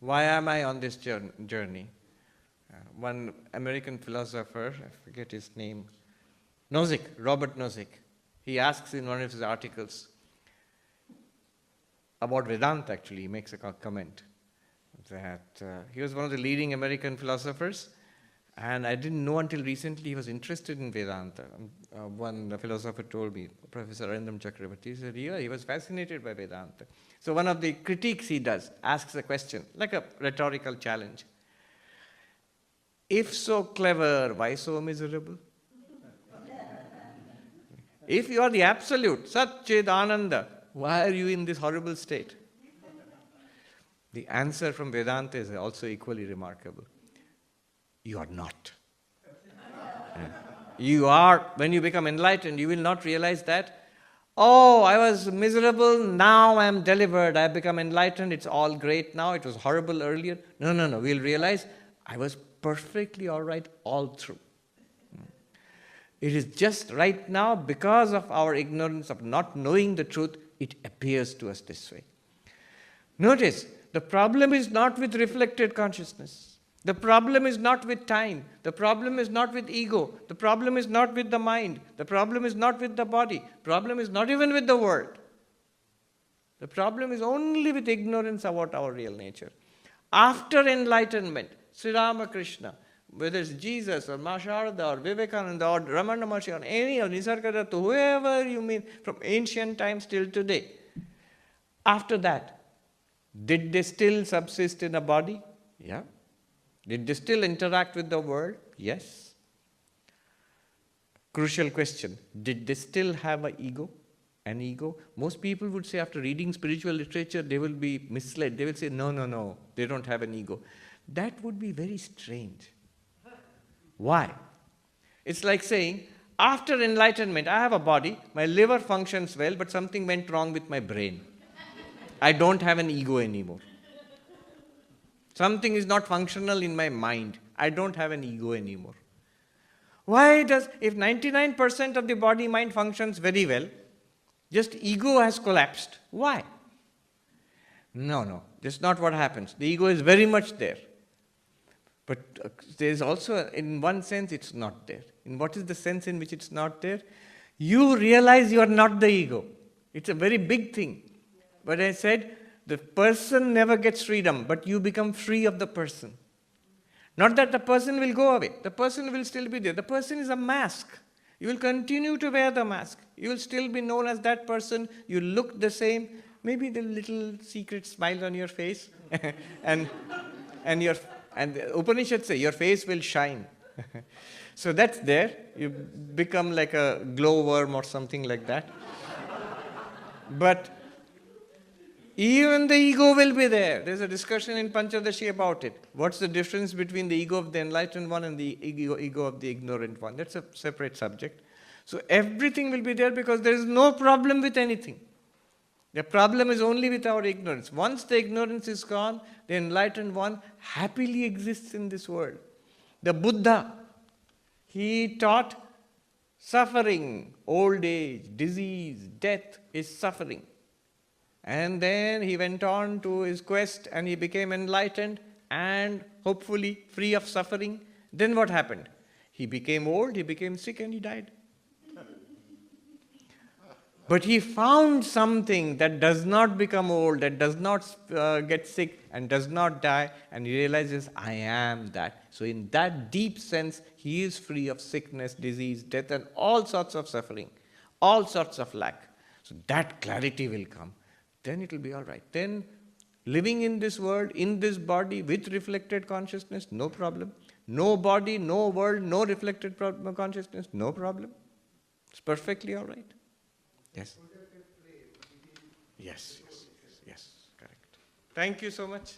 why am I on this journey? One American philosopher, I forget his name, Robert Nozick, he asks in one of his articles about Vedanta, actually, he makes a comment. that he was one of the leading American philosophers, and I didn't know until recently he was interested in Vedanta. One philosopher told me, Professor Arindam Chakravarti, he said, yeah, he was fascinated by Vedanta. So one of the critiques he does, asks a question, like a rhetorical challenge. If so clever, why so miserable? If you are the absolute, Sat Chid Ananda, why are you in this horrible state? The answer from Vedanta is also equally remarkable. You are not. You are, when you become enlightened, you will not realize that, oh, I was miserable, now I am delivered, I have become enlightened, it's all great now, it was horrible earlier. No, no, no, we'll realize I was perfectly all right all through. It is just right now, because of our ignorance of not knowing the truth, it appears to us this way. Notice, the problem is not with reflected consciousness. The problem is not with time. The problem is not with ego. The problem is not with the mind. The problem is not with the body. The problem is not even with the world. The problem is only with ignorance about our real nature. After enlightenment, Sri Ramakrishna, whether it's Jesus or Ma Sharada or Vivekananda or Ramana Maharshi or any of Nisargadatta, whoever you mean from ancient times till today, after that, did they still subsist in a body? Yeah. Did they still interact with the world? Yes. Crucial question. Did they still have an ego? An ego? Most people would say after reading spiritual literature, they will be misled. They will say, no, no, no, they don't have an ego. That would be very strange. Why? It's like saying, after enlightenment, I have a body, my liver functions well, but something went wrong with my brain. I don't have an ego anymore. Something is not functional in my mind. I don't have an ego anymore. Why does, if 99% of the body-mind functions very well, just ego has collapsed? Why? No, no, that's not what happens. The ego is very much there. But there is also, in one sense, it's not there. In what is the sense in which it's not there? You realize you are not the ego. It's a very big thing. But I said, the person never gets freedom, but you become free of the person. Not that the person will go away. The person will still be there. The person is a mask. You will continue to wear the mask. You will still be known as that person. You look the same. Maybe the little secret smile on your face. and the Upanishads say your face will shine. So that's there. You become like a glowworm or something like that. But even the ego will be there. There's a discussion in Panchadashi about it. What's the difference between the ego of the enlightened one and the ego of the ignorant one? That's a separate subject. So everything will be there because there is no problem with anything. The problem is only with our ignorance. Once the ignorance is gone, the enlightened one happily exists in this world. The Buddha, he taught suffering, old age, disease, death is suffering. And then he went on to his quest and he became enlightened and hopefully free of suffering. Then what happened? He became old, he became sick and he died. But he found something that does not become old, that does not get sick and does not die, and he realizes, I am that. So in that deep sense, he is free of sickness, disease, death, and all sorts of suffering, all sorts of lack. So that clarity will come. Then it will be all right. Then living in this world, in this body, with reflected consciousness, no problem. No body, no world, no reflected consciousness, no problem. It's perfectly all right. Yes. Yes, correct. Thank you so much.